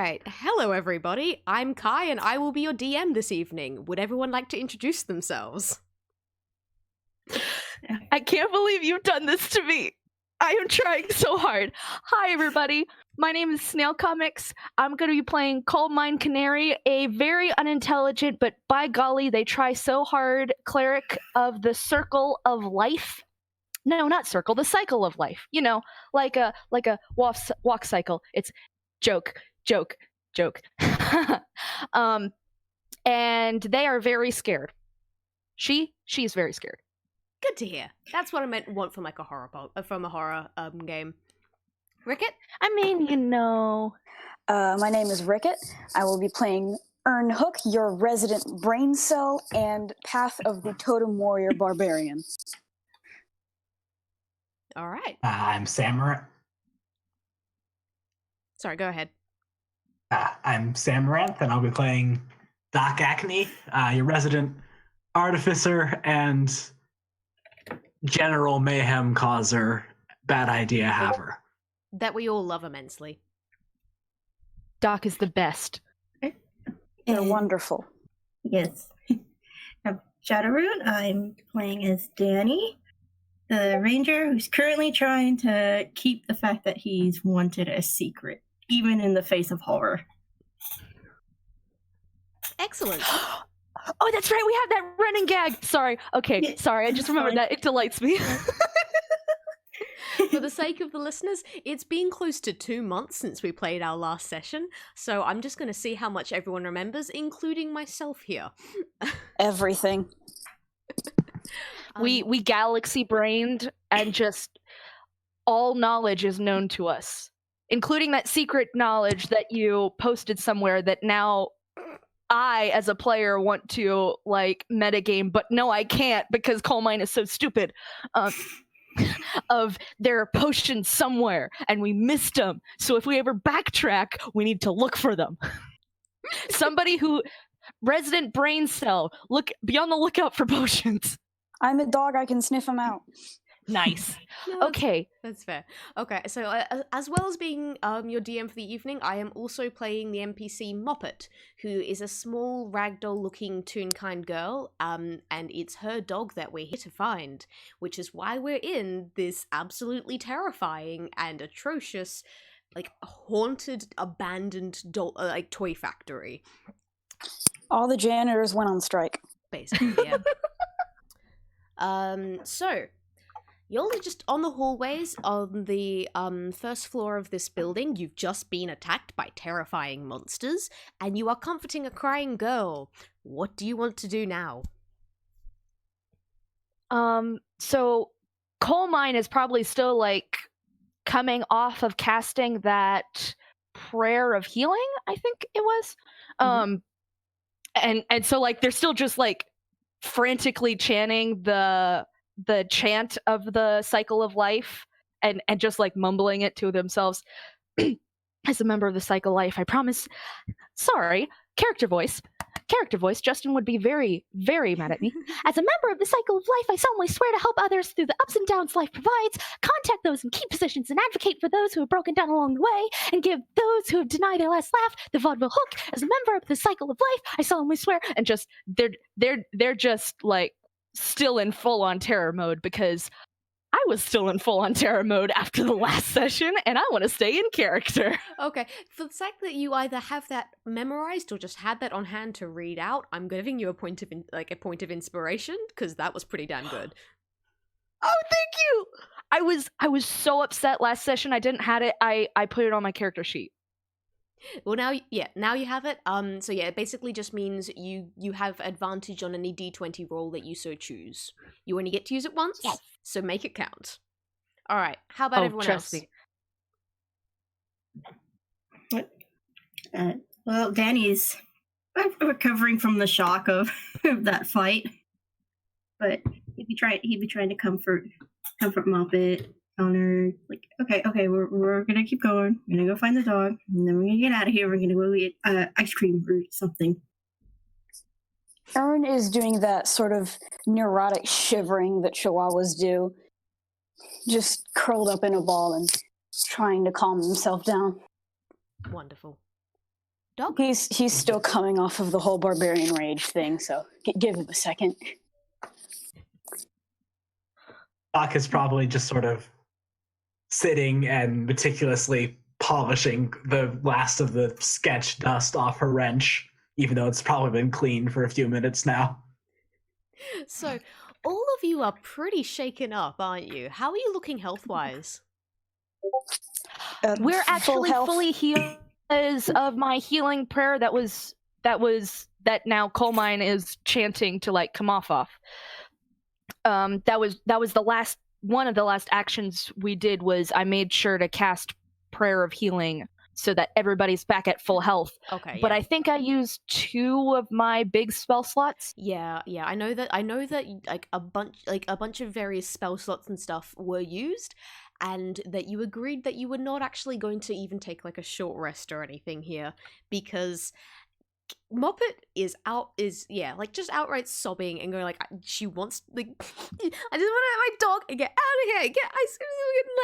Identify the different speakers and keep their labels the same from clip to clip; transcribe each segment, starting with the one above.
Speaker 1: Alright, hello everybody, I'm Kai and I will be your DM this evening. Would everyone like to introduce themselves?
Speaker 2: I can't believe you've done this to me. I am trying so hard. Hi everybody, my name is Snail Comics. I'm going to be playing Coal Mine Canary, a very unintelligent, but by golly, they try so hard, cleric of the Circle of Life. No, not circle, the cycle of life. You know, like a walk cycle. It's joke. And they are very scared. She's very scared.
Speaker 1: Good to hear. That's what I want from like a horror game. Ricket?
Speaker 2: I mean, you know.
Speaker 3: My name is Ricket. I will be playing Earn Hook, your resident brain cell, and Path of the Totem Warrior Barbarian.
Speaker 1: All right.
Speaker 4: I'm Samaranth.
Speaker 1: Sorry, go ahead.
Speaker 4: I'm Samaranth, and I'll be playing Doc Acne, your resident artificer and general mayhem causer, bad idea haver.
Speaker 1: That we all love immensely.
Speaker 2: Doc is the best.
Speaker 3: They're wonderful.
Speaker 5: Yes. I'm Shadowroot. I'm playing as Danny, the ranger who's currently trying to keep the fact that he's wanted a secret, even in the face of horror.
Speaker 1: Excellent.
Speaker 2: Oh, that's right. We have that running gag. Sorry. Okay.
Speaker 5: Yeah,
Speaker 2: sorry. I just remembered that. It delights me.
Speaker 1: For the sake of the listeners, it's been close to 2 months since we played our last session, so I'm just going to see how much everyone remembers, including myself here.
Speaker 3: Everything.
Speaker 2: We galaxy brained, and just all knowledge is known to us, including that secret knowledge that you posted somewhere that now I, as a player, want to like metagame, but no, I can't because Coal Mine is so stupid. Of there are potions somewhere, and we missed them. So if we ever backtrack, we need to look for them. Somebody who resident brain cell, be on the lookout for potions.
Speaker 3: I'm a dog, I can sniff them out.
Speaker 2: Nice.
Speaker 1: No,
Speaker 2: Okay.
Speaker 1: That's fair. Okay, so as well as being your DM for the evening, I am also playing the NPC Moppet, who is a small ragdoll-looking Toonkind girl, and it's her dog that we're here to find, which is why we're in this absolutely terrifying and atrocious, like, haunted, abandoned toy factory.
Speaker 3: All the janitors went on strike.
Speaker 1: Basically, yeah. So y'all are just on the hallways on the first floor of this building. You've just been attacked by terrifying monsters, and you are comforting a crying girl. What do you want to do now?
Speaker 2: So Coal Mine is probably still like coming off of casting that prayer of healing, I think it was. And so like they're still just like frantically chanting the chant of the cycle of life and just like mumbling it to themselves. As a member of the cycle of life, I promise. Sorry, character voice, Justin would be very, very mad at me. As a member of the cycle of life, I solemnly swear to help others through the ups and downs life provides, contact those in key positions, and advocate for those who have broken down along the way, and give those who have denied their last laugh the vaudeville hook. As a member of the cycle of life, I solemnly swear, and just they're just like still in full-on terror mode, because I was still in full-on terror mode after the last session, and I want to stay in character.
Speaker 1: Okay, for the fact that you either have that memorized or just had that on hand to read out, I'm giving you a point of inspiration, because that was pretty damn good.
Speaker 2: Oh, thank you! I was so upset last session I didn't have it. I put it on my character sheet.
Speaker 1: Well, now you have it. So yeah, it basically just means you have advantage on any d20 roll that you so choose. You only get to use it once, yes. So make it count. All right, how about everyone else?
Speaker 5: Well, Danny's recovering from the shock of that fight, but he'd be trying to comfort Muppet. Counter, like, okay, we're gonna keep going. We're gonna go find the dog, and then we're gonna get out of here. We're gonna go eat ice cream or something.
Speaker 3: Earn is doing that sort of neurotic shivering that chihuahuas do, just curled up in a ball and trying to calm himself down.
Speaker 1: Wonderful. Dog?
Speaker 3: He's still coming off of the whole barbarian rage thing, so give him a second.
Speaker 4: Doc is probably just sort of sitting and meticulously polishing the last of the sketch dust off her wrench, even though it's probably been cleaned for a few minutes now.
Speaker 1: So, all of you are pretty shaken up, aren't you? How are you looking health-wise?
Speaker 2: We're
Speaker 3: Full
Speaker 2: actually
Speaker 3: health.
Speaker 2: fully healed because of my healing prayer that now Coal Mine is chanting to like come off. That was the last one of the last actions we did was I made sure to cast Prayer of Healing so that everybody's back at full health.
Speaker 1: Okay,
Speaker 2: But
Speaker 1: yeah.
Speaker 2: I think I used 2 of my big spell slots.
Speaker 1: Yeah, I know that like a bunch of various spell slots and stuff were used, and that you agreed that you were not actually going to even take like a short rest or anything here, because Moppet is just outright sobbing and going like she wants like I just want to have my dog and get out of here, get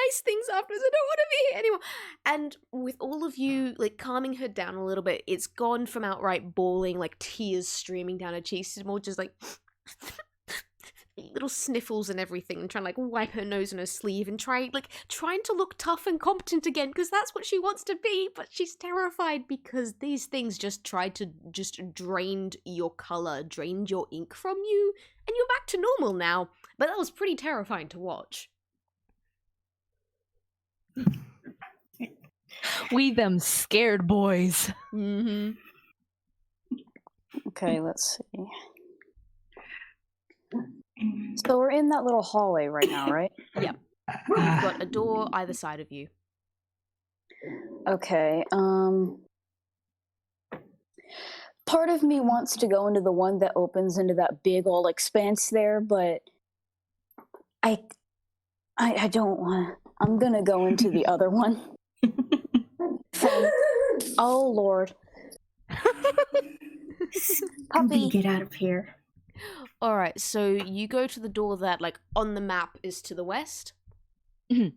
Speaker 1: nice things afterwards. I don't want to be here anymore. And with all of you like calming her down a little bit, it's gone from outright bawling, like tears streaming down her cheeks, to more just like little sniffles and everything, and trying to like wipe her nose on her sleeve and trying to look tough and competent again, because that's what she wants to be. But she's terrified because these things just tried to drained your color, drained your ink from you, and you're back to normal now. But that was pretty terrifying to watch.
Speaker 2: We them scared boys.
Speaker 1: Mm-hmm.
Speaker 3: Okay, let's see. So we're in that little hallway right now, right?
Speaker 1: Yep. You've got a door either side of you.
Speaker 3: Okay. Part of me wants to go into the one that opens into that big old expanse there, but I don't want. I'm gonna go into the other one. Oh Lord.
Speaker 5: Puppy, get out of here.
Speaker 1: All right, so you go to the door that, like, on the map is to the west.
Speaker 2: Mhm.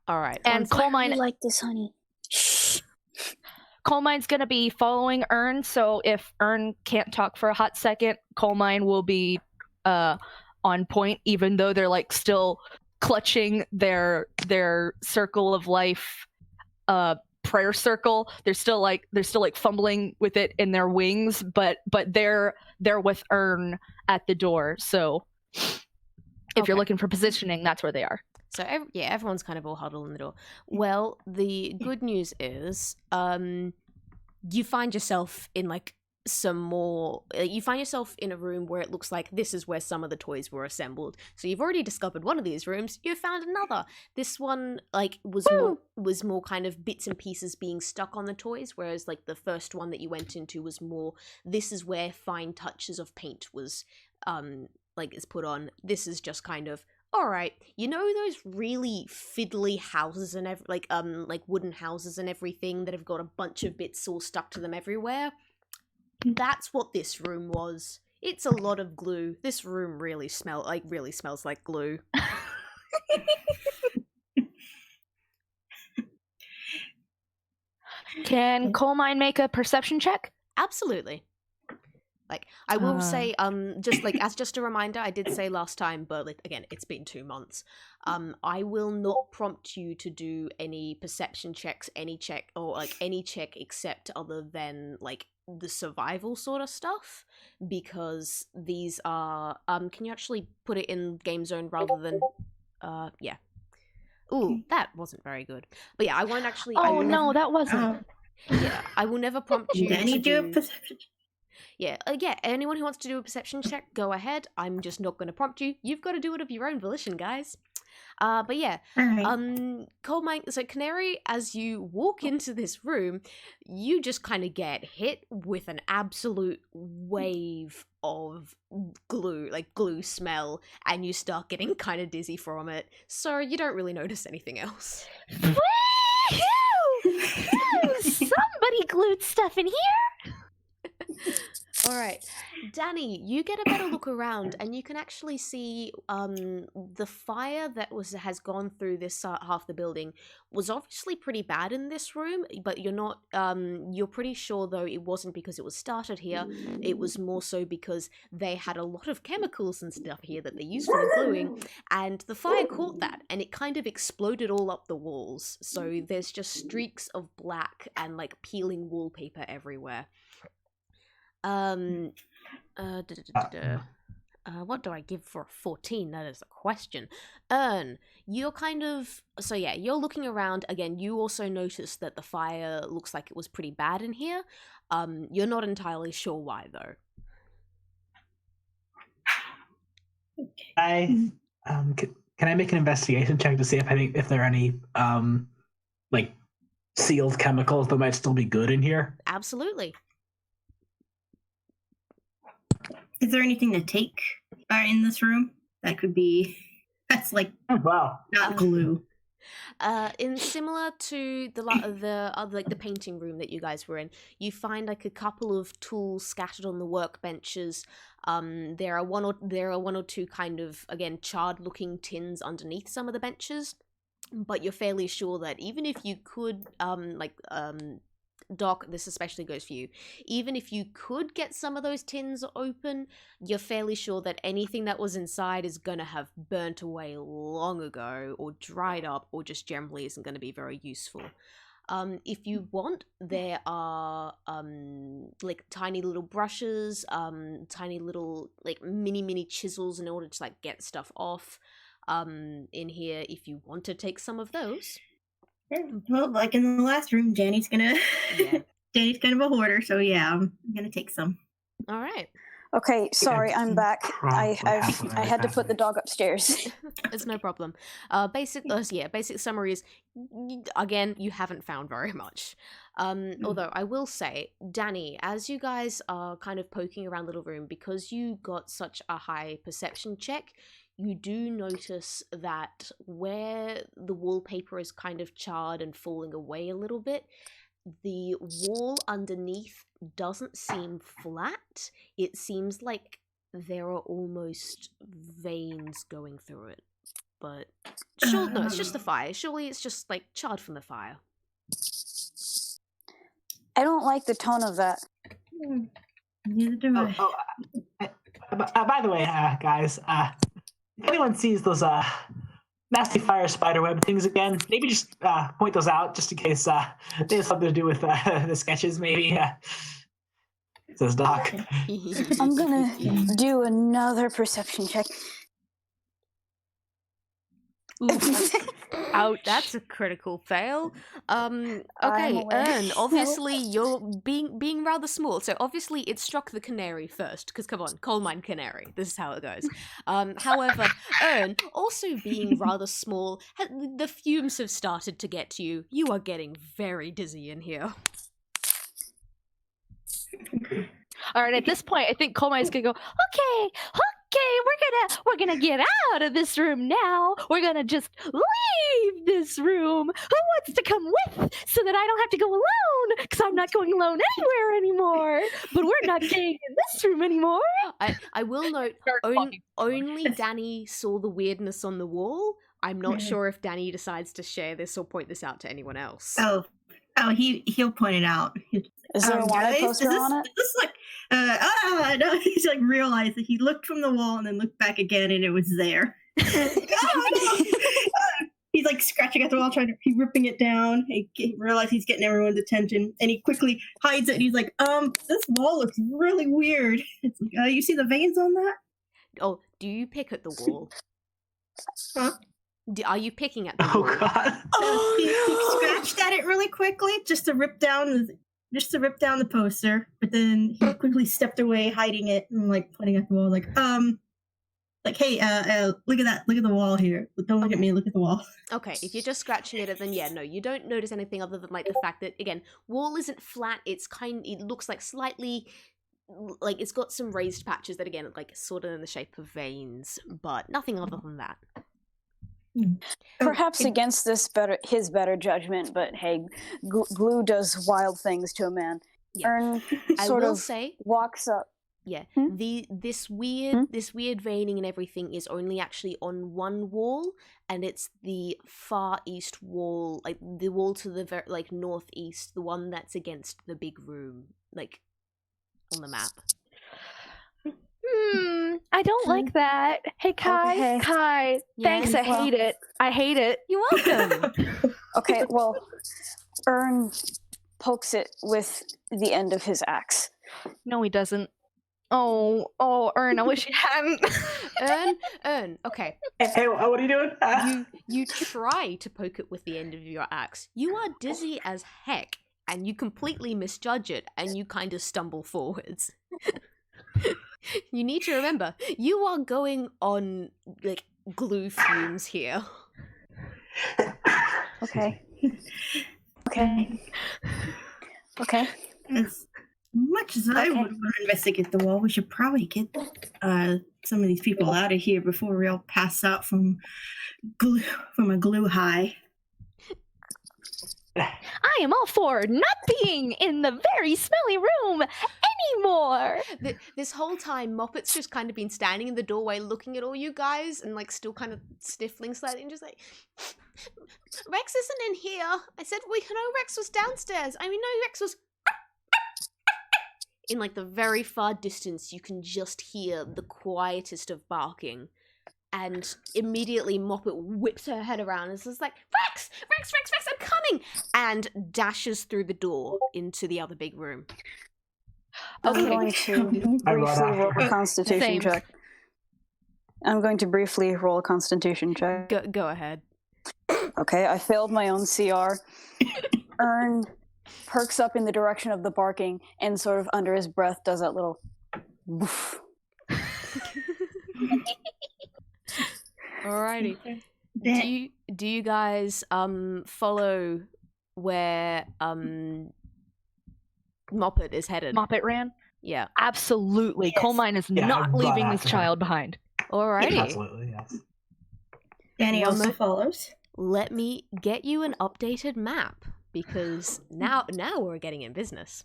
Speaker 1: All right,
Speaker 2: And Coal Mine,
Speaker 3: You like this, honey? Shh.
Speaker 2: Coal Mine's gonna be following Ern. So if Ern can't talk for a hot second, Coal Mine will be on point, even though they're like still clutching their circle of life prayer circle. They're still like fumbling with it in their wings, but they're with Ern at the door. So if you're looking for positioning, that's where they are.
Speaker 1: So everyone's kind of all huddled in the door. Well, the good news is, you find yourself in like some more. You find yourself in a room where it looks like this is where some of the toys were assembled. So you've already discovered one of these rooms. You found another. This one like was more kind of bits and pieces being stuck on the toys, whereas like the first one that you went into was more. This is where fine touches of paint was like is put on. This is just kind of. All right, you know those really fiddly houses and like wooden houses and everything that have got a bunch of bits all stuck to them everywhere? That's what this room was. It's a lot of glue. This room really smells like glue.
Speaker 2: Can Coal Mine make a perception check?
Speaker 1: Absolutely. Like, I will say, just a reminder, I did say last time, but like, again, it's been 2 months. I will not prompt you to do any perception checks, any check except other than like the survival sort of stuff, because these are, can you actually put it in game zone rather than, yeah. Ooh, that wasn't very good. But yeah, I won't actually.
Speaker 2: That wasn't.
Speaker 1: Yeah, I will never prompt you.
Speaker 5: Then you do a perception.
Speaker 1: Yeah, anyone who wants to do a perception check, go ahead. I'm just not going to prompt you. You've got to do it of your own volition, guys. But yeah,
Speaker 5: All right.
Speaker 1: Coal Mine. So Canary, as you walk into this room, you just kind of get hit with an absolute wave of glue smell, and you start getting kind of dizzy from it. So you don't really notice anything else.
Speaker 2: Somebody glued stuff in here.
Speaker 1: All right, Danny, you get a better look around, and you can actually see the fire that has gone through this half the building was obviously pretty bad in this room, but you're pretty sure though it wasn't because it was started here. It was more so because they had a lot of chemicals and stuff here that they used for the gluing, and the fire caught that, and it kind of exploded all up the walls. So there's just streaks of black and like peeling wallpaper everywhere. What do I give for a 14? That is a question. You're kind of... So yeah, you're looking around. Again, you also notice that the fire looks like it was pretty bad in here. You're not entirely sure why, though.
Speaker 4: Can I make an investigation check to see if there are any like sealed chemicals that might still be good in here?
Speaker 1: Absolutely.
Speaker 5: Is there anything to take in this room that could be? That's like not glue.
Speaker 1: In similar to the painting room that you guys were in, you find like a couple of tools scattered on the workbenches. There are one or two kind of, again, charred looking tins underneath some of the benches, but you're fairly sure that even if you could Doc, this especially goes for you. Even if you could get some of those tins open, you're fairly sure that anything that was inside is going to have burnt away long ago, or dried up, or just generally isn't going to be very useful. If you want, there are like tiny little brushes, tiny little like mini chisels in order to like get stuff off in here if you want to take some of those.
Speaker 5: Well, like in the last room, Danny's kind of a hoarder, so yeah, I'm gonna take some.
Speaker 1: All right.
Speaker 3: Okay, sorry, I'm back. I had to put the dog upstairs.
Speaker 1: It's no problem. Basic summary is, again, you haven't found very much. Although I will say, Danny, as you guys are kind of poking around the little room, because you got such a high perception check, you do notice that where the wallpaper is kind of charred and falling away a little bit, the wall underneath doesn't seem flat. It seems like there are almost veins going through it. But sure, no, it's just the fire. Surely it's just like charred from the fire.
Speaker 3: I don't like the tone of that.
Speaker 5: Neither do I.
Speaker 4: By the way, guys, if anyone sees those nasty fire spiderweb things again, maybe just point those out, just in case they have something to do with the sketches, maybe. Says Doc.
Speaker 3: I'm gonna do another perception check.
Speaker 1: Ouch. That's a critical fail. Okay, Ern, obviously you're being rather small, so obviously it struck the canary first, because come on, coal mine canary, this is how it goes. However, Ern, also being rather small, the fumes have started to get to you. You are getting very dizzy in here.
Speaker 2: All right, at this point, I think Colmine's gonna go, okay, we're gonna get out of this room now. We're gonna just leave this room. Who wants to come with so that I don't have to go alone? Because I'm not going alone anywhere anymore. But we're not staying in this room anymore.
Speaker 1: I will note, only Danny saw the weirdness on the wall. I'm not sure if Danny decides to share this or point this out to anyone else.
Speaker 5: Oh, he'll point it out.
Speaker 3: Is there a wanted poster on it?
Speaker 5: Is this like, no, he's like realized that he looked from the wall and then looked back again and it was there. He's like scratching at the wall, he's ripping it down. He realized he's getting everyone's attention and he quickly hides it and he's like, this wall looks really weird. It's like, you see the veins on that?
Speaker 1: Oh, do you pick at the wall?
Speaker 5: Huh?
Speaker 1: Are you picking at the wall?
Speaker 4: Oh God!
Speaker 5: So he scratched at it really quickly just to rip down the poster, but then he quickly stepped away, hiding it and like pointing at the wall, like hey, look at that, look at the wall here. Don't look at me, look at the wall.
Speaker 1: Okay, if you're just scratching at it, then yeah, no, you don't notice anything other than like the fact that, again, wall isn't flat. It looks like slightly, like it's got some raised patches that again, like sort of in the shape of veins, but nothing other than that.
Speaker 3: Perhaps against his better judgment, but hey, glue does wild things to a man.
Speaker 1: Yeah.
Speaker 3: Ern
Speaker 1: I
Speaker 3: sort
Speaker 1: will
Speaker 3: of
Speaker 1: say,
Speaker 3: walks up.
Speaker 1: Yeah,
Speaker 3: Hmm?
Speaker 1: this weird veining and everything is only actually on one wall, and it's the far east wall, like the wall to the northeast, the one that's against the big room, like on the map.
Speaker 2: I don't like that. Hey, Kai.
Speaker 3: Okay.
Speaker 2: Kai. Thanks.
Speaker 1: Yes?
Speaker 2: I hate it. I hate it.
Speaker 1: You're welcome.
Speaker 3: Okay, well, Ern pokes it with the end of his axe.
Speaker 2: No, he doesn't. Oh, Ern, I wish he hadn't.
Speaker 1: Ern. Okay,
Speaker 4: Hey, what are you doing?
Speaker 1: you try to poke it with the end of your axe. You are dizzy as heck, and you completely misjudge it, and you kind of stumble forwards. You need to remember, you are going on like glue fumes here.
Speaker 3: Okay. Okay. Okay.
Speaker 5: As much as I would want to investigate the wall, we should probably get some of these people out of here before we all pass out from a glue high.
Speaker 2: I am all for not being in the very smelly room anymore.
Speaker 1: This whole time, Moppet's just kind of been standing in the doorway looking at all you guys and like still kind of sniffling slightly and just like, Rex isn't in here. I said we know Rex was downstairs. I mean, no, Rex was... In like the very far distance, you can just hear the quietest of barking. And immediately Moppet whips her head around and is like, Rex, I'm coming! And dashes through the door into the other big room.
Speaker 3: I'm
Speaker 2: Okay.
Speaker 3: going to briefly roll a constitution
Speaker 2: Same.
Speaker 3: check. I'm going to briefly roll a constitution check.
Speaker 1: Go ahead.
Speaker 3: Okay, I failed my own CR. Ern perks up in the direction of the barking and sort of under his breath does that little woof.
Speaker 1: Alrighty. Do you guys follow where Moppet is headed?
Speaker 2: Moppet ran?
Speaker 1: Yeah.
Speaker 2: Absolutely.
Speaker 5: Yes.
Speaker 2: Coal Mine is
Speaker 4: Yeah,
Speaker 2: not
Speaker 4: I'd
Speaker 2: leaving
Speaker 4: run
Speaker 2: this
Speaker 4: after
Speaker 2: child behind.
Speaker 1: Alrighty.
Speaker 4: Absolutely, yes.
Speaker 5: Danny
Speaker 1: One
Speaker 5: also
Speaker 1: mo-
Speaker 5: follows.
Speaker 1: Let me get you an updated map because now we're getting in business.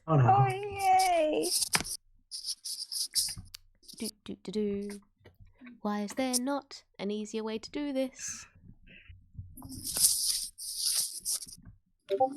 Speaker 4: Oh no.
Speaker 3: yay!
Speaker 1: Do. Why is there not an easier way to do this? That one.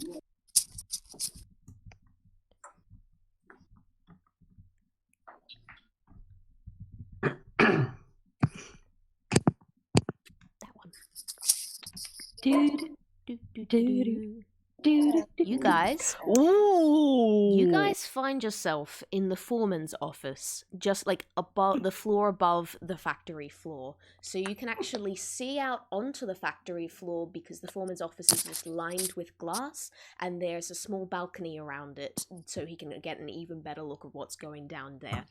Speaker 1: You guys.
Speaker 2: Ooh.
Speaker 1: You guys find yourself in the foreman's office, just like above the floor above the factory floor. So you can actually see out onto the factory floor because the foreman's office is just lined with glass, and there's a small balcony around it, so he can get an even better look of what's going down there.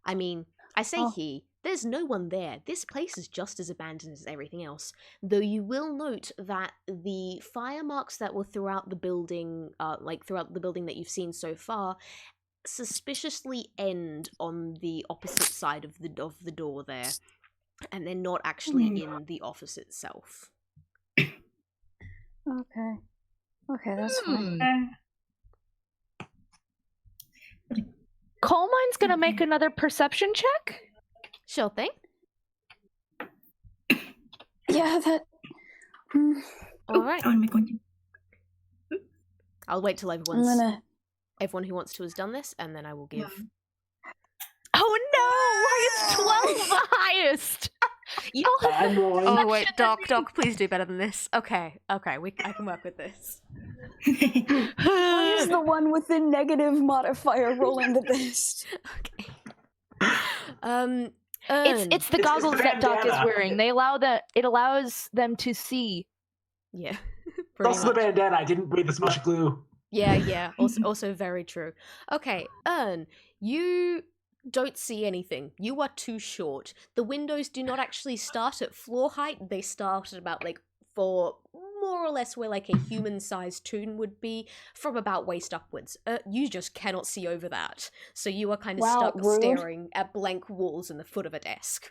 Speaker 1: I mean, I say he. There's no one there. This place is just as abandoned as everything else. Though you will note that the fire marks that were throughout the building, throughout the building that you've seen so far, suspiciously end on the opposite side of the door there, and they're not actually in the office itself.
Speaker 3: Okay, that's fine.
Speaker 2: Coal Mine's gonna make another perception check?
Speaker 1: Sure thing.
Speaker 3: Yeah, that...
Speaker 1: All right.
Speaker 5: I'm going to.
Speaker 1: I'll wait till
Speaker 3: I'm
Speaker 1: everyone
Speaker 3: gonna...
Speaker 1: who wants to has done this, and then I will give.
Speaker 2: Oh no! Highest 12 the highest!
Speaker 4: I'm rolling.
Speaker 1: Oh wait, Doc, please do better than this. Okay, I can work with this.
Speaker 3: Who's the one with the negative modifier rolling the best?
Speaker 1: Okay.
Speaker 2: It's the goggles that Doc is
Speaker 4: bandana.
Speaker 2: wearing. It allows them to see.
Speaker 1: Yeah.
Speaker 4: It's
Speaker 1: Pretty
Speaker 4: also the
Speaker 1: much.
Speaker 4: bandana. I didn't breathe this much glue.
Speaker 1: Yeah. Also very true. Okay, Ern, you don't see anything. You are too short. The windows do not actually start at floor height. They start at about for more or less where a human-sized toon would be, from about waist upwards. You just cannot see over that. So you are kind of
Speaker 3: Wow,
Speaker 1: stuck
Speaker 3: rude.
Speaker 1: staring at blank walls in the foot of a desk.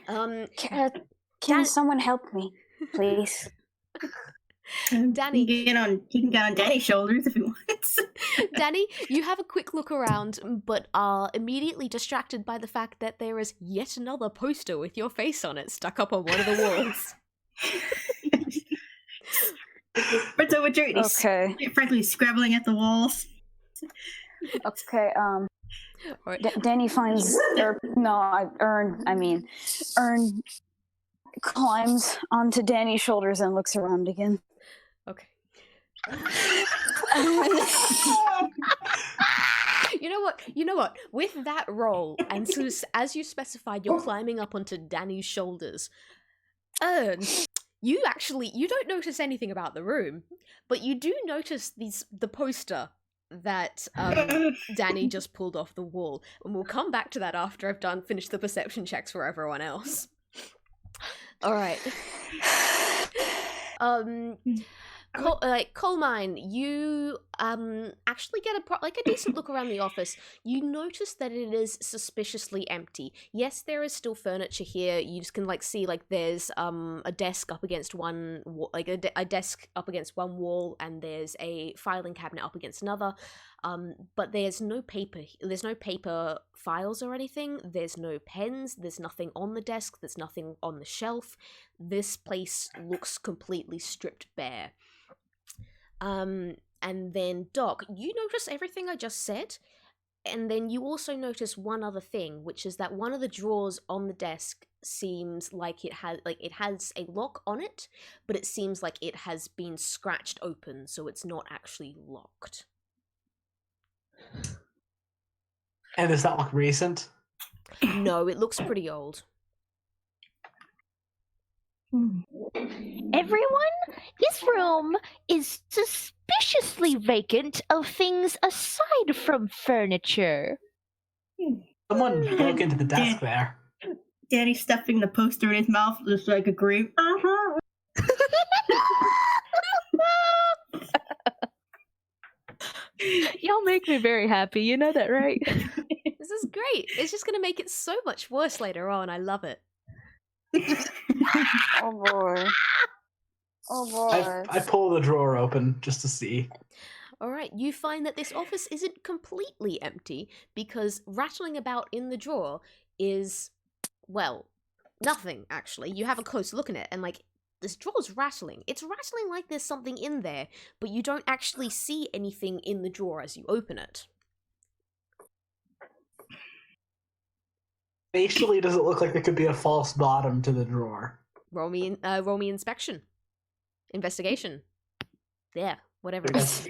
Speaker 3: Can someone help me, please?
Speaker 1: Danny.
Speaker 5: He can get on Danny's shoulders if he wants.
Speaker 1: Danny, you have a quick look around, but are immediately distracted by the fact that there is yet another poster with your face on it stuck up on one of the walls.
Speaker 5: But so what you're
Speaker 3: Okay.
Speaker 5: frankly scrabbling at the walls.
Speaker 3: Okay.
Speaker 1: Right.
Speaker 3: Danny finds. Ern climbs onto Danny's shoulders and looks around again.
Speaker 1: Okay. You know what? With that roll, and so as you specified, you're climbing up onto Danny's shoulders. You don't notice anything about the room, but you do notice the poster that Danny just pulled off the wall, and we'll come back to that after I've finished the perception checks for everyone else. All right. Coal Mine, you actually get a decent look around the office. You notice that it is suspiciously empty. Yes, there is still furniture here. You just can see there's a desk up against one a desk up against one wall, and there's a filing cabinet up against another. But there's no paper. There's no paper files or anything. There's no pens. There's nothing on the desk. There's nothing on the shelf. This place looks completely stripped bare. And then Doc, you notice everything I just said, and then you also notice one other thing, which is that one of the drawers on the desk seems like it has a lock on it, but it seems like it has been scratched open, so it's not actually locked.
Speaker 4: And does that look recent?
Speaker 1: No, it looks pretty old.
Speaker 6: Everyone, this room is suspiciously vacant of things aside from furniture.
Speaker 4: Someone broke into the desk there.
Speaker 5: Danny stuffing the poster in his mouth just like a grape.
Speaker 2: Y'all make me very happy, you know that, right?
Speaker 1: This is great. It's just going to make it so much worse later on. I love it.
Speaker 3: Oh boy. Oh boy.
Speaker 4: I pull the drawer open just to see.
Speaker 1: Alright, you find that this office isn't completely empty, because rattling about in the drawer is, well, nothing, actually. You have a close look at it, and this drawer's rattling. It's rattling like there's something in there, but you don't actually see anything in the drawer as you open it.
Speaker 4: Facially, does it look like there could be a false bottom to the drawer?
Speaker 1: Roll me inspection. Investigation. Yeah, whatever it is.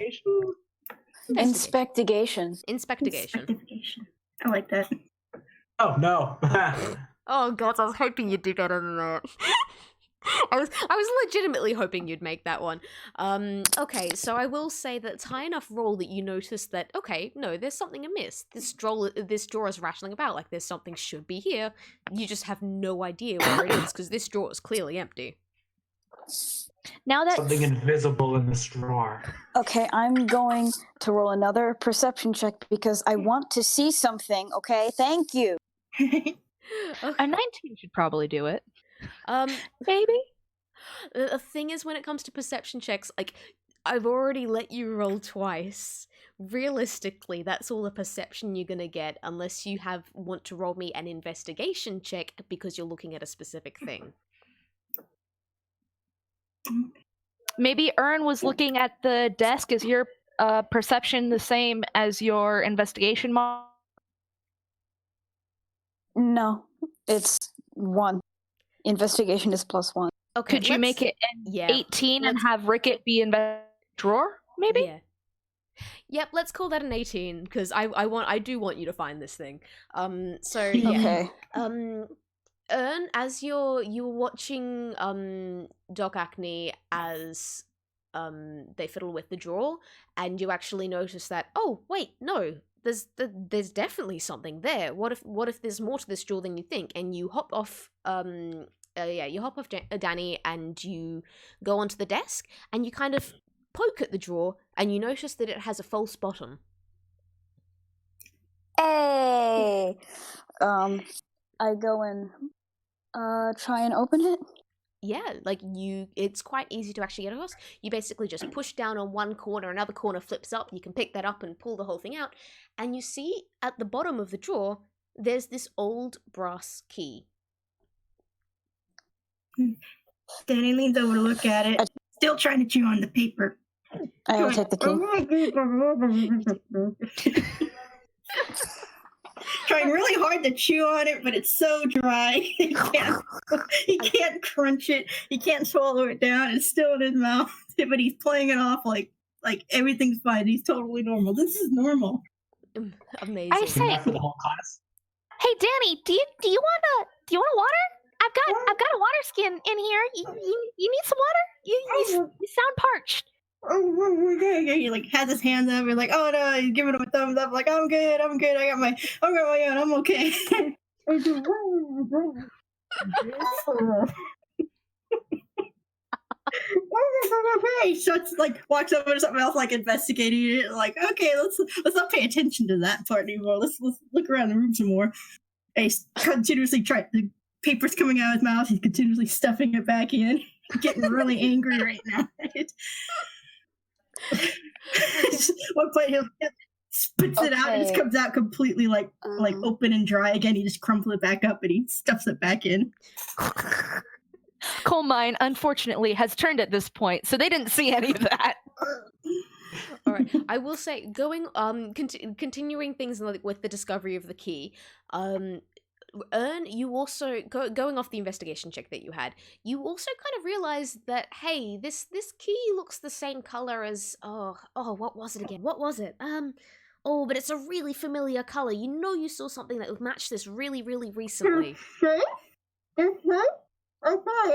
Speaker 3: Investigation.
Speaker 1: Inspectigation.
Speaker 5: I like that.
Speaker 4: Oh, no.
Speaker 1: Oh god, I was hoping you'd do better than that. I was legitimately hoping you'd make that one. Okay, so I will say that it's high enough roll that you notice that, okay, no, there's something amiss. This drawer is rattling about like there's something should be here. You just have no idea where it is, because this drawer is clearly empty.
Speaker 2: Now that
Speaker 4: Something invisible in this drawer.
Speaker 3: Okay, I'm going to roll another perception check because I want to see something, okay? Thank you.
Speaker 2: a 19 should probably do it.
Speaker 1: Maybe. The thing is, when it comes to perception checks, I've already let you roll twice. Realistically, that's all the perception you're gonna get, unless you want to roll me an investigation check because you're looking at a specific thing.
Speaker 2: Maybe Ern was looking at the desk. Is your perception the same as your investigation model?
Speaker 3: No, it's 1. Investigation is +1.
Speaker 1: Okay,
Speaker 2: Could you make it an 18 and have Ricket be in the drawer? Maybe.
Speaker 1: Yeah. Yep, let's call that an 18 because I do want you to find this thing. So yeah.
Speaker 3: Okay.
Speaker 1: Ern, as you're watching Doc Acne as they fiddle with the drawer, and you actually notice that, oh wait, no, there's definitely something there. What if there's more to this drawer than you think? And you hop off Danny, and you go onto the desk, and you kind of poke at the drawer, and you notice that it has a false bottom.
Speaker 3: Hey! I go and try and open it.
Speaker 1: yeah, like it's quite easy to actually get across. You basically just push down on one corner, another corner flips up, you can pick that up and pull the whole thing out, and you see at the bottom of the drawer, there's this old brass key.
Speaker 5: Danny leans over to look at it, still trying to chew on the paper.
Speaker 3: I'll take the key.
Speaker 5: Trying really hard to chew on it, but it's so dry. He can't crunch it. He can't swallow it down. It's still in his mouth, but he's playing it off like everything's fine. He's totally normal. This is normal.
Speaker 1: Amazing.
Speaker 6: I say,
Speaker 4: Enough for the whole class.
Speaker 6: hey Danny, do you want water? I've got a water skin in here. You need some water? You sound parched.
Speaker 5: He like has his hands up. You're like, oh no, he's giving him a thumbs up. Like, I'm good. I got my own. I'm okay. So it's like walks over to something else, like investigating it. Like, okay, let's not pay attention to that part anymore. Let's look around the room some more. And he's continuously the paper's coming out of his mouth. He's continuously stuffing it back in. Getting really angry right now. One point he spits it out and it just comes out completely like open and dry again. He just crumples it back up and he stuffs it back in.
Speaker 2: Coal mine, unfortunately, has turned at this point, so they didn't see any of that.
Speaker 1: All right. I will say, continuing things with the discovery of the key. Ern, you also going off the investigation check that you had. You also kind of realized that hey, this key looks the same color as what was it again? What was it? But it's a really familiar color. You know, you saw something that would match this really, really recently.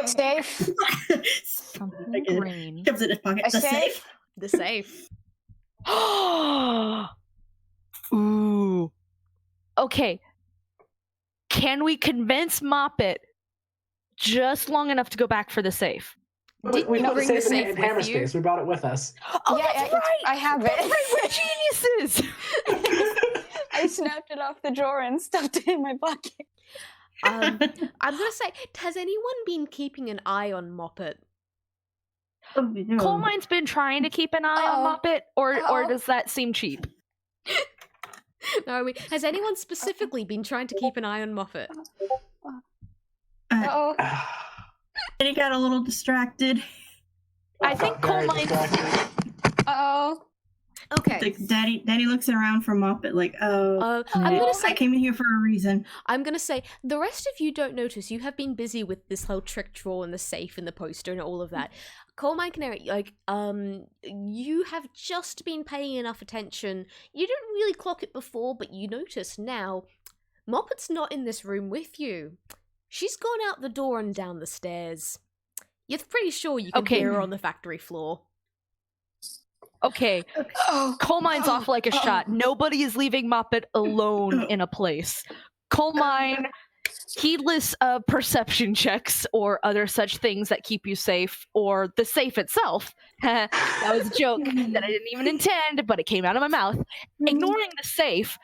Speaker 3: Safe.
Speaker 2: Something green.
Speaker 5: Comes in his pocket. The safe.
Speaker 1: The safe.
Speaker 2: Ooh. Okay. Can we convince Moppet just long enough to go back for the safe?
Speaker 4: We
Speaker 1: Didn't you
Speaker 4: put
Speaker 1: bring
Speaker 4: the
Speaker 1: the
Speaker 4: safe
Speaker 1: safe
Speaker 4: in hammer
Speaker 1: with you?
Speaker 4: space. We brought it with us.
Speaker 2: Oh,
Speaker 3: Yeah,
Speaker 2: that's
Speaker 3: yeah,
Speaker 2: right!
Speaker 3: I have
Speaker 2: That's
Speaker 3: it.
Speaker 2: right, we're geniuses!
Speaker 3: I snapped it off the drawer and stuffed it in my pocket.
Speaker 1: I'm gonna say, has anyone been keeping an eye on Moppet?
Speaker 2: Coal mine's been trying to keep an eye on Moppet, or does that seem cheap?
Speaker 1: No, has anyone specifically been trying to keep an eye on Moppet?
Speaker 3: Uh-oh.
Speaker 5: And he got a little distracted.
Speaker 2: I think coal mine's...
Speaker 3: Uh-oh.
Speaker 1: Okay.
Speaker 5: Like, Daddy looks around for Moppet like,
Speaker 1: I'm gonna say,
Speaker 5: I came in here for a reason.
Speaker 1: I'm gonna say, the rest of you don't notice. You have been busy with this whole trick drawer and the safe and the poster and all of that. Coal Mine Canary, you have just been paying enough attention. You didn't really clock it before, but you notice now. Moppet's not in this room with you. She's gone out the door and down the stairs. You're pretty sure you can hear her on the factory floor.
Speaker 2: Okay, coal mine's off like a shot. Nobody is leaving Moppet alone in a place. Coal mine, heedless of perception checks or other such things that keep you safe, or the safe itself. That was a joke that I didn't even intend, but it came out of my mouth. Ignoring the safe,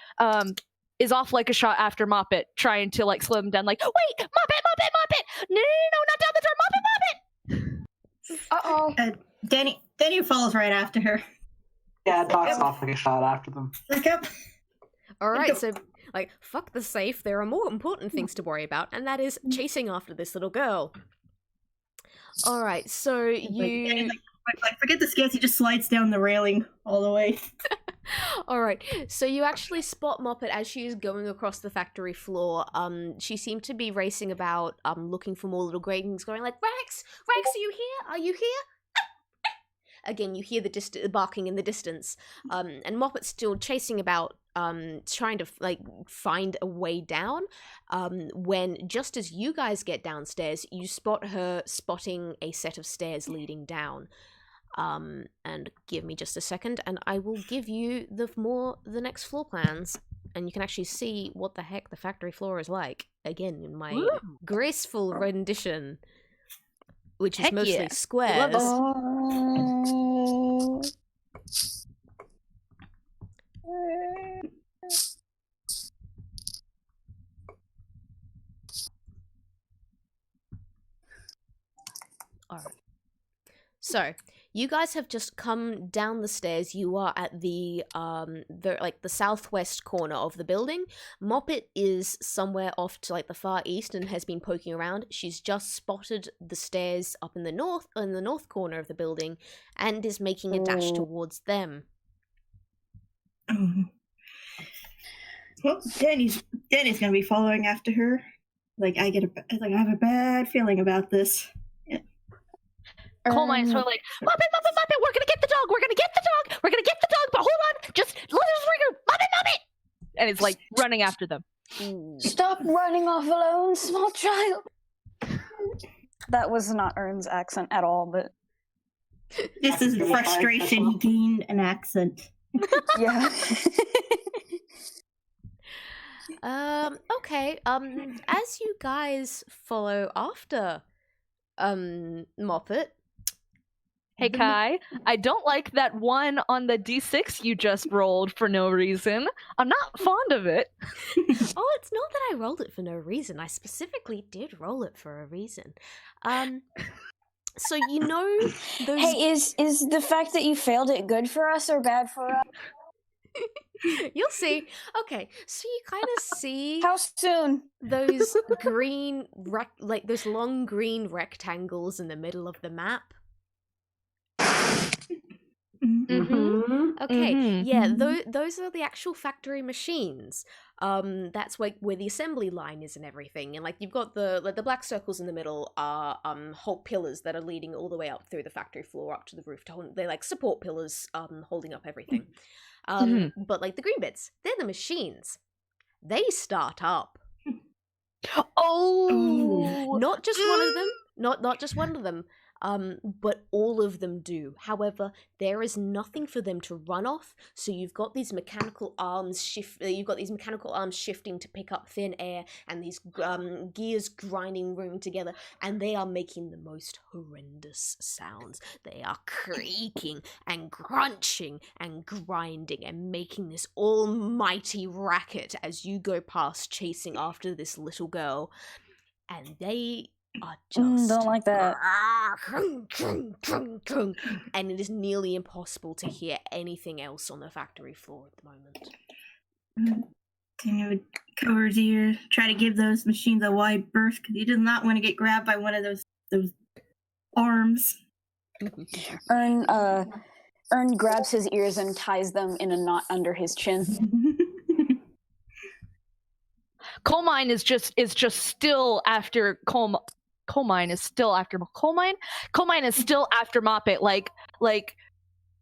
Speaker 2: is off like a shot after Moppet, trying to like slow them down. Like, wait, Moppet! No, not down the door, Moppet!
Speaker 3: Uh-oh.
Speaker 5: Danny falls right after her.
Speaker 4: Yeah, Doc's off like a shot after them.
Speaker 5: Back up.
Speaker 1: Alright, so, fuck the safe. There are more important things to worry about, and that is chasing after this little girl. Alright, so you...
Speaker 5: Danny's like, forget the skates, he just slides down the railing all the way.
Speaker 1: Alright, so you actually spot Moppet as she is going across the factory floor. She seemed to be racing about, looking for more little gratings, going like, Rex, are you here? Are you here? Again, you hear the barking in the distance. And Moppet's still chasing about, trying to, find a way down. When, just as you guys get downstairs, you spot her spotting a set of stairs leading down. And give me just a second, and I will give you the next floor plans, and you can actually see what the heck the factory floor is like. Again, in my graceful rendition, which is mostly squares. So, you guys have just come down the stairs. You are at the southwest corner of the building. Moppet is somewhere off to like the far east and has been poking around. She's just spotted the stairs up in the north corner of the building and is making a dash towards them.
Speaker 5: Well, Danny's gonna be following after her. Like I have a bad feeling about this.
Speaker 2: Coal Mine's sort of like, Muppet, we're gonna get the dog, but hold on, just let us ring her, Muppet! And it's like running after them.
Speaker 3: Stop running off alone, small child. That was not Ern's accent at all, but
Speaker 5: This is frustration. He gained an accent.
Speaker 3: yeah.
Speaker 1: Okay. As you guys follow after, Moppet.
Speaker 2: Hey Kai, I don't like that one on the D6 you just rolled for no reason. I'm not fond of it.
Speaker 1: Oh, it's not that I rolled it for no reason. I specifically did roll it for a reason. So you know those.
Speaker 3: Hey, is the fact that you failed it good for us or bad for us?
Speaker 1: You'll see. Okay, so you kind of see
Speaker 3: How soon?
Speaker 1: those green, those long green rectangles in the middle of the map.
Speaker 2: Mm-hmm.
Speaker 1: Okay,
Speaker 2: Mhm.
Speaker 1: yeah, those are the actual factory machines. That's where the assembly line is and everything. And like you've got the black circles in the middle are whole pillars that are leading all the way up through the factory floor up to the roof. They're like support pillars holding up everything. But like the green bits, they're the machines. They start up.
Speaker 2: Oh,
Speaker 1: Not just one of them. Not just one of them. But all of them do. However, there is nothing for them to run off. So you've got these mechanical arms shifting to pick up thin air, and these gears grinding, rolling together, and they are making the most horrendous sounds. They are creaking and crunching and grinding and making this almighty racket as you go past, chasing after this little girl, and they are just
Speaker 3: Don't like that.
Speaker 1: and it is nearly impossible to hear anything else on the factory floor at the moment.
Speaker 5: Daniel would cover his ear, try to give those machines a wide berth because he does not want to get grabbed by one of those arms.
Speaker 3: Ern grabs his ears and ties them in a knot under his chin.
Speaker 2: Coal Mine is just still after Coal Mine is still after Moppet. Like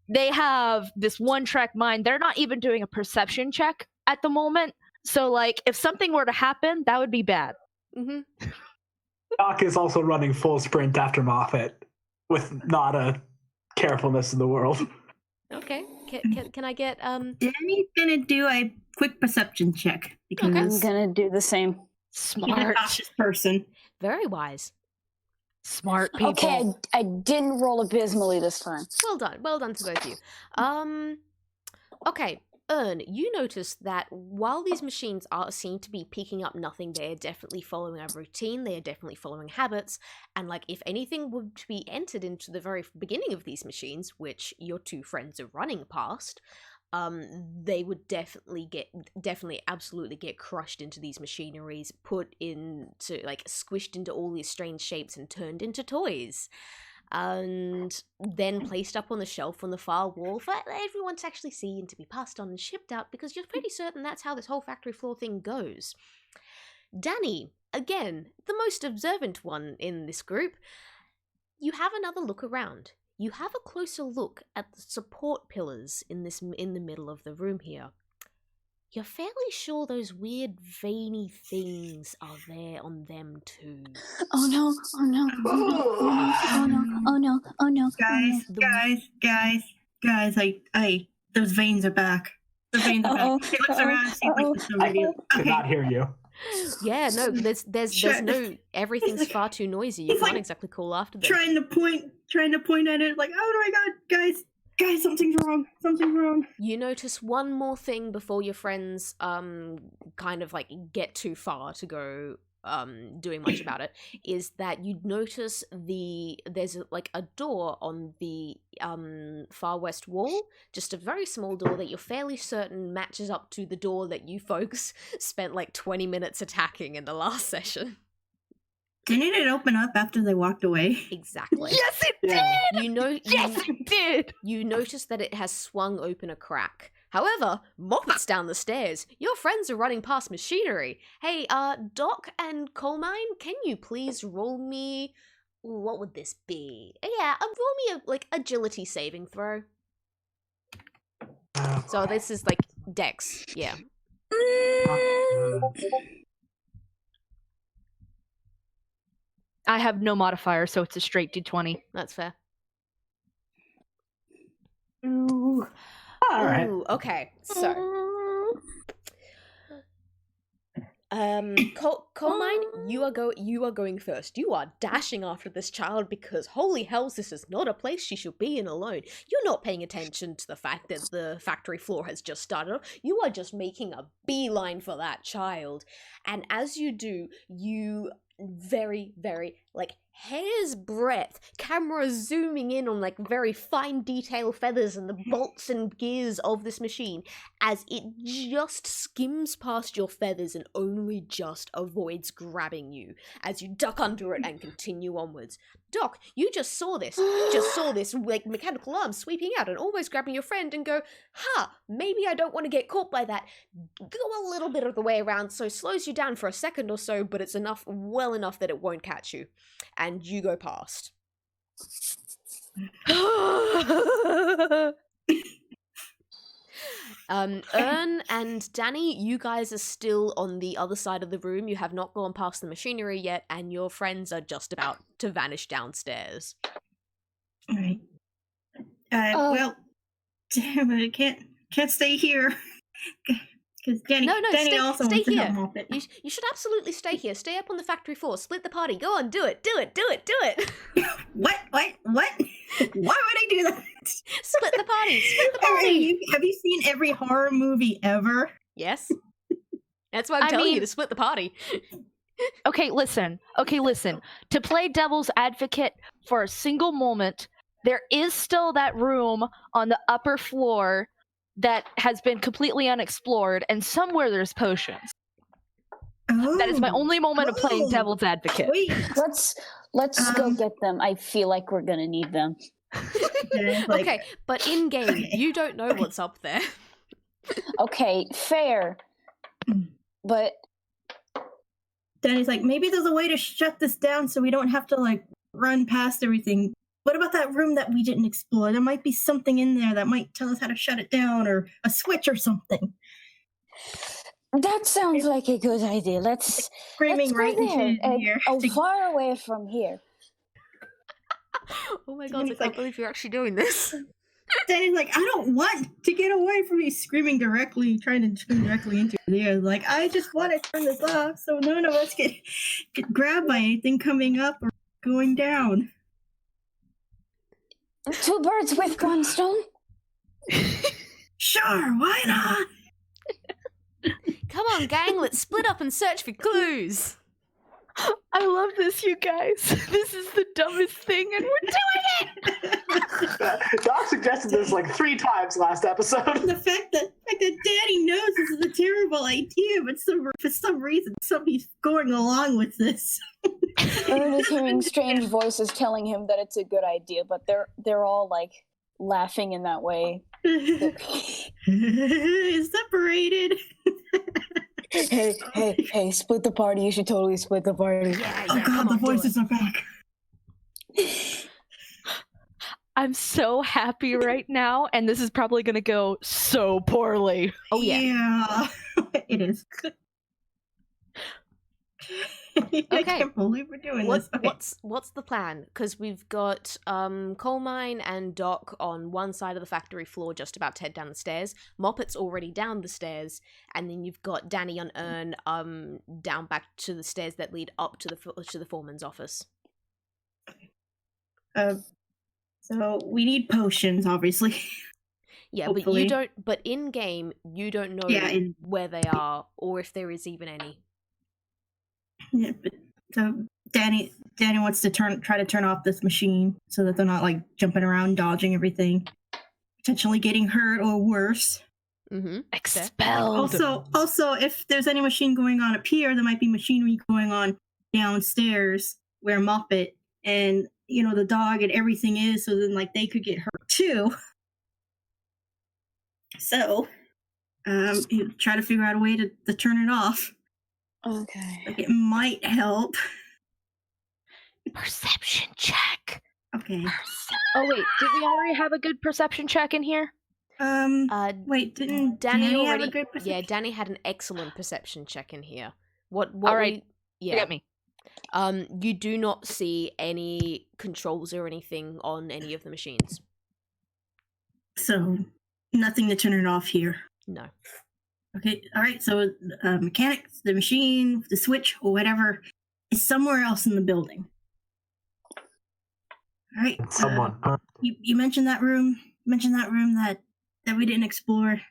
Speaker 2: they have this one-track mind. They're not even doing a perception check at the moment. So like if something were to happen, that would be bad.
Speaker 1: Mm-hmm.
Speaker 4: Doc is also running full sprint after Moffat with not a carefulness in the world.
Speaker 1: Okay. Can I get
Speaker 5: Danny's gonna do a quick perception check because
Speaker 3: I'm gonna do the same.
Speaker 5: he's a
Speaker 2: Smart,
Speaker 5: cautious person.
Speaker 1: very wise.
Speaker 2: smart people.
Speaker 3: Okay, I didn't roll abysmally this time.
Speaker 1: Well done to both of you. Okay, Ern, you notice that while these machines seem to be picking up nothing, they are definitely following a routine, they are definitely following habits, and like if anything were to be entered into the very beginning of these machines, which your two friends are running past, they would absolutely get crushed into these machineries, put into, like, squished into all these strange shapes and turned into toys. And then placed up on the shelf on the far wall for everyone to actually see and to be passed on and shipped out, because you're pretty certain that's how this whole factory floor thing goes. Danny, again, the most observant one in this group, you have another look around. You have a closer look at the support pillars in the middle of the room here. You're fairly sure those weird veiny things are there on them too.
Speaker 3: Oh no, oh no, oh no, oh no, oh no, oh no.
Speaker 5: Guys, I those veins are back. The veins are back. He looks around and sees like there's somebody.
Speaker 4: Did not hear you.
Speaker 1: Yeah, no, there's no, everything's far too noisy. You
Speaker 5: He's
Speaker 1: can't
Speaker 5: like
Speaker 1: exactly call after them.
Speaker 5: trying to point at it like, oh my god, guys, something's wrong.
Speaker 1: You notice one more thing before your friends kind of like get too far to go doing much about it, is that you notice there's like a door on the far west wall, just a very small door that you're fairly certain matches up to the door that you folks spent like 20 minutes attacking in the last session.
Speaker 5: Didn't it open up after they walked away?
Speaker 1: Exactly.
Speaker 2: Yes, it
Speaker 4: Yeah.
Speaker 2: did! Yes, it did!
Speaker 1: You notice that it has swung open a crack. However, Moppet's down the stairs. Your friends are running past machinery. Hey, Doc and Coalmine, can you please roll me... What would this be? Yeah, roll me a, agility saving throw. So this is, Dex, yeah.
Speaker 2: I have no modifier, so it's a straight D20.
Speaker 1: That's fair.
Speaker 4: Ooh. All right.
Speaker 1: Ooh, okay, so... Coalmine, you are going first. You are dashing after this child because holy hells, this is not a place she should be in alone. You're not paying attention to the fact that the factory floor has just started. You are just making a beeline for that child. And as you do, you very, very, hair's breadth, camera zooming in on, very fine detail feathers and the bolts and gears of this machine, as it just skims past your feathers and only just avoids grabbing you, as you duck under it and continue onwards. Doc, you just saw this. You just saw this, mechanical arm sweeping out and almost grabbing your friend and go, maybe I don't want to get caught by that. Go a little bit of the way around, so slows you down for a second or so, but it's well enough that it won't catch you. And you go past. Ern and Danny, you guys are still on the other side of the room. You have not gone past the machinery yet, and your friends are just about to vanish downstairs.
Speaker 5: All right. Well, damn it, I can't stay here. Because Danny, Danny
Speaker 1: stay,
Speaker 5: also
Speaker 1: stay
Speaker 5: wants to
Speaker 1: here.
Speaker 5: help Moppet.
Speaker 1: You should absolutely stay here. Stay up on the factory floor. Split the party. Go on, do it. Do it.
Speaker 5: What? Why would I do that?
Speaker 1: Split the party. Split the party.
Speaker 5: Have you seen every horror movie ever?
Speaker 1: Yes. That's why I'm telling you to split the party.
Speaker 2: Okay, listen. To play devil's advocate for a single moment, there is still that room on the upper floor that has been completely unexplored, and somewhere there's potions.
Speaker 5: Oh,
Speaker 2: That is my only moment of playing devil's advocate.
Speaker 5: Wait.
Speaker 3: Let's go get them. I feel like we're gonna need them.
Speaker 1: Okay, but in game, you don't know what's up there.
Speaker 3: Okay, fair. But
Speaker 5: Danny's like, maybe there's a way to shut this down so we don't have to run past everything. What about that room that we didn't explore? There might be something in there that might tell us how to shut it down, or a switch or something.
Speaker 3: that sounds like a good idea. Let's
Speaker 5: Screaming
Speaker 3: go
Speaker 5: right
Speaker 3: there,
Speaker 5: into here.
Speaker 3: far away from here.
Speaker 1: Oh my god, I can't believe you're actually doing this.
Speaker 5: Danny's like, I don't want to get away from you, trying to scream directly into your ear. I just want to turn this off so none of us get grabbed by anything coming up or going down.
Speaker 3: Two birds with one stone.
Speaker 5: Sure, why not?
Speaker 1: Come on, gang, let's split up and search for clues.
Speaker 2: I love this, you guys. This is the dumbest thing, and we're doing it!
Speaker 4: Doc suggested this 3 times last episode.
Speaker 5: The fact that Danny knows this is a terrible idea, but for some reason somebody's going along with this.
Speaker 3: Ern is hearing strange voices telling him that it's a good idea, but they're all laughing in that way.
Speaker 5: Separated.
Speaker 3: Hey, split the party. You should totally split the party.
Speaker 1: Yeah,
Speaker 5: Oh god, the voices are back.
Speaker 2: I'm so happy right now, and this is probably going to go so poorly.
Speaker 1: Oh yeah.
Speaker 5: It is. I can't believe we're doing this. Okay.
Speaker 1: What's the plan? Because we've got Coalmine and Doc on one side of the factory floor, just about to head down the stairs. Moppet's already down the stairs, and then you've got Danny and Ern down back to the stairs that lead up to the foreman's office.
Speaker 5: So we need potions, obviously.
Speaker 1: Yeah,
Speaker 5: Hopefully.
Speaker 1: but in game you don't know where they are or if there is even any.
Speaker 5: Yeah, but so Danny wants to try to turn off this machine so that they're not like jumping around, dodging everything, potentially getting hurt or worse.
Speaker 1: Mm-hmm.
Speaker 2: Expelled.
Speaker 5: Also, if there's any machine going on up here, there might be machinery going on downstairs where Moppet and the dog and everything is. So then, like, they could get hurt too. So, you try to figure out a way to turn it off.
Speaker 3: Okay.
Speaker 5: Like, it might help.
Speaker 2: Perception check.
Speaker 5: Okay.
Speaker 2: Oh wait, did we already have a good perception check in here?
Speaker 5: Wait, didn't
Speaker 1: Danny
Speaker 5: Danny
Speaker 1: already?
Speaker 5: have a good perception?
Speaker 1: Yeah, Danny had an excellent perception check in here. What?
Speaker 2: All right.
Speaker 1: Yeah.
Speaker 2: Get me.
Speaker 1: You do not see any controls or anything on any of the machines.
Speaker 5: So, nothing to turn it off here.
Speaker 1: No.
Speaker 5: Okay, all right. So, mechanics, the machine, the switch, or whatever, is somewhere else in the building. All right.
Speaker 4: Someone.
Speaker 5: You mentioned that room. That we didn't explore.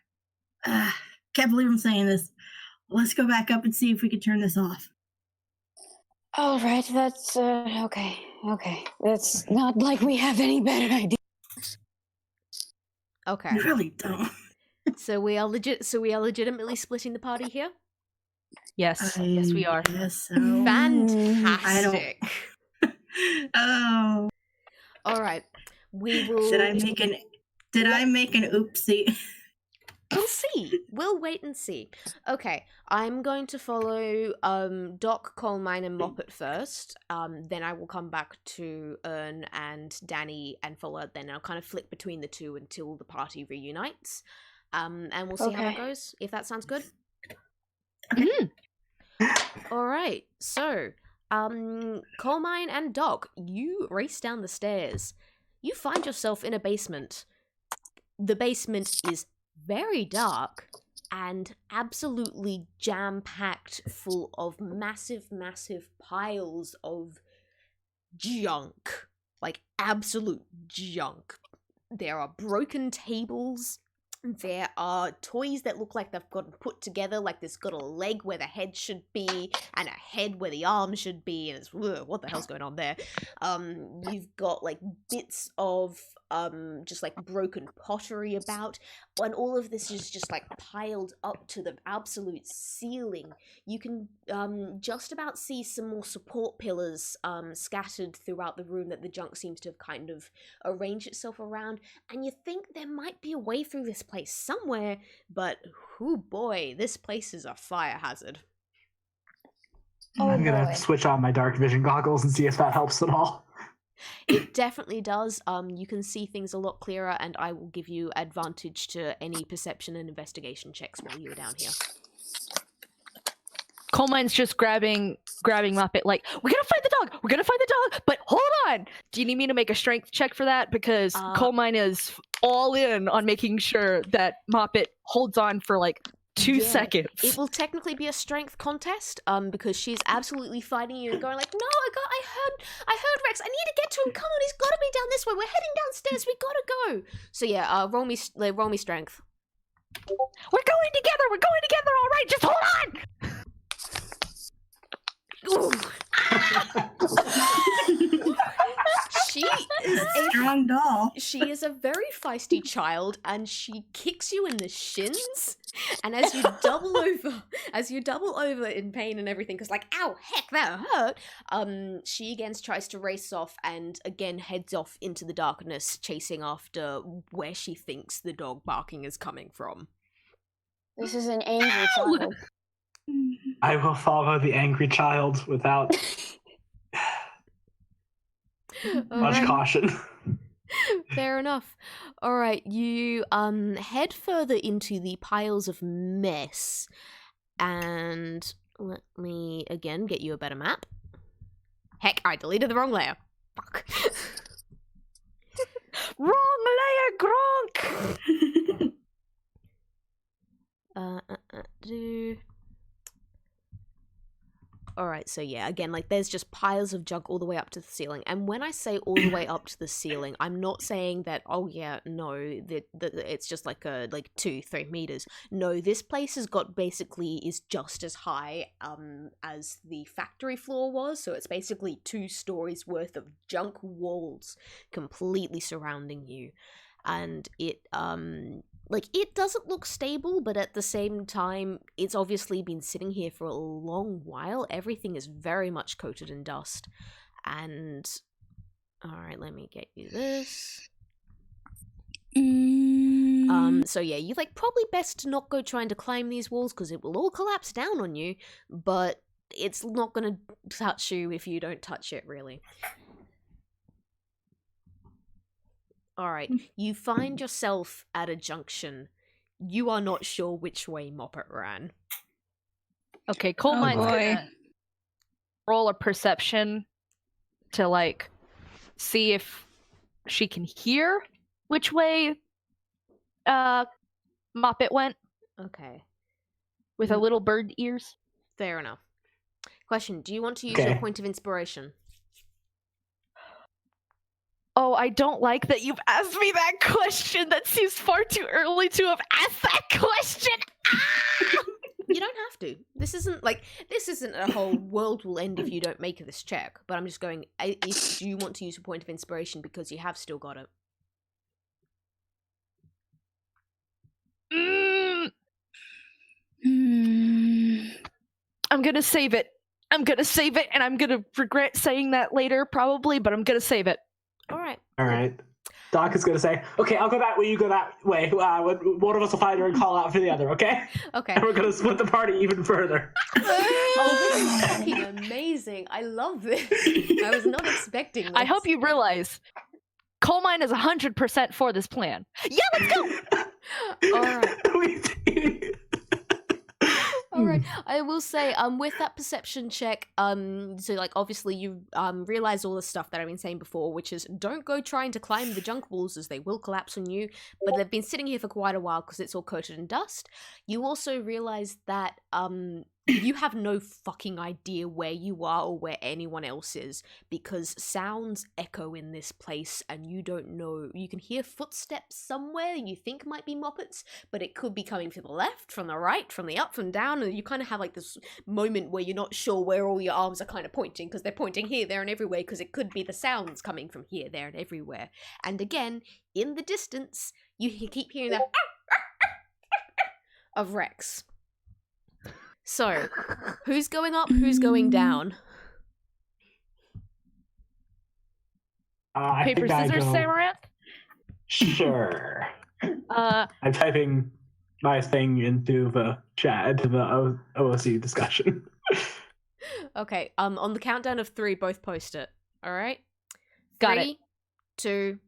Speaker 5: Can't believe I'm saying this. Let's go back up and see if we can turn this off.
Speaker 3: All right, that's okay. It's not like we have any better idea.
Speaker 1: Okay.
Speaker 5: We really don't.
Speaker 1: So we are legitimately splitting the party here.
Speaker 2: Yes, yes, we are.
Speaker 5: Yes, so.
Speaker 1: Fantastic.
Speaker 5: Oh.
Speaker 1: All right. We will.
Speaker 5: Did I make an oopsie?
Speaker 1: We'll see. We'll wait and see. Okay, I'm going to follow Doc, Coal Mine, and Moppet first. Then I will come back to Ern and Danny and follow. Then I'll kind of flick between the two until the party reunites. And we'll see how it goes. If that sounds good.
Speaker 5: Okay.
Speaker 1: All right. So, Coal Mine and Doc, you race down the stairs. You find yourself in a basement. The basement is very dark and absolutely jam-packed full of massive piles of junk. Like, absolute junk. There are broken tables. There are toys that look like they've gotten put together, like there's got a leg where the head should be, and a head where the arm should be, and it's, what the hell's going on there? You've got, like, bits of, just, like, broken pottery about, and all of this is just, like, piled up to the absolute ceiling. You can, just about see some more support pillars, scattered throughout the room that the junk seems to have kind of arranged itself around, and you think there might be a way through this place somewhere, but oh boy, this place is a fire hazard.
Speaker 4: I'm gonna switch on my dark vision goggles and see if that helps at all.
Speaker 1: It definitely does. You can see things a lot clearer, and I will give you advantage to any perception and investigation checks while you're down here.
Speaker 2: Coal Mine's just grabbing Muppet, like, we're gonna find the dog, but hold on! Do you need me to make a strength check for that? Because Coal Mine is all in on making sure that Moppet holds on for, like, 2 seconds.
Speaker 1: It will technically be a strength contest, because she's absolutely fighting you and going like, no, I heard Rex, I need to get to him, come on, he's gotta be down this way, we're heading downstairs, we gotta go. So yeah, roll me strength.
Speaker 2: We're going together, all right, just hold on!
Speaker 1: She is a
Speaker 5: strong doll.
Speaker 1: She is a very feisty child, and she kicks you in the shins. And as you double over in pain and everything, because like, ow, heck, that hurt. She again tries to race off, and again heads off into the darkness, chasing after where she thinks the dog barking is coming from.
Speaker 3: This is an angry child.
Speaker 4: I will follow the angry child without much caution.
Speaker 1: Fair enough. All right, you head further into the piles of mess, and let me again get you a better map. Heck, I deleted the wrong layer. Fuck.
Speaker 2: Wrong layer, Gronk.
Speaker 1: Alright, so yeah, again, like, there's just piles of junk all the way up to the ceiling. And when I say all the way up to the ceiling, I'm not saying that, oh yeah, no, that it's just like 2-3 meters. No, this place has got basically is just as high as the factory floor was, so it's basically 2 stories worth of junk walls completely surrounding you. And it it doesn't look stable, but at the same time, it's obviously been sitting here for a long while. Everything is very much coated in dust. And alright, let me get you this. So yeah, you probably best to not go trying to climb these walls because it will all collapse down on you, but it's not gonna touch you if you don't touch it, really. Alright, you find yourself at a junction. You are not sure which way Moppet ran.
Speaker 2: Okay, Coal Mine's gonna roll a perception to, see if she can hear which way Moppet went.
Speaker 1: Okay.
Speaker 2: With a little bird ears.
Speaker 1: Fair enough. Question, do you want to use your point of inspiration?
Speaker 2: Oh, I don't like that you've asked me that question. That seems far too early to have asked that question.
Speaker 1: You don't have to. This isn't a whole world will end if you don't make this check. But I'm just going, if you want to use a point of inspiration because you have still got it.
Speaker 2: I'm gonna save it. And I'm gonna regret saying that later, probably, but I'm gonna save it.
Speaker 1: All right.
Speaker 4: Doc is going to say, okay, I'll go that way, you go that way. One of us will find her and call out for the other, okay?
Speaker 1: Okay.
Speaker 4: And we're going to split the party even further.
Speaker 1: Oh, this is fucking amazing. I love this. I was not expecting this.
Speaker 2: I hope you realize Coal Mine is 100% for this plan. Yeah, let's go!
Speaker 1: Alright. Alright, I will say, with that perception check, so obviously you realize all the stuff that I've been saying before, which is don't go trying to climb the junk walls as they will collapse on you, but they've been sitting here for quite a while because it's all coated in dust. You also realize that, you have no fucking idea where you are or where anyone else is, because sounds echo in this place and you don't know. You can hear footsteps somewhere you think might be Moppets, but it could be coming from the left, from the right, from the up, from down, and you kind of have this moment where you're not sure where all your arms are kind of pointing, because they're pointing here, there, and everywhere, because it could be the sounds coming from here, there, and everywhere. And again, in the distance, you keep hearing that of Rex. So, who's going up, who's going down?
Speaker 2: Paper, scissors, Samaranth?
Speaker 4: Sure. I'm typing my thing into the chat, into the OOC discussion.
Speaker 1: Okay, on the countdown of 3, both post it. Alright?
Speaker 2: Got
Speaker 1: 3,
Speaker 2: it.
Speaker 1: 2,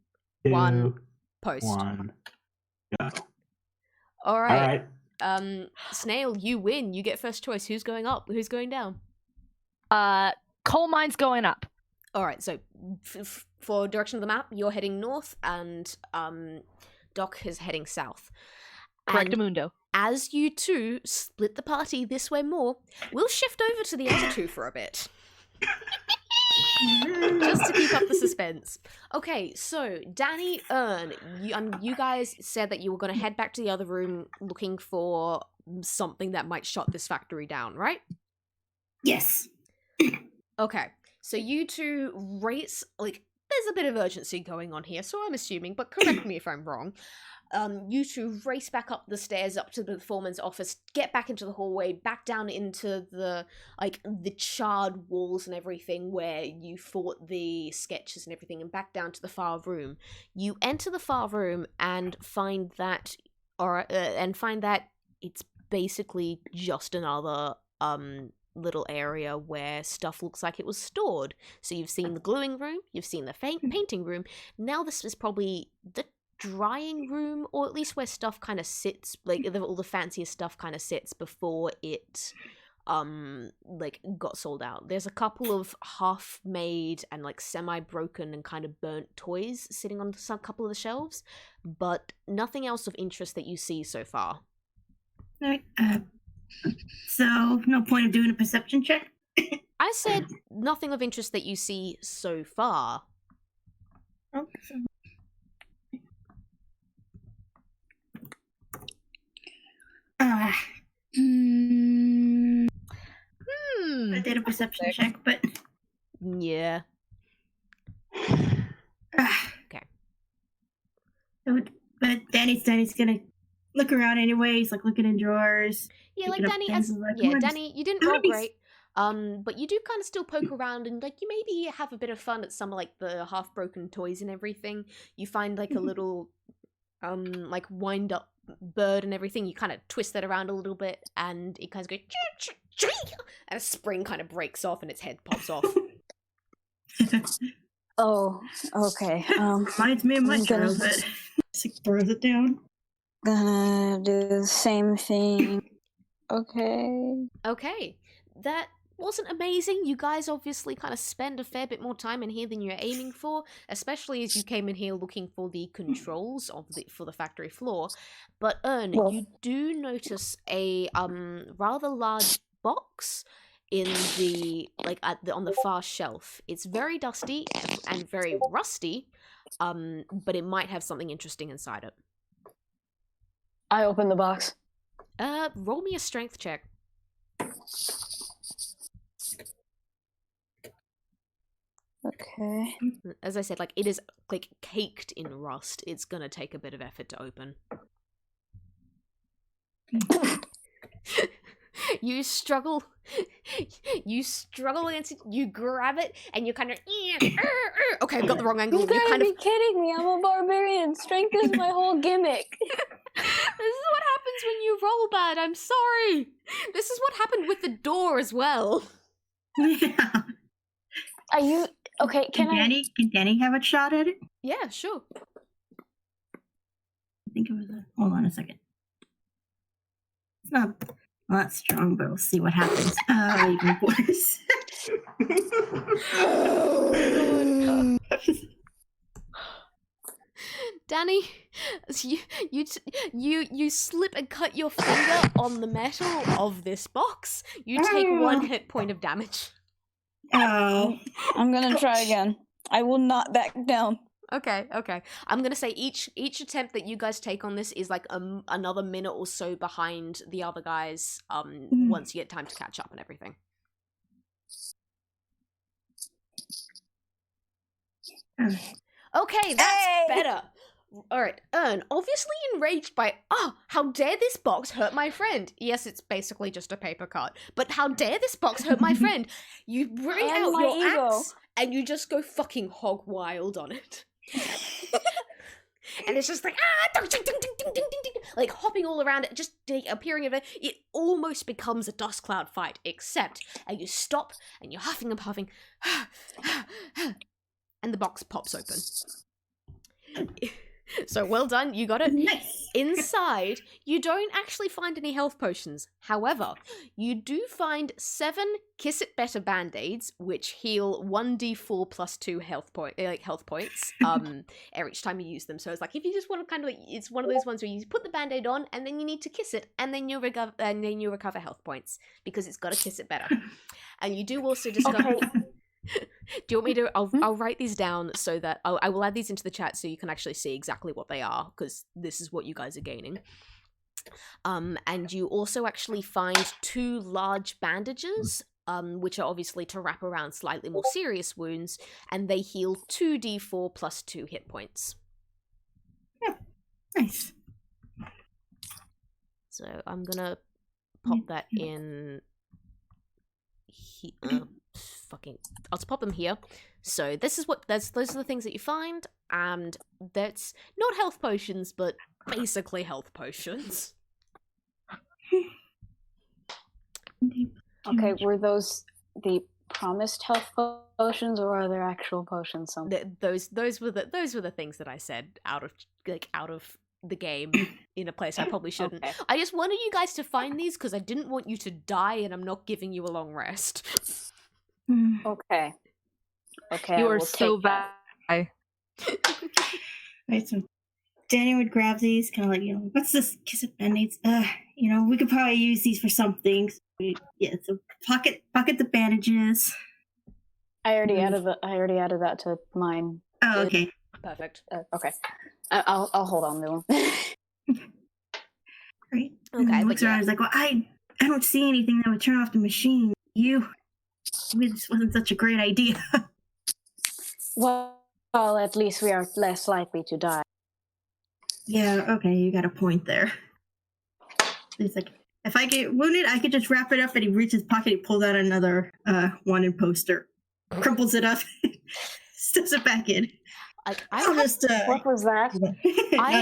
Speaker 1: 1, post.
Speaker 4: 1, go.
Speaker 1: Alright. Snail, you win. You get first choice. Who's going up? Who's going down?
Speaker 2: Coal Mine's going up.
Speaker 1: Alright, so for direction of the map, you're heading north, and Doc is heading south.
Speaker 2: Correctamundo.
Speaker 1: As you two split the party this way more, we'll shift over to the other two for a bit. Just to keep up the suspense. Okay, so Danny, Ern, you guys said that you were going to head back to the other room looking for something that might shut this factory down, right?
Speaker 5: Yes.
Speaker 1: Okay, so you two race, there's a bit of urgency going on here, so I'm assuming, but correct me if I'm wrong. You two race back up the stairs up to the foreman's office, get back into the hallway, back down into the charred walls and everything where you fought the sketches and everything, and back down to the far room. You enter the far room and find that it's basically just another little area where stuff looks like it was stored. So you've seen the gluing room, you've seen the painting room. Now this is probably the drying room, or at least where stuff kind of sits, all the fanciest stuff kind of sits before it got sold out. There's a couple of half-made and semi-broken and kind of burnt toys sitting on a couple of the shelves, but nothing else of interest that you see so far.
Speaker 5: Alright, so no point of doing a perception check?
Speaker 1: I said nothing of interest that you see so far.
Speaker 5: Oh, I did a perception check, but
Speaker 1: Yeah. Okay.
Speaker 5: But Danny's gonna look around anyway. He's like looking in drawers.
Speaker 1: Yeah, like
Speaker 5: picking up
Speaker 1: Danny,
Speaker 5: things,
Speaker 1: as
Speaker 5: and like,
Speaker 1: yeah,
Speaker 5: "Come on,
Speaker 1: Danny, you didn't roll
Speaker 5: nice."
Speaker 1: great. But you do kind of still poke around and like you maybe have a bit of fun at some of like the half broken toys and everything. You find like a little like wind up bird and everything. You kind of twist that around a little bit and it kind of goes and a spring kind of breaks off and its head pops off.
Speaker 3: Oh, okay.
Speaker 5: Reminds me of my
Speaker 3: I'm gonna-
Speaker 5: childhood. Just like throws it down.
Speaker 3: Gonna do the same thing. Okay.
Speaker 1: Okay, that wasn't amazing. You guys obviously kind of spend a fair bit more time in here than you're aiming for, especially as you came in here looking for the controls for the factory floor. But
Speaker 3: Well-
Speaker 1: you do notice a rather large box in the on the far shelf. It's very dusty and very rusty, but it might have something interesting inside it.
Speaker 3: I open the box.
Speaker 1: Roll me a strength check.
Speaker 3: Okay.
Speaker 1: As I said, like it is like caked in rust. It's gonna take a bit of effort to open. You struggle against it. You grab it, and you kind of okay. I've got the wrong angle.
Speaker 3: You
Speaker 1: You
Speaker 3: gotta
Speaker 1: kind of
Speaker 3: be kidding me! I'm a barbarian. Strength is my whole gimmick.
Speaker 1: This is what happens when you roll bad. I'm sorry. This is what happened with the door as well.
Speaker 5: Yeah.
Speaker 3: Are you okay? Can
Speaker 5: Can Danny have a shot at it?
Speaker 1: Yeah, sure.
Speaker 5: I think it was hold on a second. It's not strong, but we'll see what happens. Even worse.
Speaker 1: Danny, you slip and cut your finger on the metal of this box. You take 1 hit point of damage.
Speaker 5: Oh.
Speaker 3: I'm gonna try again. I will not back down.
Speaker 1: Okay. I'm gonna say each attempt that you guys take on this is like another minute or so behind the other guys. Once you get time to catch up and everything. Okay, that's better. All right, Ern, obviously enraged by, how dare this box hurt my friend? Yes, it's basically just a paper cut, but how dare this box hurt my friend? You bring
Speaker 3: And
Speaker 1: out
Speaker 3: my
Speaker 1: your
Speaker 3: ego.
Speaker 1: axe and you just go fucking hog wild on it. And it's just like, ding, ding, ding, ding, ding, ding, like hopping all around it, just appearing of it. It almost becomes a dust cloud fight, except, and you stop and you're huffing and puffing, and the box pops open. So well done, you got it.
Speaker 5: Nice.
Speaker 1: Inside, you don't actually find any health potions. However, you do find 7 Kiss It Better Band-Aids, which heal 1d4 plus 2 health points every time you use them. So it's like if you just want to kind of it's one of those ones where you put the Band-Aid on and then you need to kiss it and then you recover health points because it's got to kiss it better. And you do also discover.
Speaker 3: Okay.
Speaker 1: Do you want me to? I'll write these down so that I will add these into the chat so you can actually see exactly what they are because this is what you guys are gaining. And you also actually find 2 large bandages, which are obviously to wrap around slightly more serious wounds, and they heal 2d4 plus 2 hit points.
Speaker 5: Yeah. Nice.
Speaker 1: So I'm gonna pop that in. I'll just pop them here. So this is those are the things that you find, and that's not health potions, but basically health potions.
Speaker 3: Okay, were those the promised health potions, or are there actual potions somewhere?
Speaker 1: Those were the things that I said out of the game in a place I probably shouldn't.
Speaker 3: Okay.
Speaker 1: I just wanted you guys to find these because I didn't want you to die, and I'm not giving you a long rest.
Speaker 3: Okay. Okay.
Speaker 2: You
Speaker 3: I
Speaker 2: are
Speaker 3: will
Speaker 2: so
Speaker 3: take that.
Speaker 2: bad.
Speaker 5: Right, so Danny would grab these, kind of like, what's this Kiss It Band-Aids? We could probably use these for some things. Yeah, so pocket the bandages.
Speaker 3: I already added that to mine.
Speaker 5: Oh, okay.
Speaker 1: Perfect.
Speaker 3: Okay. I'll hold on to them.
Speaker 5: Right.
Speaker 1: Okay,
Speaker 5: And he
Speaker 1: but
Speaker 5: looks around. He's like, "Well, I don't see anything that would turn off the machine. Maybe this wasn't such a great idea."
Speaker 3: Well, at least we are less likely to die.
Speaker 5: Yeah. Okay, you got a point there. He's like, "If I get wounded, I could just wrap it up." And he reaches his pocket. He pulls out another wanted poster, crumples it up, stuffs it back in.
Speaker 1: Like,
Speaker 3: What was that?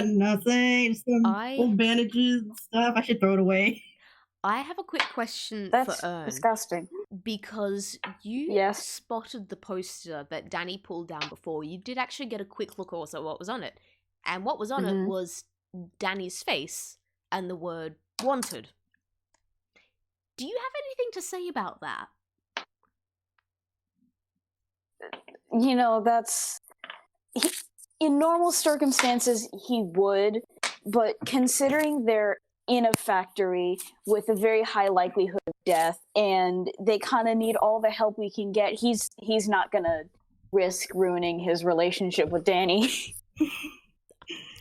Speaker 5: Nothing. Some old bandages and stuff. I should throw it away.
Speaker 1: I have a quick question
Speaker 3: That's
Speaker 1: for Ern.
Speaker 3: disgusting.
Speaker 1: Because you
Speaker 3: Yes.
Speaker 1: spotted the poster that Danny pulled down before. You did actually get a quick look also what was on it. And what was on it was Danny's face and the word wanted. Do you have anything to say about that?
Speaker 3: You know, in normal circumstances, he would, but considering they're in a factory with a very high likelihood of death, and they kind of need all the help we can get, he's not gonna risk ruining his relationship with Danny.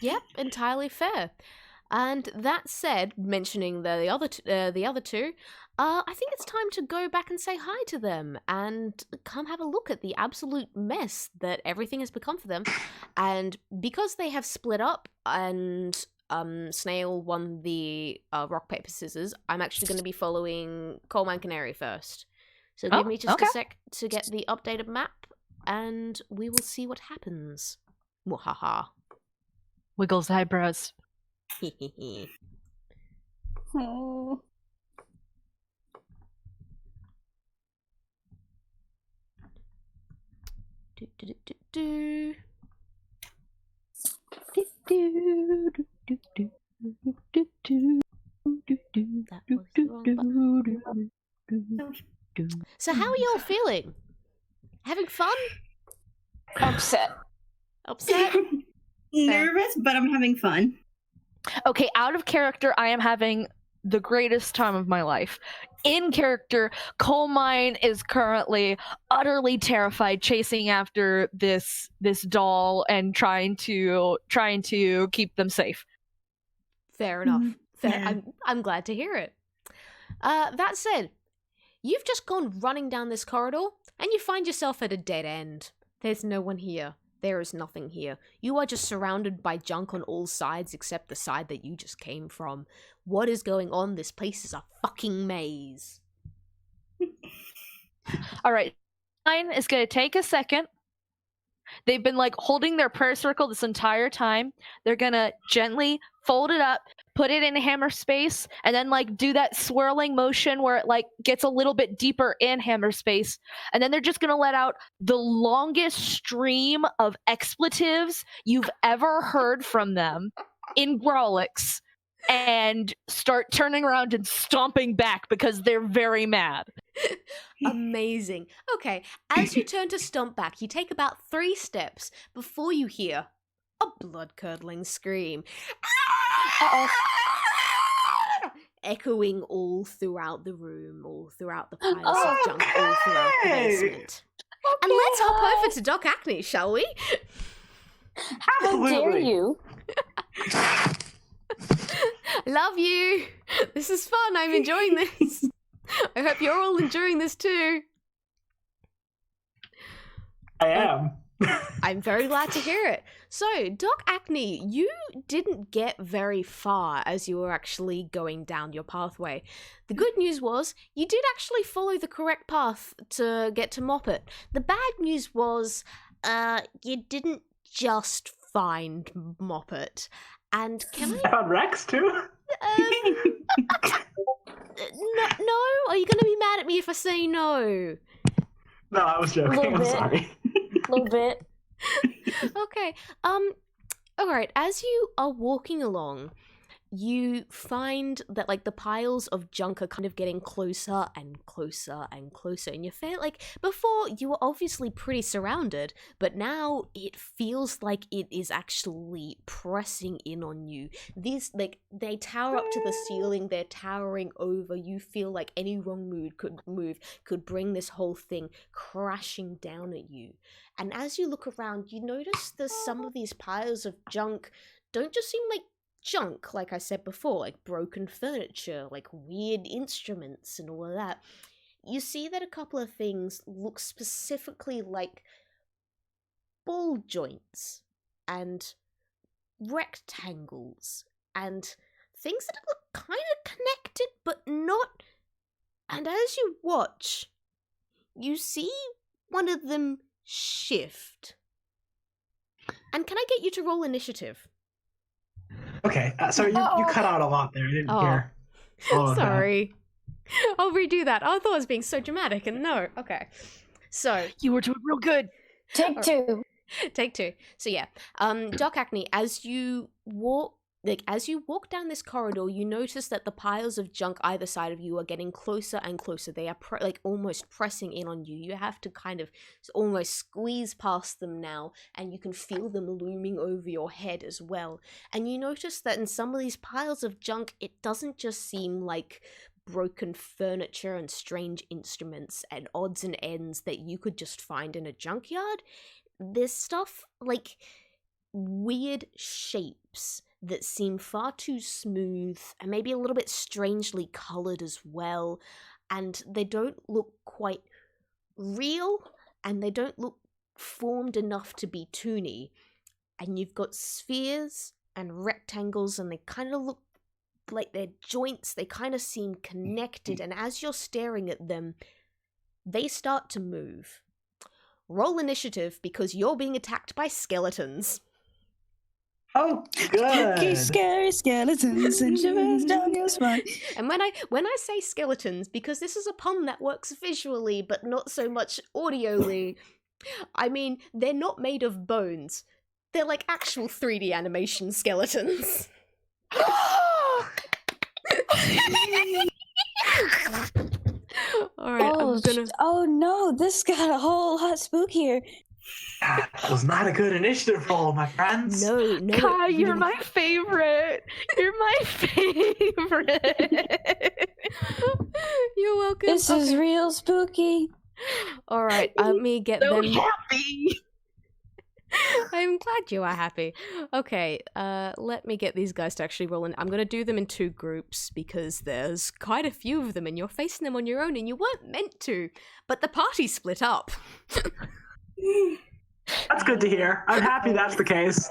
Speaker 1: Yep, entirely fair. And that said, mentioning the other two, I think it's time to go back and say hi to them and come have a look at the absolute mess that everything has become for them. And because they have split up and Snail won the rock, paper, scissors, I'm actually going to be following Coal Mine Canary first. So give me just a sec to get the updated map, and we will see what happens. Mwahaha.
Speaker 2: Wiggles eyebrows.
Speaker 3: Oh.
Speaker 1: Do. That was the wrong button. So how are y'all feeling? Having fun?
Speaker 3: Upset.
Speaker 5: Nervous, but I'm having fun.
Speaker 2: Okay, out of character, I am having the greatest time of my life. In character, Coal Mine is currently utterly terrified, chasing after this doll and trying to keep them safe.
Speaker 1: Fair enough. Fair.
Speaker 5: Yeah.
Speaker 1: I'm glad to hear it. That said, you've just gone running down this corridor and you find yourself at a dead end. There's no one here. There is nothing here. You are just surrounded by junk on all sides except the side that you just came from. What is going on? This place is a fucking maze.
Speaker 2: All right. Mine is going to take a second. They've been like holding their prayer circle this entire time. They're going to gently fold it up, put it in hammer space, and then like do that swirling motion where it like gets a little bit deeper in hammer space. And then they're just going to let out the longest stream of expletives you've ever heard from them in Growlix and start turning around and stomping back because they're very mad.
Speaker 1: Amazing. Okay, as you turn to stomp back, you take about 3 steps before you hear a blood-curdling scream.
Speaker 3: Uh-oh.
Speaker 1: Echoing all throughout the room, all throughout the piles of junk, all throughout the basement. And let's hop over to Doc Acne, shall we?
Speaker 3: How dare you?
Speaker 1: Love you. This is fun. I'm enjoying this. I hope you're all enjoying this too.
Speaker 4: I am.
Speaker 1: I'm very glad to hear it. So, Doc Acne, you didn't get very far as you were actually going down your pathway. The good news was you did actually follow the correct path to get to Moppet. The bad news was you didn't just find Moppet. And can
Speaker 4: I found Rex too?
Speaker 1: No? Are you going to be mad at me if I say no?
Speaker 4: No, I was joking. I'm sorry.
Speaker 3: A little bit.
Speaker 1: Okay. Alright, as you are walking along, you find that like the piles of junk are kind of getting closer and closer and closer, and you feel like before you were obviously pretty surrounded, but now it feels like it is actually pressing in on you. These like they tower up to the ceiling, they're towering over. You feel like any wrong move could bring this whole thing crashing down at you. And as you look around, you notice that some of these piles of junk don't just seem like junk, like I said before, like broken furniture, like weird instruments and all of that. You see that a couple of things look specifically like ball joints and rectangles and things that look kind of connected but not. And as you watch, you see one of them shift. And can I get you to roll initiative?
Speaker 4: Okay, so you cut out a lot there. I didn't hear.
Speaker 1: Sorry. I'll redo that. I thought I was being so dramatic, and no. Okay. So
Speaker 2: You were doing real good.
Speaker 3: Take two.
Speaker 1: Take two. So yeah, Doc Acne, as you walk down this corridor, you notice that the piles of junk either side of you are getting closer and closer. They are almost pressing in on you. You have to kind of almost squeeze past them now, and you can feel them looming over your head as well. And you notice that in some of these piles of junk, it doesn't just seem like broken furniture and strange instruments and odds and ends that you could just find in a junkyard. There's stuff like weird shapes that seem far too smooth and maybe a little bit strangely colored as well, and they don't look quite real and they don't look formed enough to be toony. And you've got spheres and rectangles, and they kind of look like they're joints. They kind of seem connected, and as you're staring at them, they start to move. Roll initiative because you're being attacked by skeletons.
Speaker 4: Oh, good.
Speaker 7: Scary skeletons and shivers down your spine.
Speaker 1: And when I say skeletons, because this is a pun that works visually but not so much audioly, I mean they're not made of bones. They're like actual 3D animation skeletons. Alright,
Speaker 3: Oh no, this got a whole lot spookier.
Speaker 4: That was not a good initiative roll, my friends.
Speaker 1: No.
Speaker 2: Kai, you're my favorite. You're my favorite.
Speaker 1: You're welcome.
Speaker 3: This is real spooky.
Speaker 1: Alright, let me get
Speaker 2: So
Speaker 1: them.
Speaker 2: happy.
Speaker 1: I'm glad you are happy. Okay, let me get these guys to actually roll in. I'm gonna do them in two groups because there's quite a few of them and you're facing them on your own and you weren't meant to, but the party split up.
Speaker 4: That's good to hear. I'm happy that's the case.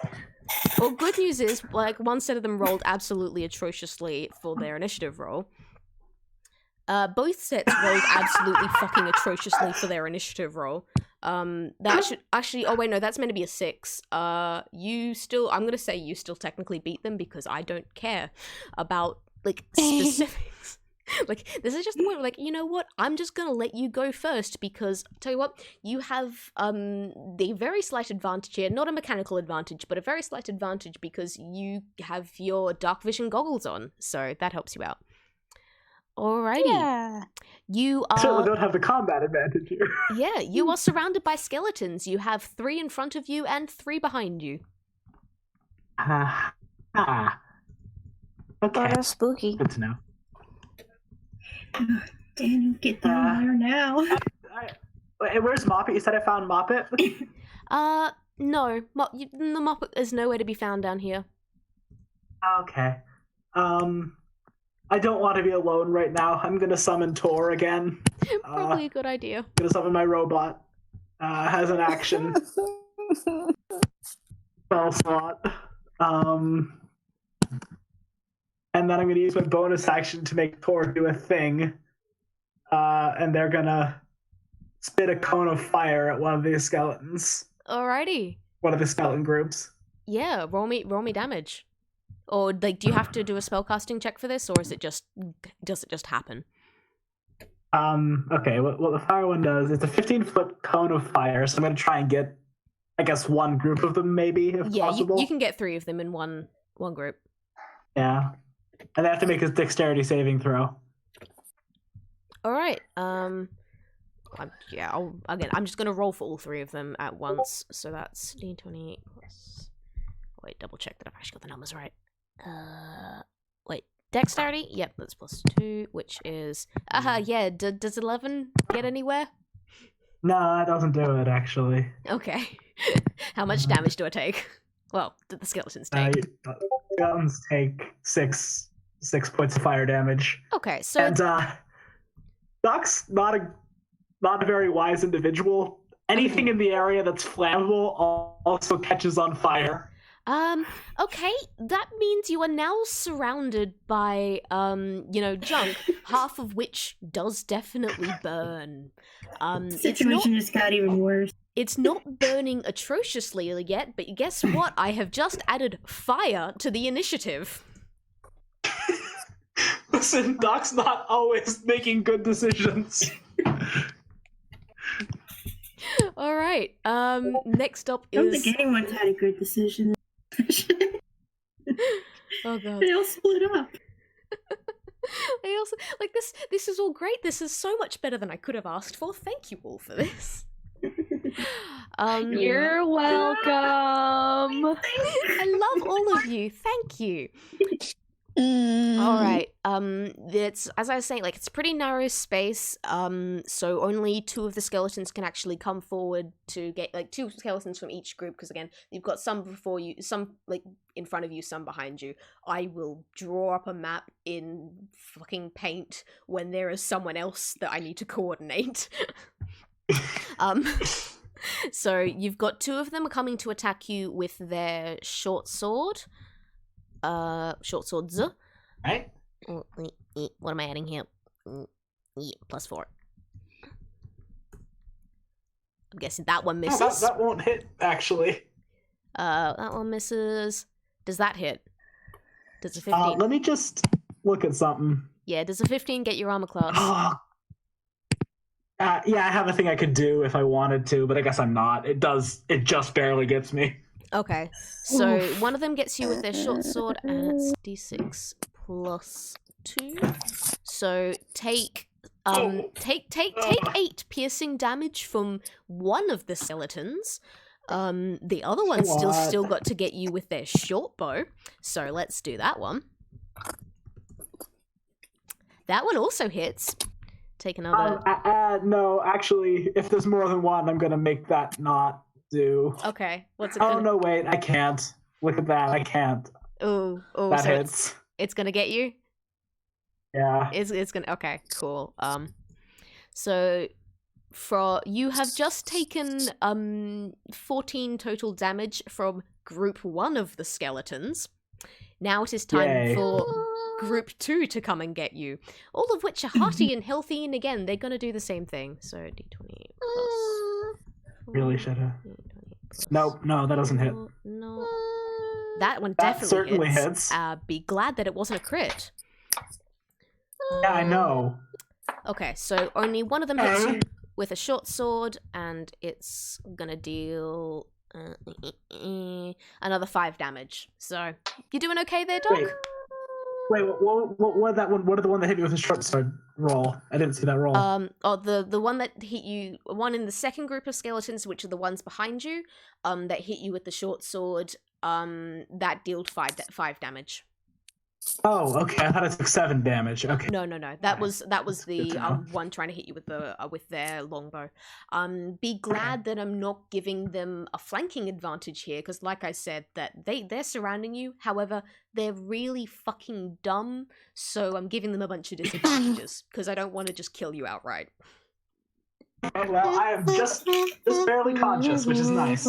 Speaker 1: Well, good news is, like, one set of them rolled absolutely atrociously for their initiative roll. Both sets rolled absolutely fucking atrociously for their initiative roll. That should actually. Oh wait, no, that's meant to be a 6. I'm gonna say you still technically beat them because I don't care about like specifics. Like, this is just the point where, like, you know what? I'm just gonna let you go first because, tell you what, you have the very slight advantage here. Not a mechanical advantage, but a very slight advantage because you have your dark vision goggles on, so that helps you out. Alrighty.
Speaker 3: Yeah.
Speaker 1: You
Speaker 4: I certainly
Speaker 1: are...
Speaker 4: don't have the combat advantage here.
Speaker 1: Yeah, you are surrounded by skeletons. You have 3 in front of you and 3 behind you.
Speaker 4: Okay.
Speaker 3: Oh, that's spooky.
Speaker 4: Good to know.
Speaker 5: Daniel, get down there now.
Speaker 4: Wait, where's Moppet? You said I found Moppet?
Speaker 1: No. The Moppet is nowhere to be found down here.
Speaker 4: Okay. I don't want to be alone right now. I'm gonna summon Tor again.
Speaker 1: Probably a good idea.
Speaker 4: I'm gonna summon my robot. Has an action spell slot. And then I'm gonna use my bonus action to make Tor do a thing. And they're gonna spit a cone of fire at one of these skeletons.
Speaker 1: Alrighty.
Speaker 4: One of the skeleton groups.
Speaker 1: Yeah, roll me damage. Or like, do you have to do a spellcasting check for this, or does it just happen?
Speaker 4: Okay. What the fire one does? It's a 15-foot cone of fire, so I'm gonna try and get, I guess, one group of them maybe, if possible.
Speaker 1: You can get 3 of them in one group.
Speaker 4: Yeah. And they have to make a dexterity saving throw.
Speaker 1: All right. I'm just gonna roll for all three of them at once. So that's d20 plus. Wait, double check that I've actually got the numbers right. Wait, dexterity? Yep, that's +2, which is. Yeah. Does 11 get anywhere?
Speaker 4: No, that doesn't do it actually.
Speaker 1: Okay. How much damage do I take? Well, did the skeletons take?
Speaker 4: Skeletons take six points of fire damage.
Speaker 1: Okay, so
Speaker 4: And Doc's not a very wise individual. Anything in the area that's flammable also catches on fire.
Speaker 1: Okay, that means you are now surrounded by, junk, half of which does definitely burn.
Speaker 5: The situation just got even worse.
Speaker 1: It's not burning atrociously yet, but guess what? I have just added fire to the initiative.
Speaker 4: Listen, Doc's not always making good decisions.
Speaker 1: All right. Next up
Speaker 5: I don't
Speaker 1: is.
Speaker 5: think anyone's had a good decision.
Speaker 1: Oh god.
Speaker 5: They all split up.
Speaker 1: I also like this. This is all great. This is so much better than I could have asked for. Thank you all for this.
Speaker 2: You're welcome.
Speaker 1: I love all of you. Thank you. All right. It's, as I was saying, like, it's a pretty narrow space. So only 2 of the skeletons can actually come forward to get, like, 2 skeletons from each group. Because again, you've got some before you, some like in front of you, some behind you. I will draw up a map in fucking paint when there is someone else that I need to coordinate. So you've got 2 of them coming to attack you with their short sword. Short swords.
Speaker 4: Right?
Speaker 1: What am I adding here? +4. I'm guessing that one misses.
Speaker 4: Oh, that won't hit, actually.
Speaker 1: That one misses. Does that hit? Does a 15?
Speaker 4: Let me just look at something.
Speaker 1: Yeah, does a 15 get your armor class?
Speaker 4: Yeah, I have a thing I could do if I wanted to, but I guess I'm not. It just barely gets me.
Speaker 1: Okay, so one of them gets you with their short sword, and it's d6 +2. So take 8 piercing damage from one of the skeletons. The other one's still got to get you with their short bow. So let's do that one. That one also hits. Take another.
Speaker 4: No, actually, if there's more than one, I'm gonna make that not do.
Speaker 1: Okay, what's it
Speaker 4: Oh,
Speaker 1: gonna...
Speaker 4: no, wait, I can't. Look at that, I can't.
Speaker 1: Oh,
Speaker 4: That
Speaker 1: so
Speaker 4: hits.
Speaker 1: it's gonna get you?
Speaker 4: Yeah.
Speaker 1: It's gonna... Okay, cool. So you have just taken 14 total damage from group 1 of the skeletons. Now it is time for group 2 to come and get you. All of which are hearty and healthy, and again, they're gonna do the same thing. So d20 plus...
Speaker 4: Really should have. Nope, no, that doesn't hit.
Speaker 1: No. That one
Speaker 4: That
Speaker 1: definitely
Speaker 4: certainly
Speaker 1: hits.
Speaker 4: hits.
Speaker 1: Be glad that it wasn't a crit.
Speaker 4: Yeah, I know.
Speaker 1: Okay, so only one of them hits you with a short sword, and it's gonna deal another 5 damage. So, you doing okay there, Doc?
Speaker 4: Wait, what that one? What are the one that hit me with a short sword roll? I didn't see that roll.
Speaker 1: The one that hit you, one in the second group of skeletons, which are the ones behind you, that hit you with the short sword, that dealt 5 damage.
Speaker 4: Oh, okay. I thought it took 7 damage. Okay.
Speaker 1: No. That was the
Speaker 4: good to know.
Speaker 1: one trying to hit you with their longbow. Be glad that I'm not giving them a flanking advantage here, because like I said, that they're surrounding you. However, they're really fucking dumb, so I'm giving them a bunch of disadvantages because I don't want to just kill you outright.
Speaker 4: Oh, well, I am just barely conscious, which is nice.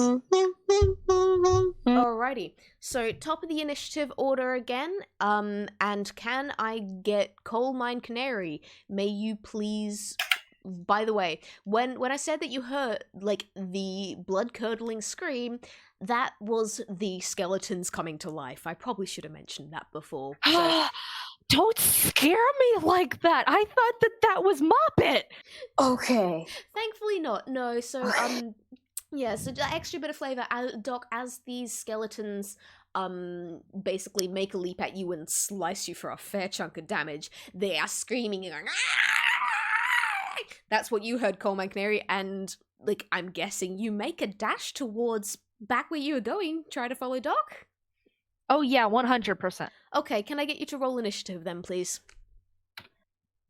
Speaker 1: Alrighty, so top of the initiative order again, and can I get Coal Mine Canary? May you please... By the way, when I said that you heard, like, the blood-curdling scream, that was the skeletons coming to life. I probably should have mentioned that before. So...
Speaker 2: Don't scare me like that. I thought that was Moppet.
Speaker 3: Okay.
Speaker 1: Thankfully not. No, so yeah, so the extra bit of flavor, Doc, as these skeletons basically make a leap at you and slice you for a fair chunk of damage. They are screaming and going, that's what you heard, Coleman Canary, and like I'm guessing you make a dash towards back where you were going. Try to follow Doc.
Speaker 2: Oh yeah, 100%.
Speaker 1: Okay, can I get you to roll initiative then, please?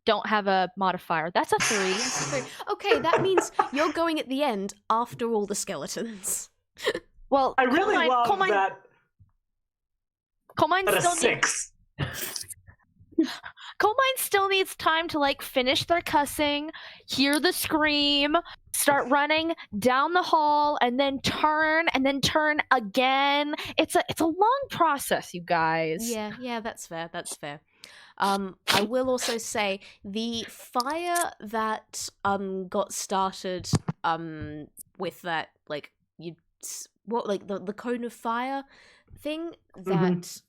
Speaker 2: Don't have a modifier. That's a 3.
Speaker 1: Okay, that means you're going at the end after all the skeletons.
Speaker 2: Well,
Speaker 4: I really love that.
Speaker 2: Colemine
Speaker 4: At a
Speaker 2: still
Speaker 4: 6.
Speaker 2: Colemine still needs time to like finish their cussing, hear the scream, start running down the hall, and then turn again. It's a long process, you guys.
Speaker 1: Yeah, that's fair. That's fair. I will also say the fire that got started with that like the cone of fire thing that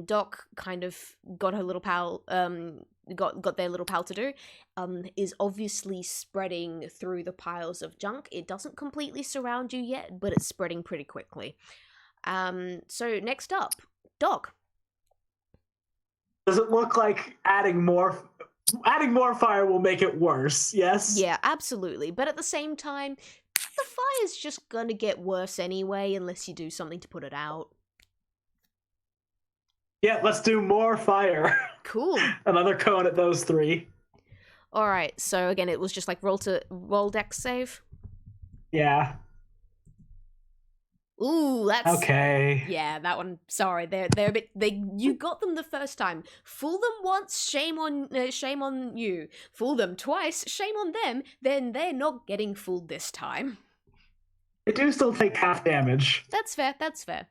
Speaker 1: Doc kind of got her little pal got their little pal to do is obviously spreading through the piles of junk. It doesn't completely surround you yet, but it's spreading pretty quickly. So next up, Doc.
Speaker 4: Does it look like adding more fire will make it worse? Yes.
Speaker 1: Yeah, absolutely. But at the same time, the fire's just gonna get worse anyway unless you do something to put it out.
Speaker 4: Yeah, let's do more fire.
Speaker 1: Cool.
Speaker 4: Another cone at those 3.
Speaker 1: All right. So again, it was just like roll dex save.
Speaker 4: Yeah.
Speaker 1: Ooh, that's
Speaker 4: okay.
Speaker 1: Yeah, that one. Sorry, they're a bit. You got them the first time. Fool them once, shame on you. Fool them twice, shame on them. Then they're not getting fooled this time.
Speaker 4: They do still take half damage.
Speaker 1: That's fair. That's fair.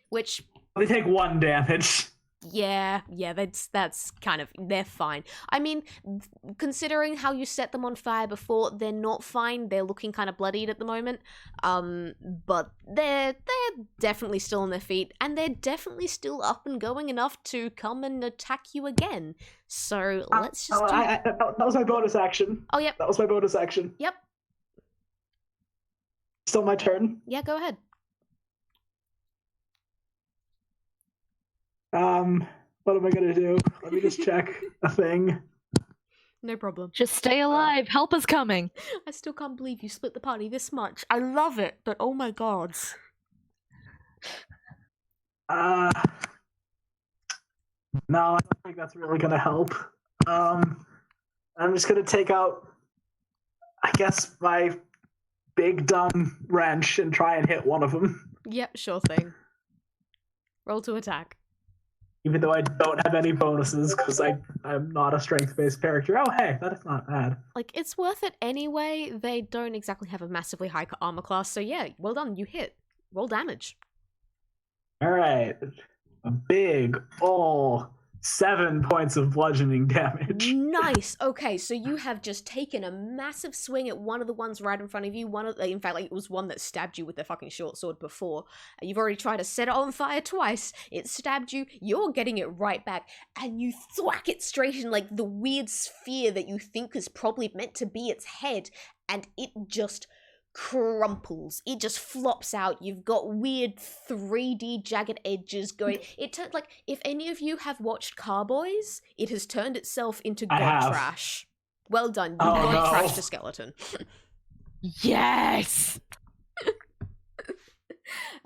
Speaker 1: Which
Speaker 4: they take 1 damage.
Speaker 1: Yeah, that's kind of, they're fine. I mean, considering how you set them on fire before, they're not fine. They're looking kind of bloodied at the moment. But they're definitely still on their feet, and they're definitely still up and going enough to come and attack you again. So let's just
Speaker 4: that was my bonus action.
Speaker 1: Oh, yep.
Speaker 4: That was my bonus action.
Speaker 1: Yep.
Speaker 4: Still my turn.
Speaker 1: Yeah, go ahead.
Speaker 4: What am I gonna do? Let me just check a thing.
Speaker 1: No problem.
Speaker 2: Just stay alive. Help is coming.
Speaker 1: I still can't believe you split the party this much. I love it, but oh my god.
Speaker 4: No, I don't think that's really gonna help. I'm just gonna take out, I guess, my big dumb wrench and try and hit one of them.
Speaker 1: Yep, sure thing. Roll to attack.
Speaker 4: Even though I don't have any bonuses, because I'm not a strength-based character. Oh, hey, that is not bad.
Speaker 1: Like, it's worth it anyway. They don't exactly have a massively high armor class, so yeah, well done, you hit. Roll damage.
Speaker 4: Alright. A big, 7 points of bludgeoning damage.
Speaker 1: Nice. Okay, so you have just taken a massive swing at one of the ones right in front of you. In fact, like, it was one that stabbed you with their fucking short sword before. You've already tried to set it on fire twice. It stabbed you. You're getting it right back, and you thwack it straight in like the weird sphere that you think is probably meant to be its head, and it just crumples. It just flops out. You've got weird 3D jagged edges going. It turned like, if any of you have watched Carboys, it has turned itself into god trash. Well done. You trashed a skeleton.
Speaker 2: Yes.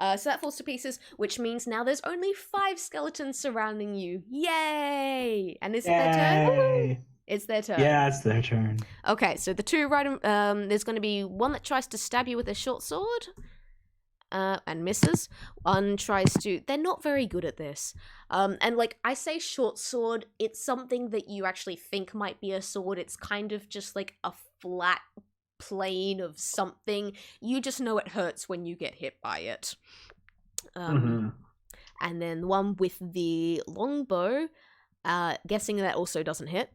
Speaker 1: So that falls to pieces, which means now there's only 5 skeletons surrounding you. Yay! And is it their turn? It's their turn.
Speaker 4: Yeah, it's their turn.
Speaker 1: Okay, so the 2 there's going to be one that tries to stab you with a short sword, and misses. One tries to. They're not very good at this. And like I say, short sword. It's something that you actually think might be a sword. It's kind of just like a flat plane of something. You just know it hurts when you get hit by it. And then the one with the longbow. Guessing that also doesn't hit.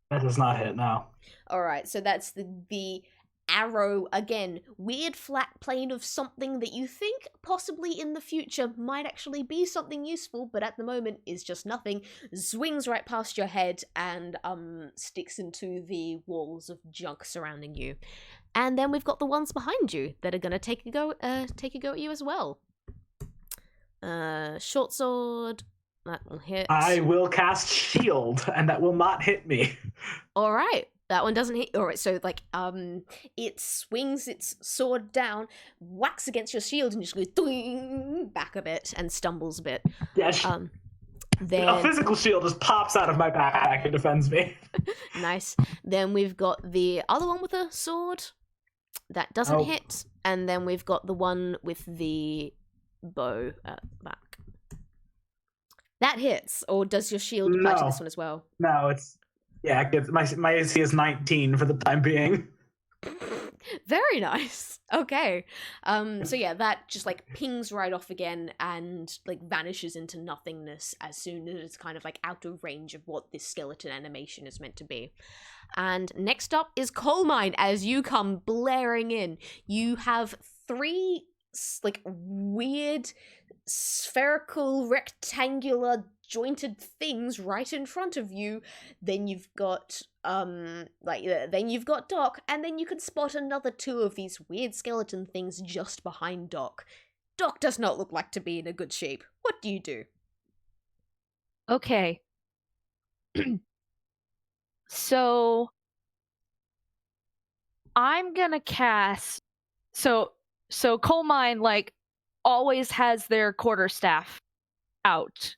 Speaker 4: That does not hit, no.
Speaker 1: Alright, so that's the arrow, again, weird flat plane of something that you think possibly in the future might actually be something useful, but at the moment is just nothing, swings right past your head and sticks into the walls of junk surrounding you. And then we've got the ones behind you that are gonna take a go at you as well. Short sword. That will hit.
Speaker 4: I will cast shield, and that will not hit me.
Speaker 1: All right. That one doesn't hit. All right. So like, it swings its sword down, whacks against your shield, and just goes doing back a bit and stumbles a bit.
Speaker 4: Yes.
Speaker 1: Then
Speaker 4: A physical shield just pops out of my backpack and defends me.
Speaker 1: nice. Then we've got the other one with a sword that doesn't hit, and then we've got the one with the bow at the back. That hits, or does your shield apply to this one as well?
Speaker 4: No, it's my AC is 19 for the time being.
Speaker 1: Very nice. Okay. So yeah, that just like pings right off again and like vanishes into nothingness as soon as it's kind of like out of range of what this skeleton animation is meant to be. And next up is Coal Mine as you come blaring in. You have 3 like weird spherical rectangular jointed things right in front of you. Then you've got then you've got Doc, and then you can spot another 2 of these weird skeleton things just behind Doc. Doc does not look like to be in a good shape. What do you do?
Speaker 2: Okay. So I'm gonna cast. So Coal Mine like always has their quarterstaff out.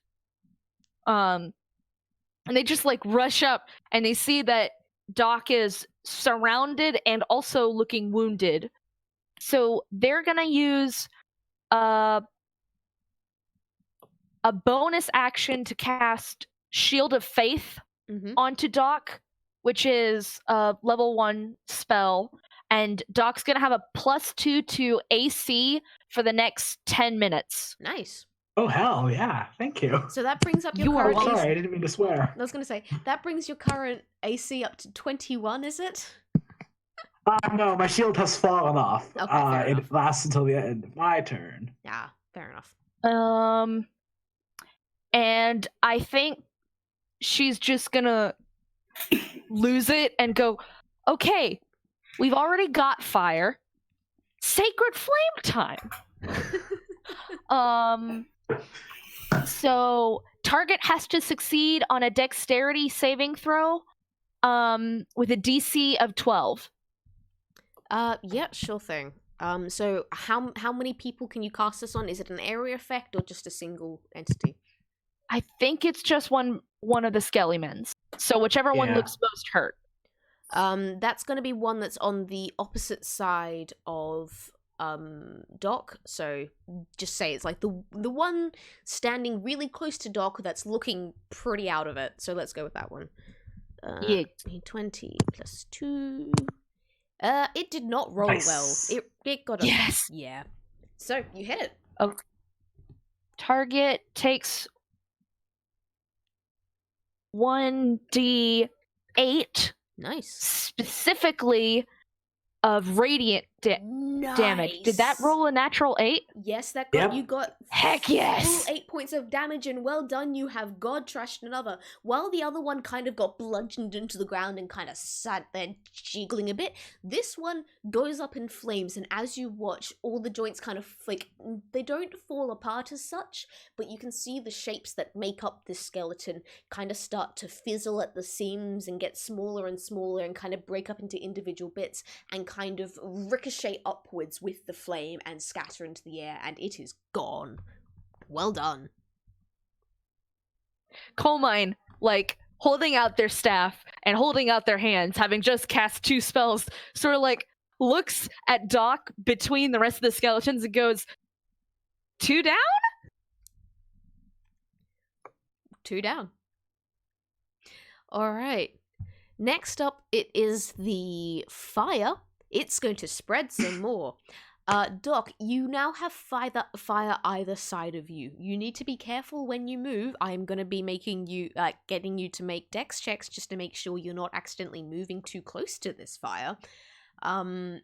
Speaker 2: And they just like rush up and they see that Doc is surrounded and also looking wounded. So they're gonna use a bonus action to cast Shield of Faith onto Doc, which is a level 1 spell, and Doc's gonna have a +2 to AC for the next 10 minutes.
Speaker 1: Nice.
Speaker 4: Oh hell yeah! Thank you.
Speaker 1: So that brings up your
Speaker 2: You are
Speaker 1: current AC.
Speaker 4: Sorry, I didn't mean to swear.
Speaker 1: I was going to say, that brings your current AC up to 21, is it?
Speaker 4: No, my shield has fallen off.
Speaker 1: Okay, fair enough.
Speaker 4: It lasts until the end of my turn.
Speaker 1: Yeah, fair enough.
Speaker 2: And I think she's just gonna lose it and go, okay, we've already got fire. Sacred Flame time! So target has to succeed on a dexterity saving throw with a DC of 12.
Speaker 1: Yeah, sure thing. So how many people can you cast this on? Is it an area effect or just a single entity?
Speaker 2: I think it's just one of the Skellimens. So whichever one looks most hurt.
Speaker 1: That's going to be one that's on the opposite side of Doc. So just say it's like the one standing really close to Doc that's looking pretty out of it. So let's go with that one. 20 plus 2. It did not roll
Speaker 4: Nice.
Speaker 1: well. It got a
Speaker 2: Yes.
Speaker 1: Yeah. So you hit it.
Speaker 2: Oh. Target takes 1d8
Speaker 1: Nice.
Speaker 2: specifically of radiant damage. Did that roll a natural 8?
Speaker 1: Yes, that got you got
Speaker 2: Heck yes!
Speaker 1: full 8 points of damage, and well done, you have God trashed another. While the other one kind of got bludgeoned into the ground and kind of sat there jiggling a bit, this one goes up in flames, and as you watch, all the joints kind of like, they don't fall apart as such, but you can see the shapes that make up this skeleton kind of start to fizzle at the seams and get smaller and smaller and kind of break up into individual bits and kind of ricochet upwards with the flame and scatter into the air, and it is gone. Well done.
Speaker 2: Coal Mine, like, holding out their staff and holding out their hands, having just cast 2 spells, sort of like looks at Doc between the rest of the skeletons and goes, 2 down?
Speaker 1: 2 down. Alright. Next up, it is the fire. It's going to spread some more. Doc, you now have fire either side of you. You need to be careful when you move. I'm going to be making you, getting you to make dex checks just to make sure you're not accidentally moving too close to this fire. And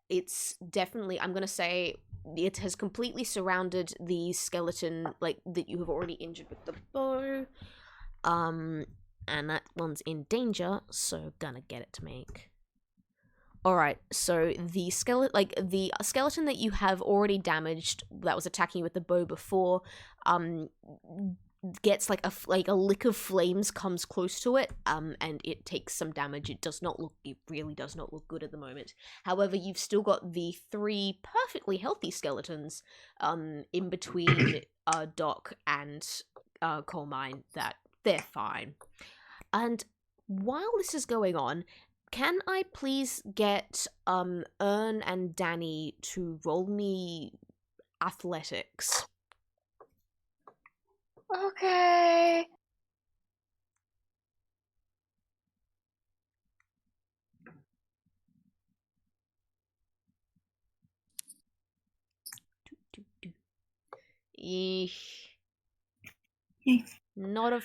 Speaker 1: it's definitely, I'm going to say, it has completely surrounded the skeleton, like, that you have already injured with the bow. And that one's in danger, so gonna get it to make All right, so the skeleton that you have already damaged, that was attacking you with the bow before, gets like a lick of flames comes close to it, and it takes some damage. It really does not look good at the moment. However, you've still got the 3 perfectly healthy skeletons, in between Doc and Coal Mine, that they're fine. And while this is going on, can I please get Ern and Danny to roll me athletics?
Speaker 6: Okay.
Speaker 1: Eesh.
Speaker 5: Okay.
Speaker 1: Not a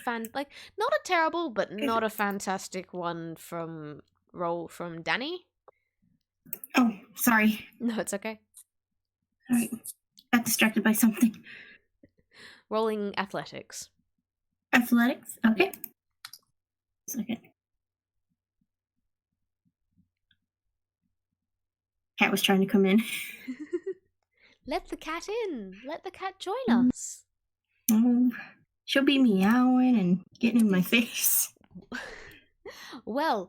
Speaker 1: terrible, but not a fantastic one from Danny.
Speaker 5: Oh, sorry.
Speaker 1: No, it's okay.
Speaker 5: Alright. Got distracted by something.
Speaker 1: Rolling athletics.
Speaker 5: Athletics? Okay. Second. Cat was trying to come in.
Speaker 1: Let the cat in. Let the cat join us.
Speaker 5: Oh, she'll be meowing and getting in my face.
Speaker 1: Well,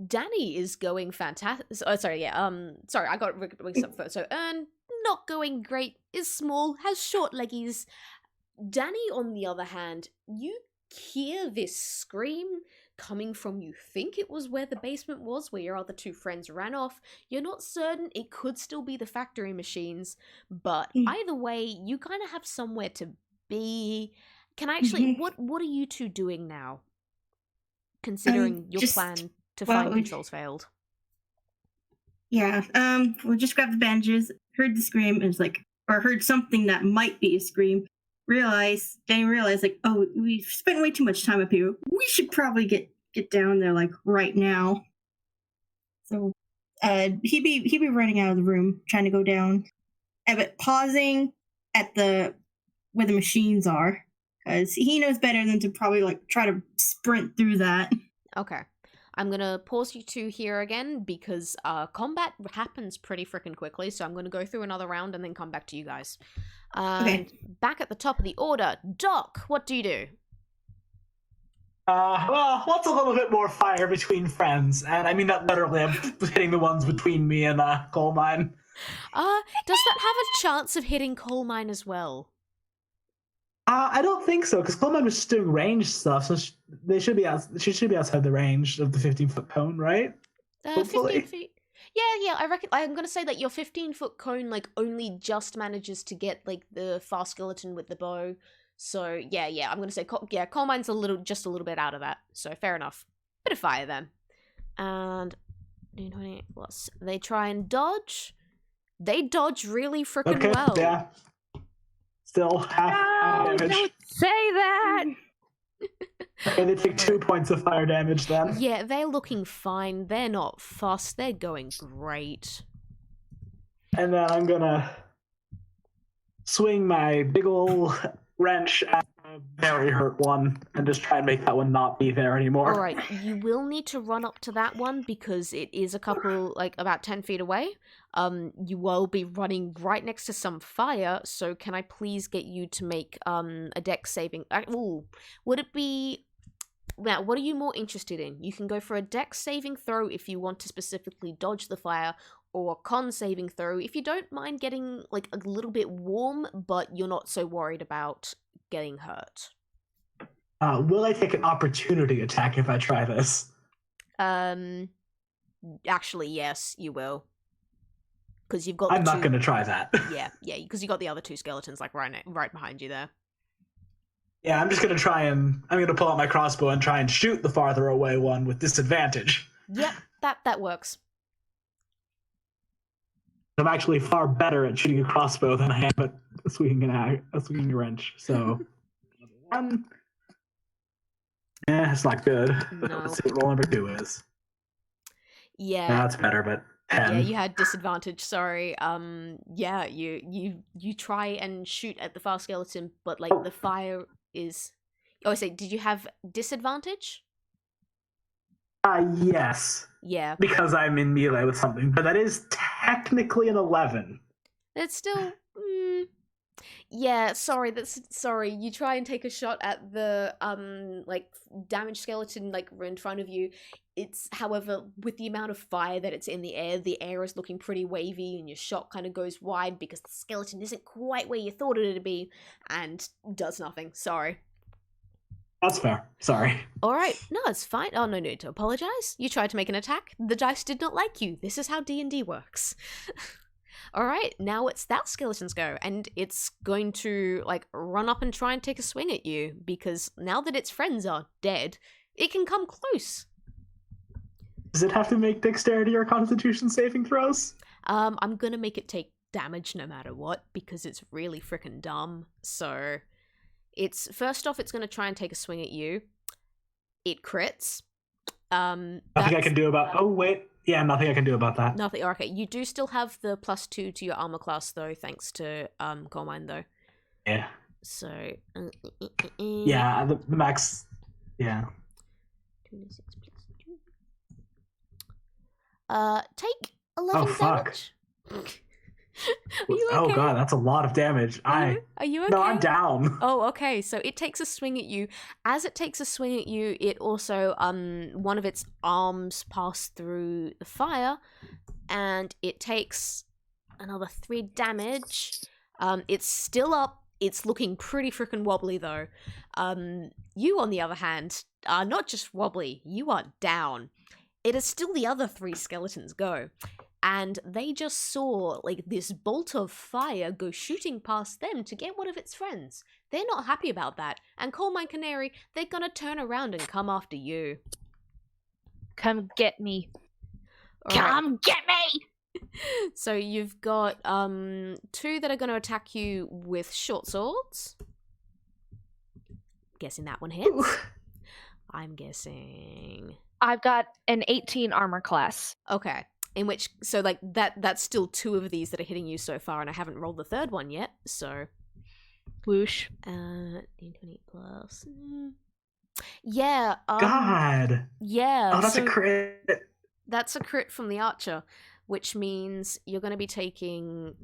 Speaker 1: Danny is going fantastic. Oh, sorry, yeah. Sorry, I got mixed up first. So, Ern, not going great. Is small, has short leggies. Danny, on the other hand, you hear this scream coming from, you think it was where the basement was, where your other 2 friends ran off. You're not certain. It could still be the factory machines, but either way, you kind of have somewhere to be. Can I actually? What are you 2 doing now? Considering your plan to find controls failed.
Speaker 5: Yeah. We'll just grab the bandages. Heard the scream and heard something that might be a scream. Danny realized, like, oh, we've spent way too much time up here. We should probably get down there, like, right now. So, he'd be running out of the room, trying to go down, but pausing at where the machines are, because he knows better than to probably, like, try to sprint through that.
Speaker 1: Okay. I'm gonna pause you 2 here again, because combat happens pretty freaking quickly, so I'm gonna go through another round and then come back to you guys. And back at the top of the order, Doc, what do you do?
Speaker 4: Well, what's a little bit more fire between friends? And I mean that literally, I'm hitting the ones between me and Coal Mine.
Speaker 1: Does that have a chance of hitting Coal Mine as well?
Speaker 4: I don't think so, because Coal Mine was just doing range stuff, so she should be outside the range of the 15-foot cone, right? Hopefully.
Speaker 1: 15 feet. Yeah, I reckon. I'm gonna say that your 15-foot cone, like, only just manages to get, like, the fast skeleton with the bow. So yeah, I'm gonna say Coal Mine's just a little bit out of that. So fair enough. Bit of fire then. And 20 plus. They try and dodge. They dodge really freaking well.
Speaker 4: Yeah. Still half damage.
Speaker 2: Don't say that.
Speaker 4: Okay, they take 2 points of fire damage then.
Speaker 1: Yeah, they're looking fine. They're not fussed. They're going great.
Speaker 4: And then I'm gonna swing my big ol' wrench at a very hurt one and just try and make that one not be there anymore.
Speaker 1: Alright, you will need to run up to that one because it is about 10 feet away. You will be running right next to some fire, so can I please get you to make a dex saving... would it be... Now, what are you more interested in? You can go for a dex saving throw if you want to specifically dodge the fire, or a con saving throw if you don't mind getting, like, a little bit warm, but you're not so worried about getting hurt.
Speaker 4: Will I take an opportunity attack if I try this?
Speaker 1: Actually, yes, you will. Because you've got
Speaker 4: I'm not going to try that.
Speaker 1: Yeah, because you got the other 2 skeletons, like, right behind you there.
Speaker 4: Yeah, I'm just going to I'm going to pull out my crossbow and try and shoot the farther away one with disadvantage.
Speaker 1: Yep, that works.
Speaker 4: I'm actually far better at shooting a crossbow than I am at swinging a wrench. So, it's not good.
Speaker 1: No.
Speaker 4: Let's see what roll number 2 is.
Speaker 1: Yeah.
Speaker 4: That's better, but 10.
Speaker 1: Yeah, you had disadvantage. Sorry. Yeah, you try and shoot at the fast skeleton, but like the fire is. Oh, I say, did you have disadvantage?
Speaker 4: Yes.
Speaker 1: Yeah.
Speaker 4: Because I'm in melee with something, but that is technically an 11.
Speaker 1: It's still. Yeah, sorry. Sorry. You try and take a shot at the like damaged skeleton like in front of you. It's, however, with the amount of fire that it's in the air is looking pretty wavy, and your shot kind of goes wide because the skeleton isn't quite where you thought it to be, and does nothing. Sorry.
Speaker 4: That's fair. Sorry.
Speaker 1: All right. No, it's fine. Oh, no need to apologize. You tried to make an attack. The dice did not like you. This is how D&D works. All right. Now it's that skeleton's go, and it's going to like run up and try and take a swing at you because now that its friends are dead, it can come close.
Speaker 4: Does it have to make dexterity or constitution saving throws?
Speaker 1: I'm gonna make it take damage no matter what because it's really freaking dumb. So, it's first off, it's gonna try and take a swing at you. It crits.
Speaker 4: Nothing I can do about. Oh wait, yeah, nothing I can do about that.
Speaker 1: Nothing. Okay, you do still have the +2 to your armor class though, thanks to Coalmine though.
Speaker 4: Yeah.
Speaker 1: So.
Speaker 4: Yeah, the max. Yeah.
Speaker 1: 26 plus 2. Take 11 damage. Are you okay?
Speaker 4: Oh god, that's a lot of damage.
Speaker 1: Are you okay?
Speaker 4: No, I'm down.
Speaker 1: Oh, okay. So it takes a swing at you. As it takes a swing at you, it also one of its arms pass through the fire, and it takes another 3 damage. It's still up. It's looking pretty freaking wobbly though. You, on the other hand, are not just wobbly. You are down. It is still the other 3 skeletons go. And they just saw, like, this bolt of fire go shooting past them to get one of its friends. They're not happy about that. And Coalmine Canary, they're gonna turn around and come after you.
Speaker 2: Come get me.
Speaker 1: All right.
Speaker 2: Come get me!
Speaker 1: So you've got 2 that are gonna attack you with short swords. Guessing that one hits.
Speaker 4: Ooh.
Speaker 1: I'm guessing...
Speaker 2: I've got an 18 armor class.
Speaker 1: Okay. In which, so like that's still 2 of these that are hitting you so far, and I haven't rolled the 3rd one yet, so.
Speaker 2: Whoosh.
Speaker 1: D20 plus. Yeah.
Speaker 4: God.
Speaker 1: Yeah.
Speaker 4: Oh, that's a crit.
Speaker 1: That's a crit from the archer, which means you're going to be taking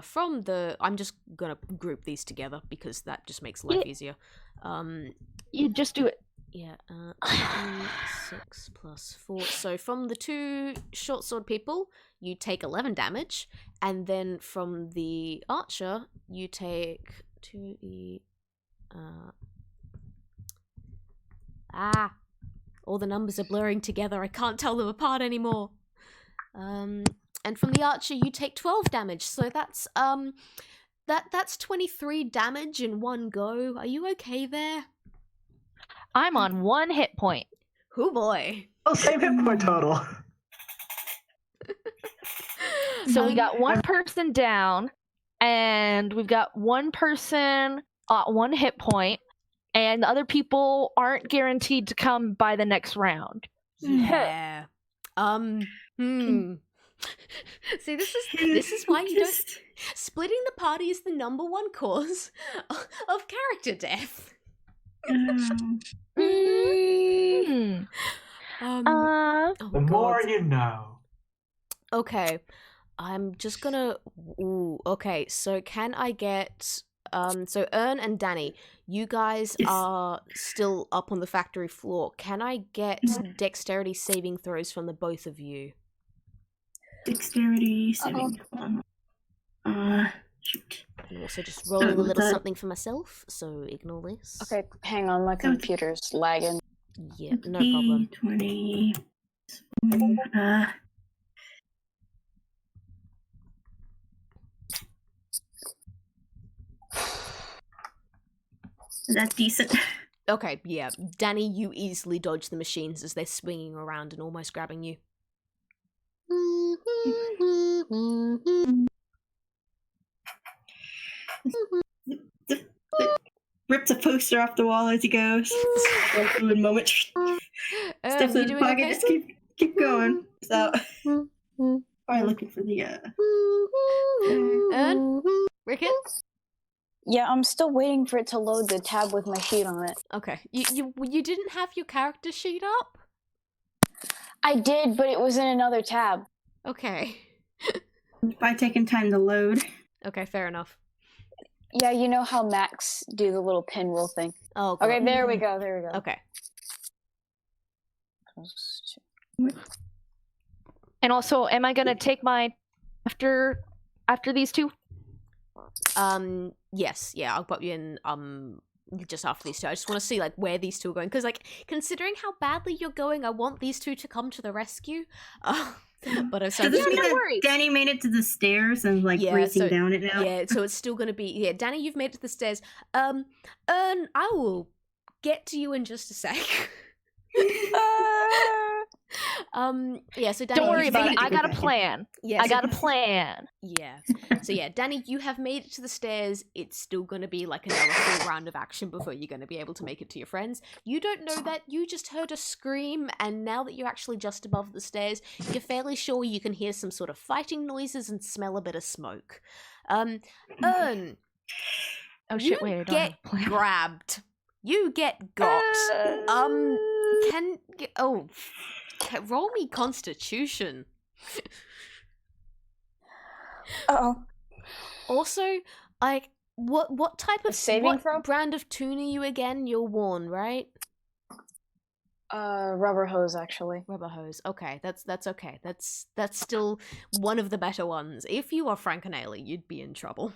Speaker 1: from the. I'm just going to group these together because that just makes life easier.
Speaker 2: You just do it.
Speaker 1: Yeah, 6 plus 4. So from the 2 short sword people, you take 11 damage, and then from the archer, you take 2e. All the numbers are blurring together. I can't tell them apart anymore. And from the archer, you take 12 damage. So that's that's 23 damage in one go. Are you okay there?
Speaker 2: I'm on 1 hit point.
Speaker 1: Oh boy.
Speaker 4: Oh, same hit point total.
Speaker 2: So we got 1 person down, and we've got 1 person at 1 hit point, and the other people aren't guaranteed to come by the next round.
Speaker 1: Yeah. See, this is why you don't. Splitting the party is the #1 cause of character death.
Speaker 4: The more you know.
Speaker 1: Okay, I'm just gonna. Ooh, okay, so can I get? So Ern and Danny, you guys are still up on the factory floor. Can I get dexterity saving throws from the both of you?
Speaker 5: Dexterity saving. Shoot.
Speaker 1: I'm also just rolling a little something for myself, so ignore this.
Speaker 3: Okay, hang on, my computer's lagging.
Speaker 1: Yeah, no problem.
Speaker 5: 20. That's decent.
Speaker 1: Okay, yeah. Danny, you easily dodge the machines as they're swinging around and almost grabbing you.
Speaker 5: Rips a poster off the wall as he goes. One fluid moment. Stuff in the pocket. Okay? Just keep going. So, probably looking for the.
Speaker 1: Ricket?
Speaker 3: Yeah, I'm still waiting for it to load the tab with my sheet on it.
Speaker 1: Okay. You didn't have your character sheet up?
Speaker 3: I did, but it was in another tab.
Speaker 1: Okay.
Speaker 5: By taking time to load.
Speaker 1: Okay, fair enough.
Speaker 3: Yeah, you know how Macs do the little pinwheel thing.
Speaker 1: Oh, God.
Speaker 3: Okay, there we go.
Speaker 1: Okay.
Speaker 2: And also, am I gonna take my after these two?
Speaker 1: Yes, yeah, I'll put you in just after these two. I just want to see like where these two are going, because like considering how badly you're going, I want these two to come to the rescue. But I'm sorry.
Speaker 5: Does this mean
Speaker 2: no
Speaker 5: that
Speaker 2: worries.
Speaker 5: Danny made it to the stairs and like racing down it now?
Speaker 1: Yeah, so it's still gonna be Danny, you've made it to the stairs. I will get to you in just a sec. Yeah, so Danny,
Speaker 2: Don't worry about it. I got a
Speaker 5: back.
Speaker 2: plan.
Speaker 1: Yeah,
Speaker 2: I got a plan.
Speaker 1: Yeah. So yeah, Danny, you have made it to the stairs. It's still gonna be like another full round of action before you're gonna be able to make it to your friends. You don't know that. You just heard a scream, and now that you're actually just above the stairs, you're fairly sure you can hear some sort of fighting noises and smell a bit of smoke.
Speaker 2: Oh shit!
Speaker 1: You
Speaker 2: Wait, I don't
Speaker 1: get
Speaker 2: have a plan.
Speaker 1: grabbed. You get got. Roll me Constitution.
Speaker 3: Uh-oh.
Speaker 1: Also, like, what type of
Speaker 3: saving throw?
Speaker 1: brand of tune are you again? You're worn, right?
Speaker 3: Rubber hose, actually.
Speaker 1: Rubber hose. Okay, that's okay. That's still one of the better ones. If you are Frankenaley, you'd be in trouble.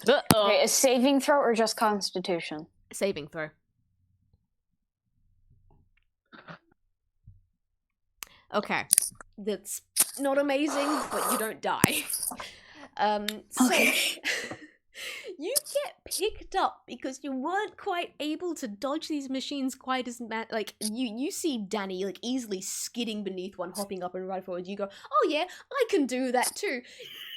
Speaker 3: Okay, a saving throw or just Constitution?
Speaker 1: Saving throw. Okay, that's not amazing, but you don't die.
Speaker 3: Okay.
Speaker 1: You get picked up because you weren't quite able to dodge these machines quite as like you see Danny like easily skidding beneath one, hopping up and right forward. You go, oh yeah, I can do that too.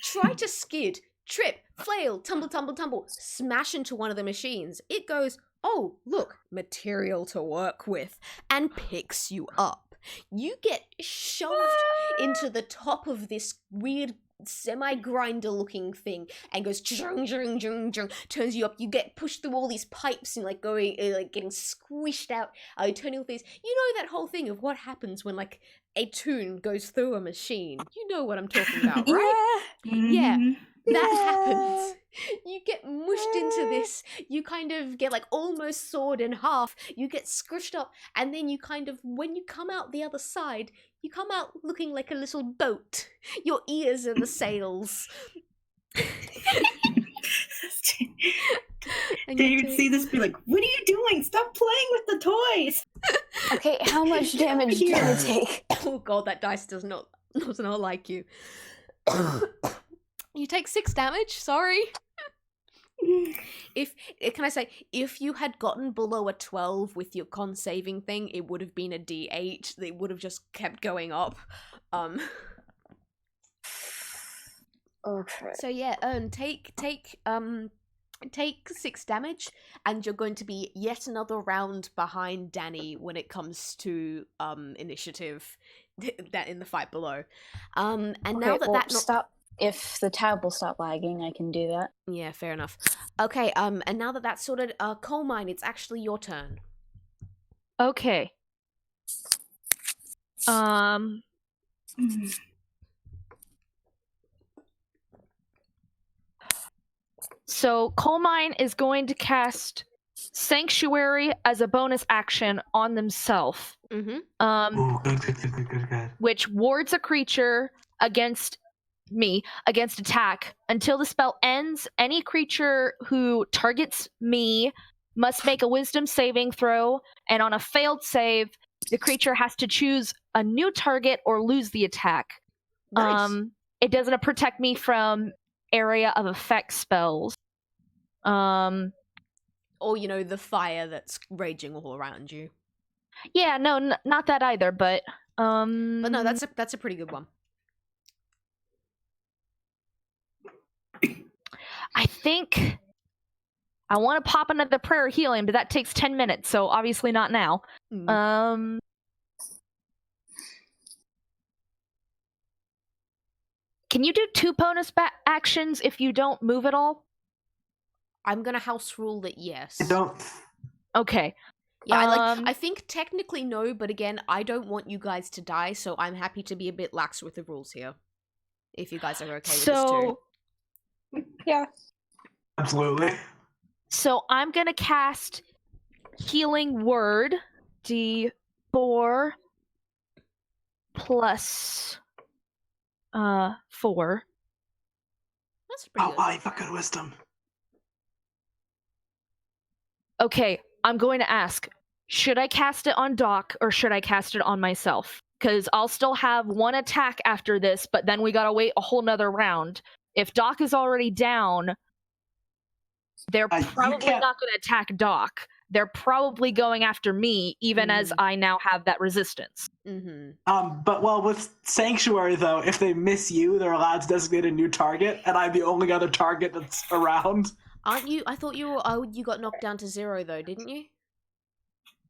Speaker 1: Try to skid, trip, flail, tumble, smash into one of the machines. It goes, oh look, material to work with, and picks you up. You get shoved into the top of this weird semi-grinder looking thing and goes turns you up. You get pushed through all these pipes and like going like getting squished out. Turning your face. You know that whole thing of what happens when like a tune goes through a machine. You know what I'm talking about, right? Yeah. That happens. You get mushed into this. You kind of get like almost sawed in half. You get squished up, and then you kind of, when you come out the other side, you come out looking like a little boat. Your ears are the sails.
Speaker 5: And you would see this be like, what are you doing? Stop playing with the toys.
Speaker 3: Okay, how much damage do I take?
Speaker 1: Oh god, that dice does not like you. You take 6 damage, sorry. Can I say, if you had gotten below a 12 with your con saving thing, it would have been a D8. It would have just kept going up.
Speaker 3: Okay.
Speaker 1: So yeah, take 6 damage, and you're going to be yet another round behind Danny when it comes to initiative that in the fight below. And
Speaker 3: Okay,
Speaker 1: now that
Speaker 3: stop. If the tab will stop lagging, I can do that.
Speaker 1: Yeah, fair enough. Okay, and now that that's sorted, Coal Mine, it's actually your turn.
Speaker 2: Okay. So Coal Mine is going to cast Sanctuary as a bonus action on themselves.
Speaker 1: Mm-hmm.
Speaker 4: Ooh, good.
Speaker 2: Which wards a creature against attack. Until the spell ends, any creature who targets me must make a wisdom saving throw, and on a failed save, the creature has to choose a new target or lose the attack.
Speaker 1: Nice.
Speaker 2: It doesn't protect me from area of effect spells.
Speaker 1: Or, the fire that's raging all around you.
Speaker 2: Yeah, no, not that either, but
Speaker 1: But no, that's a pretty good one.
Speaker 2: I think I want to pop another prayer healing, but that takes 10 minutes, so obviously not now.
Speaker 1: Mm.
Speaker 2: Can you do 2 bonus actions if you don't move at all?
Speaker 1: I'm gonna house rule that yes.
Speaker 4: I don't.
Speaker 2: Okay.
Speaker 1: Yeah, I think technically no, but again, I don't want you guys to die, so I'm happy to be a bit lax with the rules here. If you guys are okay with this too.
Speaker 3: Yeah.
Speaker 4: Absolutely.
Speaker 2: So I'm gonna cast Healing Word, D4 plus 4.
Speaker 1: That's pretty good.
Speaker 4: I fucking wisdom.
Speaker 2: Okay, I'm going to ask, should I cast it on Doc or should I cast it on myself? Because I'll still have one attack after this, but then we gotta wait a whole nother round. If Doc is already down, they're probably not going to attack Doc. They're probably going after me, even as I now have that resistance.
Speaker 4: But with Sanctuary though, if they miss you, they're allowed to designate a new target, and I'm the only other target that's around.
Speaker 1: Aren't you? I thought you were. Oh, you got knocked down to 0 though, didn't you?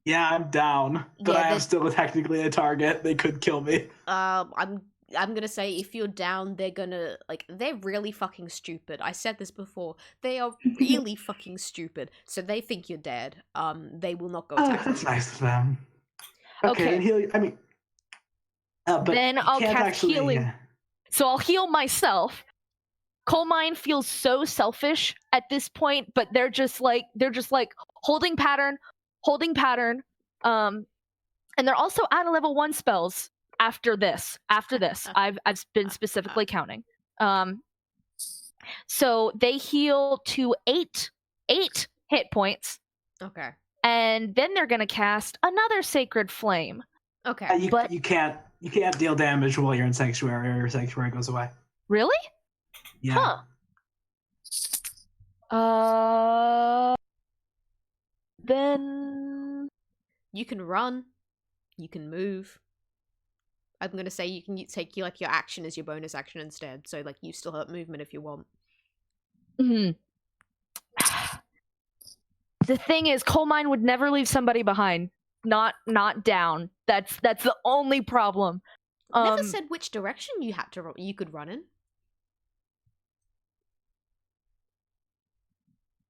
Speaker 4: Yeah, I'm down, but I am still technically a target. They could kill me.
Speaker 1: I'm gonna say if you're down, they're gonna they're really fucking stupid. I said this before. They are really fucking stupid. So they think you're dead. They will not go attack
Speaker 4: That's
Speaker 1: you.
Speaker 4: nice of them.
Speaker 2: Okay.
Speaker 4: Then heal. I mean, but
Speaker 2: then I'll cast healing.
Speaker 4: Yeah.
Speaker 2: So I'll heal myself. Coal Mine feels so selfish at this point, but they're just like holding pattern, and they're also out of level 1 spells after this. I've been specifically counting. So they heal to 8 hit points.
Speaker 1: Okay.
Speaker 2: And then they're gonna cast another Sacred Flame.
Speaker 1: Okay.
Speaker 4: You can't deal damage while you're in Sanctuary, or your Sanctuary goes away.
Speaker 2: Really?
Speaker 4: Yeah.
Speaker 2: Huh. Then
Speaker 1: you can run. You can move. I'm gonna say you can take your action as your bonus action instead. So you still have movement if you want.
Speaker 2: The thing is, Coal Mine would never leave somebody behind. Not down. That's the only problem.
Speaker 1: Never said which direction you could run in.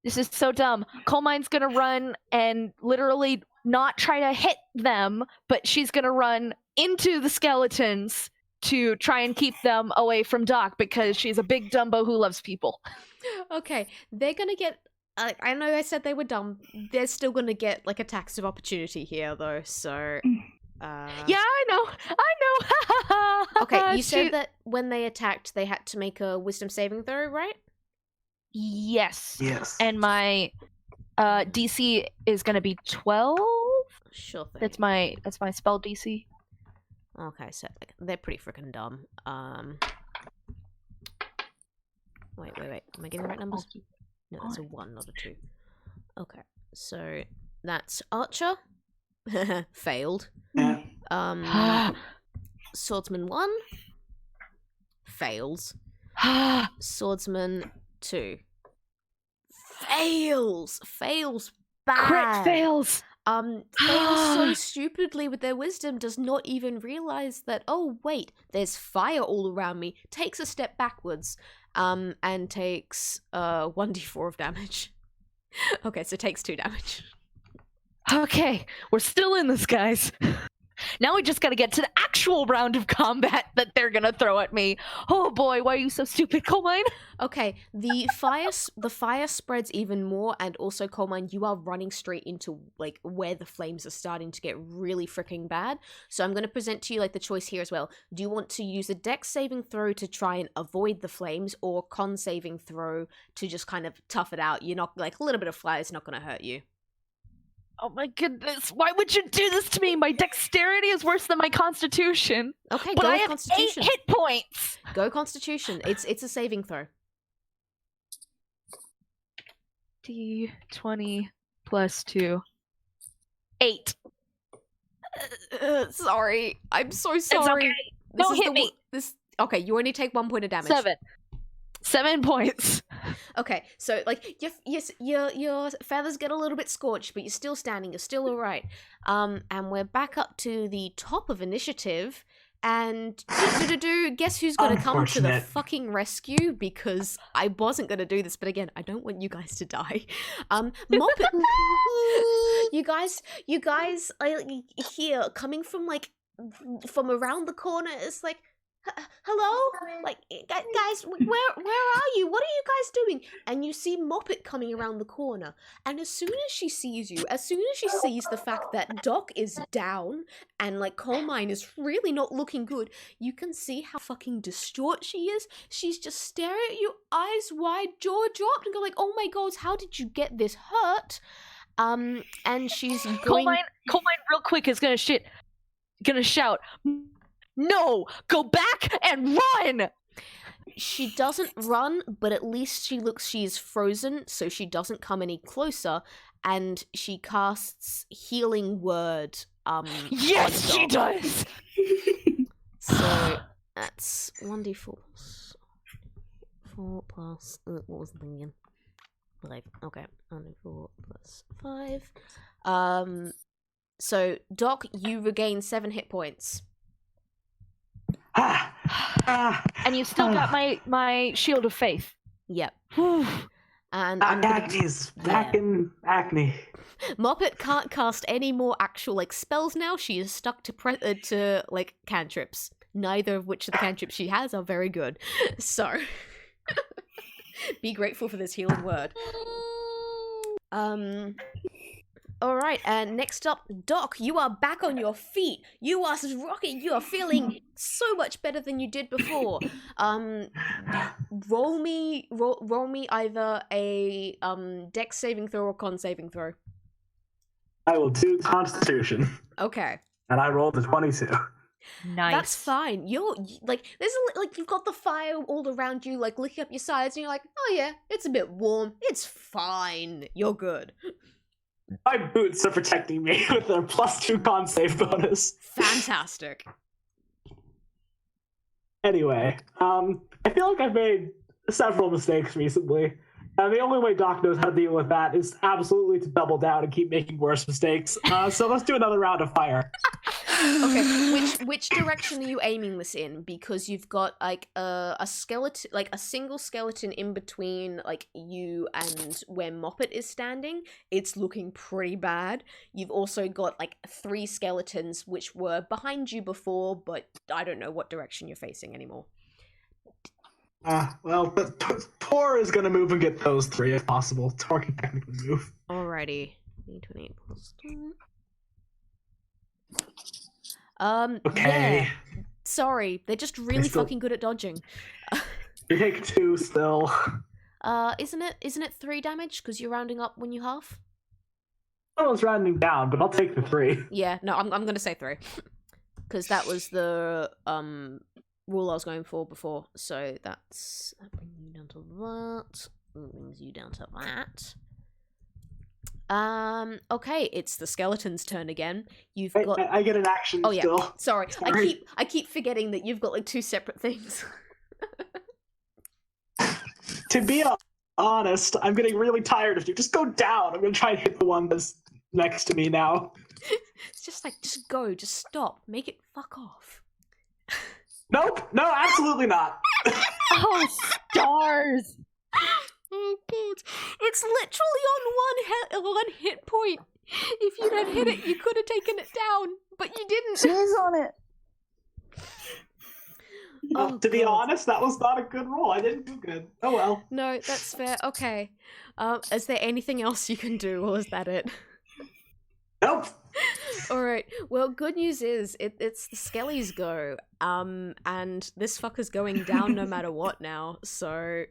Speaker 2: This is so dumb. Coal Mine's gonna run and literally not try to hit them, but she's gonna run into the skeletons to try and keep them away from Doc because she's a big dumbo who loves people.
Speaker 1: Okay, they're gonna get. I know I said they were dumb. They're still gonna get attacks of opportunity here, though. So.
Speaker 2: Yeah, I know.
Speaker 1: Okay, you said that when they attacked, they had to make a wisdom saving throw, right?
Speaker 2: Yes.
Speaker 4: Yes.
Speaker 2: And my DC is gonna be 12.
Speaker 1: Sure thing.
Speaker 2: That's my spell DC.
Speaker 1: Okay, so they're pretty freaking dumb. Wait. Am I getting the right numbers? No, that's a 1, not a 2. Okay, so that's Archer. Failed.
Speaker 4: Yeah.
Speaker 1: Swordsman 1. Fails. Swordsman 2. Fails bad.
Speaker 2: Crit fails.
Speaker 1: Fails so stupidly with their wisdom, does not even realize that, oh wait, there's fire all around me. Takes a step backwards, and takes 1d4 of damage. Okay, so takes 2 damage.
Speaker 2: Okay, we're still in this, guys. Now we just gotta get to the actual round of combat that they're gonna throw at me. Oh boy, why are you so stupid, Coal Mine?
Speaker 1: Okay, the fire spreads even more, and also, Coal Mine, you are running straight into where the flames are starting to get really freaking bad. So I'm gonna present to you the choice here as well. Do you want to use a dex saving throw to try and avoid the flames, or con saving throw to just kind of tough it out? You're not a little bit of fire is not gonna hurt you.
Speaker 2: Oh my goodness, why would you do this to me? My dexterity is worse than my constitution.
Speaker 1: Okay,
Speaker 2: but
Speaker 1: go
Speaker 2: I
Speaker 1: with
Speaker 2: have
Speaker 1: Constitution.
Speaker 2: 8 hit points.
Speaker 1: Go Constitution. It's a saving throw.
Speaker 2: D20 plus 2. 8.
Speaker 1: Sorry. I'm so sorry.
Speaker 2: Okay.
Speaker 1: This
Speaker 2: Don't
Speaker 1: is
Speaker 2: hit me.
Speaker 1: Okay, you only take 1 point of damage.
Speaker 2: 7 points.
Speaker 1: Okay, so your feathers get a little bit scorched, but you're still standing. You're still all right. And we're back up to the top of initiative. And guess who's gonna come to the
Speaker 4: Unfortunate.
Speaker 1: fucking rescue? Because I wasn't gonna do this, but again, I don't want you guys to die. Moppet, you guys, here coming from like from around the corner. It's like, hello, like guys, where are you? What are you guys doing? And you see Moppet coming around the corner, and as soon as she sees you, as soon as she sees the fact that Doc is down and like Coal Mine is really not looking good, you can see how fucking distraught she is. She's just staring at you, eyes wide, jaw dropped, and go like, "Oh my god, how did you get this hurt?" And she's going.
Speaker 2: Coal Mine, real quick, is gonna shout, "No! Go back and run!"
Speaker 1: She doesn't run, but at least she's frozen, so she doesn't come any closer, and she casts Healing Word.
Speaker 2: Yes, she does!
Speaker 1: So, that's 1d4. 4 plus, what was the thing again? 5. Okay, 1d4 plus 5. So, Doc, you regain 7 hit points.
Speaker 2: And you still got my Shield of Faith.
Speaker 1: Yep.
Speaker 2: Whew.
Speaker 1: And
Speaker 4: Acne's back in Acne.
Speaker 1: Moppet can't cast any more actual like spells now. She is stuck to like cantrips. Neither of which of the cantrips she has are very good. So be grateful for this healing word. All right, and next up, Doc, you are back on your feet. You are rocking. You are feeling so much better than you did before. Roll me either a Dex saving throw or Con saving throw.
Speaker 4: I will do Constitution.
Speaker 1: Okay.
Speaker 4: And I rolled a 22.
Speaker 2: Nice.
Speaker 1: That's fine. You're like you've got the fire all around you, like licking up your sides, and you're like, oh yeah, it's a bit warm. It's fine. You're good.
Speaker 4: My boots are protecting me with their +2 con save bonus.
Speaker 1: Fantastic.
Speaker 4: Anyway, I feel like I've made several mistakes recently, and the only way Doc knows how to deal with that is absolutely to double down and keep making worse mistakes. So let's do another round of fire.
Speaker 1: Okay, which direction are you aiming this in? Because you've got like a skeleton, like a single skeleton in between like you and where Moppet is standing. It's looking pretty bad. You've also got like 3 skeletons which were behind you before, but I don't know what direction you're facing anymore.
Speaker 4: Well, but Tor is gonna move and get those 3 if possible. Tor can technically move.
Speaker 1: Alrighty. 28 plus 2.
Speaker 4: Okay.
Speaker 1: Yeah. Sorry, they're just really fucking good at dodging.
Speaker 4: You take 2 still.
Speaker 1: Isn't it 3 damage because you're rounding up when you half?
Speaker 4: I was rounding down, but I'll take the 3.
Speaker 1: Yeah, no, I'm gonna say 3 because that was the rule I was going for before. So that brings you down to that. That brings you down to that. Okay, it's the skeleton's turn again. You've got.
Speaker 4: I get an action.
Speaker 1: Oh yeah,
Speaker 4: still.
Speaker 1: sorry.
Speaker 4: Sorry.
Speaker 1: I keep forgetting that you've got like 2 separate things.
Speaker 4: To be honest, I'm getting really tired of you. Just go down. I'm gonna try and hit the one that's next to me now.
Speaker 1: It's just like, just go, just stop, make it fuck off.
Speaker 4: Nope. No, absolutely not.
Speaker 2: Oh, stars!
Speaker 1: Oh god, it's literally on one hit point. If you'd have hit it, you could have taken it down, but you didn't.
Speaker 3: She's on it.
Speaker 4: To be
Speaker 1: God.
Speaker 4: honest, that was not a good roll. I didn't do good. Oh well.
Speaker 1: No, that's fair. Okay. Is there anything else you can do, or is that it?
Speaker 4: Nope.
Speaker 1: Alright, well, good news is, it's the Skelly's go, and this fucker's going down no matter what now, so,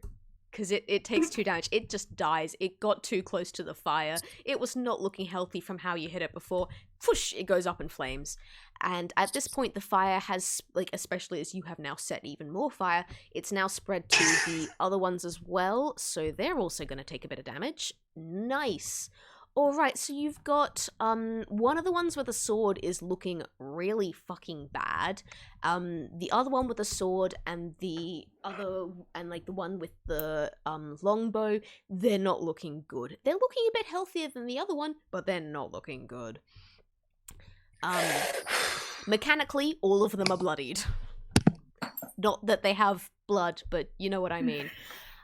Speaker 1: because it takes 2 damage, it just dies, it got too close to the fire, it was not looking healthy from how you hit it before, whoosh, it goes up in flames, and at this point the fire has, like, especially as you have now set even more fire, it's now spread to the other ones as well, so they're also going to take a bit of damage. Nice! Alright, so you've got, one of the ones with a sword is looking really fucking bad. The other one with a sword and the one with the, longbow, they're not looking good. They're looking a bit healthier than the other one, but they're not looking good. Mechanically, all of them are bloodied. Not that they have blood, but you know what I mean.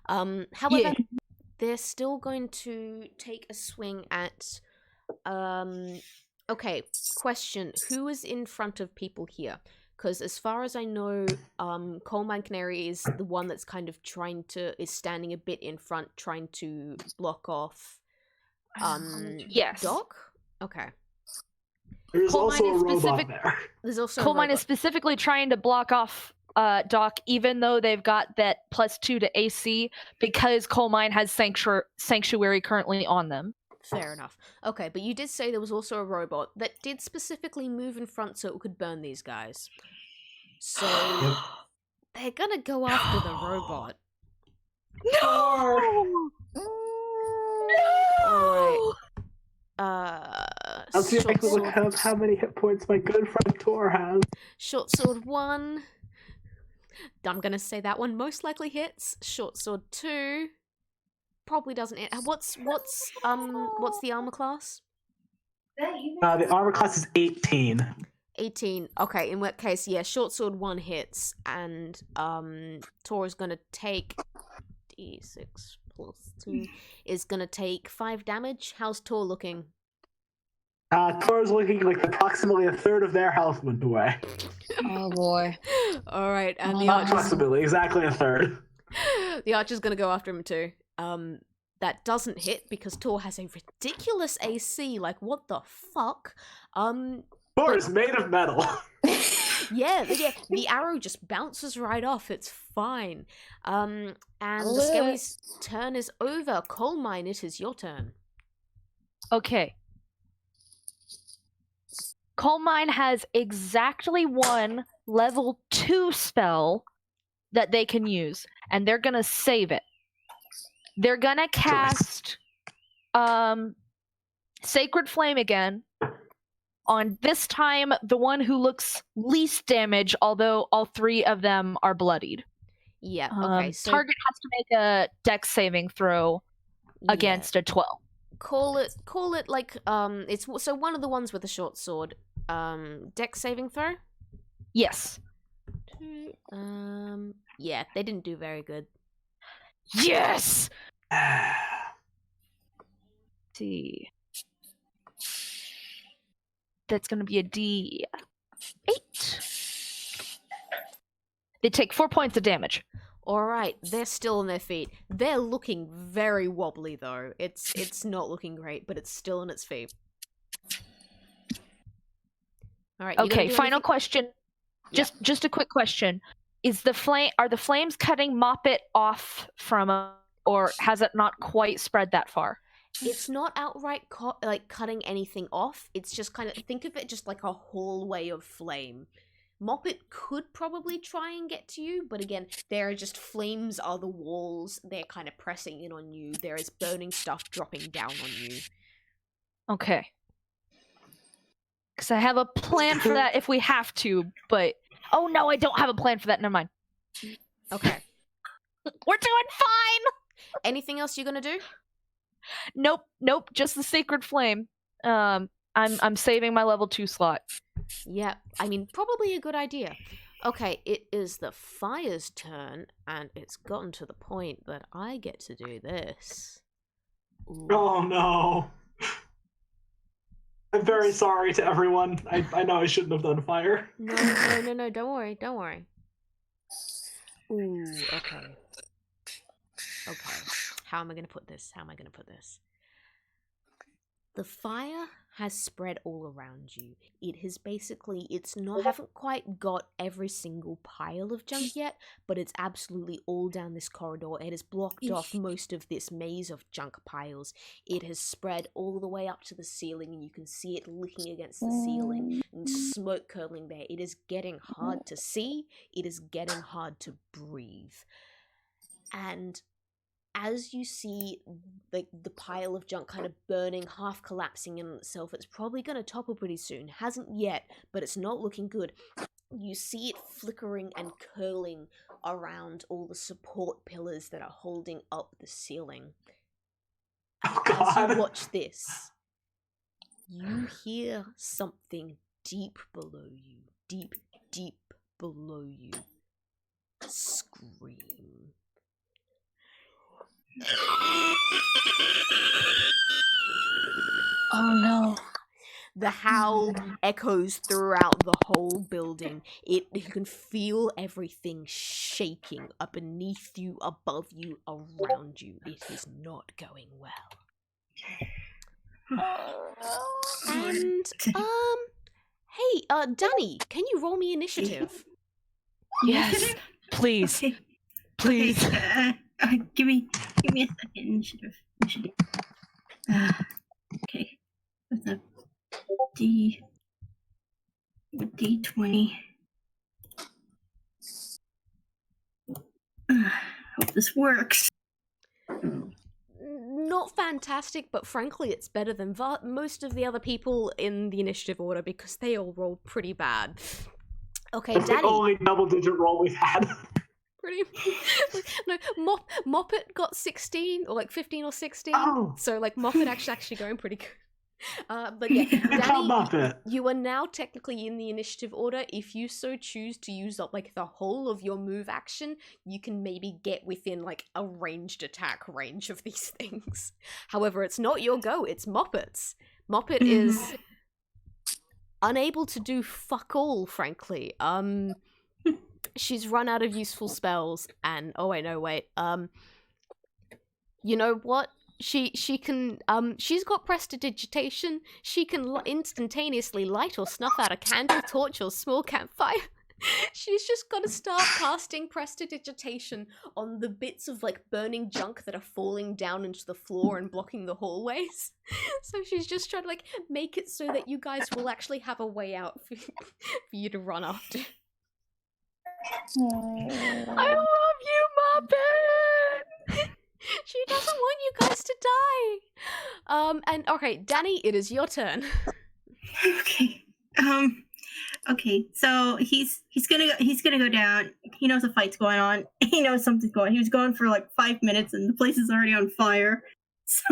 Speaker 1: However, they're still going to take a swing at... Okay, question. Who is in front of people here? Because as far as I know, Coal Mine Canary is the one that's kind of is standing a bit in front, trying to block off,
Speaker 2: yes.
Speaker 1: Doc? Okay.
Speaker 4: There's
Speaker 2: Coal
Speaker 4: also
Speaker 2: Mine
Speaker 4: a
Speaker 2: is
Speaker 4: robot
Speaker 2: specific-
Speaker 4: there.
Speaker 1: There's also
Speaker 2: Coal
Speaker 1: a
Speaker 2: Mine is
Speaker 1: robot.
Speaker 2: specifically trying to block off Doc, even though they've got that +2 to AC, because Coal Mine has Sanctuary currently on them.
Speaker 1: Fair enough. Okay, but you did say there was also a robot that did specifically move in front so it could burn these guys. So they're gonna go after the robot.
Speaker 2: No!
Speaker 1: Alright.
Speaker 4: Let's see if I
Speaker 1: Short
Speaker 4: can look
Speaker 1: sword,
Speaker 4: up how many hit points my good friend Tor has.
Speaker 1: short sword 1. I'm gonna say that one most likely hits. Short sword 2 probably doesn't hit. What's the armor class?
Speaker 4: The armor class is 18.
Speaker 1: 18. Okay, in that case, yeah, short sword 1 hits, and Tor is gonna take d6 plus 2 is gonna take 5 damage. How's Tor looking?
Speaker 4: Tor's looking like approximately a third of their health went away.
Speaker 3: Oh boy.
Speaker 1: All right, and the
Speaker 4: Not
Speaker 1: archer's
Speaker 4: approximately, exactly a third.
Speaker 1: the archer's gonna go after him too. That doesn't hit because Tor has a ridiculous AC. Like, what the fuck?
Speaker 4: Tor is made of metal.
Speaker 1: Yeah, the arrow just bounces right off. It's fine. And the Scaly's turn is over. Coal Mine, it is your turn.
Speaker 2: Okay. Coal Mine has exactly one level 2 spell that they can use, and they're gonna save it. They're gonna cast Sacred Flame again on this time the one who looks least damage, although all 3 of them are bloodied.
Speaker 1: Yeah, okay, so
Speaker 2: Target has to make a dex saving throw against a 12.
Speaker 1: Call it like it's so one of the ones with the short sword. Dex saving throw?
Speaker 2: Yes.
Speaker 1: Yeah, they didn't do very good.
Speaker 2: Yes! See. That's gonna be a D8. They take 4 points of damage.
Speaker 1: Alright, they're still on their feet. They're looking very wobbly though. It's not looking great, but it's still on its feet. Alright,
Speaker 2: Okay, final question. Just a quick question. Are the flames cutting Moppet off from or has it not quite spread that far?
Speaker 1: It's not outright cutting anything off. It's just kind of, think of it just like a hallway of flame. Moppet could probably try and get to you, but again, there are just flames are the walls. They're kind of pressing in on you. There is burning stuff dropping down on you.
Speaker 2: Okay. Because I have a plan for that if we have to, but... Oh no, I don't have a plan for that. Never mind.
Speaker 1: Okay.
Speaker 2: We're doing fine!
Speaker 1: Anything else you're gonna do?
Speaker 2: Nope, just the Sacred Flame. I'm saving my level 2 slot.
Speaker 1: Yeah, I mean, probably a good idea. Okay, it is the fire's turn, and it's gotten to the point that I get to do this. Ooh.
Speaker 4: Oh no. I'm very sorry to everyone. I know I shouldn't have done fire.
Speaker 1: No, don't worry. Ooh, okay. How am I gonna put this? The fire has spread all around you. It has basically, haven't quite got every single pile of junk yet, but it's absolutely all down this corridor. It has blocked off most of this maze of junk piles. It has spread all the way up to the ceiling, and you can see it licking against the ceiling and smoke curling there. It is getting hard to see. It is getting hard to breathe. And as you see the pile of junk kind of burning, half collapsing in itself, it's probably going to topple pretty soon. Hasn't yet, but it's not looking good. You see it flickering and curling around all the support pillars that are holding up the ceiling.
Speaker 4: Oh,
Speaker 1: As
Speaker 4: God.
Speaker 1: you watch this, you hear something deep below you, deep below you, scream.
Speaker 3: Oh no.
Speaker 1: The howl echoes throughout the whole building. You can feel everything shaking up beneath you, above you, around you. It is not going well. And hey, Danny, can you roll me initiative?
Speaker 2: Yes, please,
Speaker 5: Okay.
Speaker 2: please.
Speaker 5: Okay, give me a second. Initiative. Okay. What's up? D20. Hope this works.
Speaker 1: Not fantastic, but frankly, it's better than most of the other people in the initiative order because they all rolled pretty bad. Okay,
Speaker 4: It's
Speaker 1: Danny.
Speaker 4: the only double-digit roll we've had.
Speaker 1: Pretty. No, Moppet got 16 or like 15 or 16.
Speaker 4: Oh.
Speaker 1: So like Moppet actually going pretty good. But yeah,
Speaker 4: Good job,
Speaker 1: Danny,
Speaker 4: Muppet.
Speaker 1: you are now technically in the initiative order. If you so choose to use up like the whole of your move action, you can maybe get within like a ranged attack range of these things. However, it's not your go, it's Moppet's. Moppet is unable to do fuck all, frankly. She's run out of useful spells, and you know what? She can she's got prestidigitation. She can instantaneously light or snuff out a candle, torch, or small campfire. She's just got to start casting prestidigitation on the bits of like burning junk that are falling down into the floor and blocking the hallways. So she's just trying to like make it so that you guys will actually have a way out for you to run after.
Speaker 2: I love you, Muppet!
Speaker 1: She doesn't want you guys to die. And okay, Danny, it is your turn.
Speaker 5: Okay. Okay. So he's gonna go down. He knows a fight's going on. He knows something's going on. He was going for like 5 minutes, and the place is already on fire. So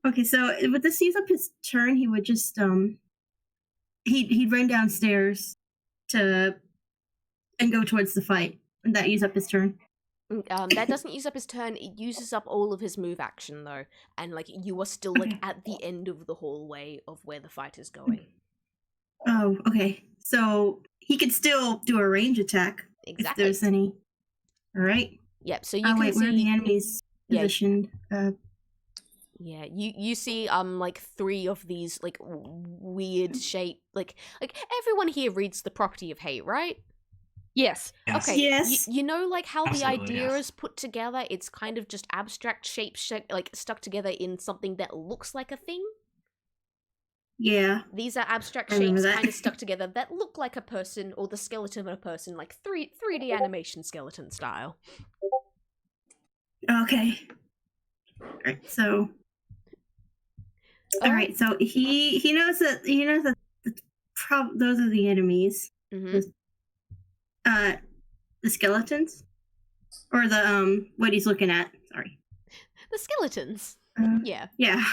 Speaker 5: okay. So with this use up his turn, he would just he'd run downstairs and go towards the fight, and that use up his turn.
Speaker 1: That doesn't use up his turn. It uses up all of his move action though, and like you are still like at the end of the hallway of where the fight is going.
Speaker 5: Oh, okay. So he could still do a range attack
Speaker 1: Exactly.
Speaker 5: if there's any. All right.
Speaker 1: Yep. So you can
Speaker 5: wait,
Speaker 1: see
Speaker 5: where are the enemies positioned?
Speaker 1: Yeah, you see like 3 of these like weird shape like everyone here reads the property of hate, right?
Speaker 2: Yes.
Speaker 1: Okay.
Speaker 5: Yes.
Speaker 1: You know like how
Speaker 4: Absolutely,
Speaker 1: the idea
Speaker 4: yes.
Speaker 1: is put together? It's kind of just abstract shapes like stuck together in something that looks like a thing.
Speaker 5: Yeah.
Speaker 1: These are abstract
Speaker 5: I remember
Speaker 1: shapes
Speaker 5: that.
Speaker 1: kind of stuck together that look like a person or the skeleton of a person, like 3D animation skeleton style.
Speaker 5: Okay. All right. So. All right. So he knows that those are the enemies.
Speaker 1: Mm-hmm.
Speaker 5: The skeletons, or the what he's looking at. Sorry.
Speaker 1: The skeletons. Yeah.
Speaker 5: Yeah.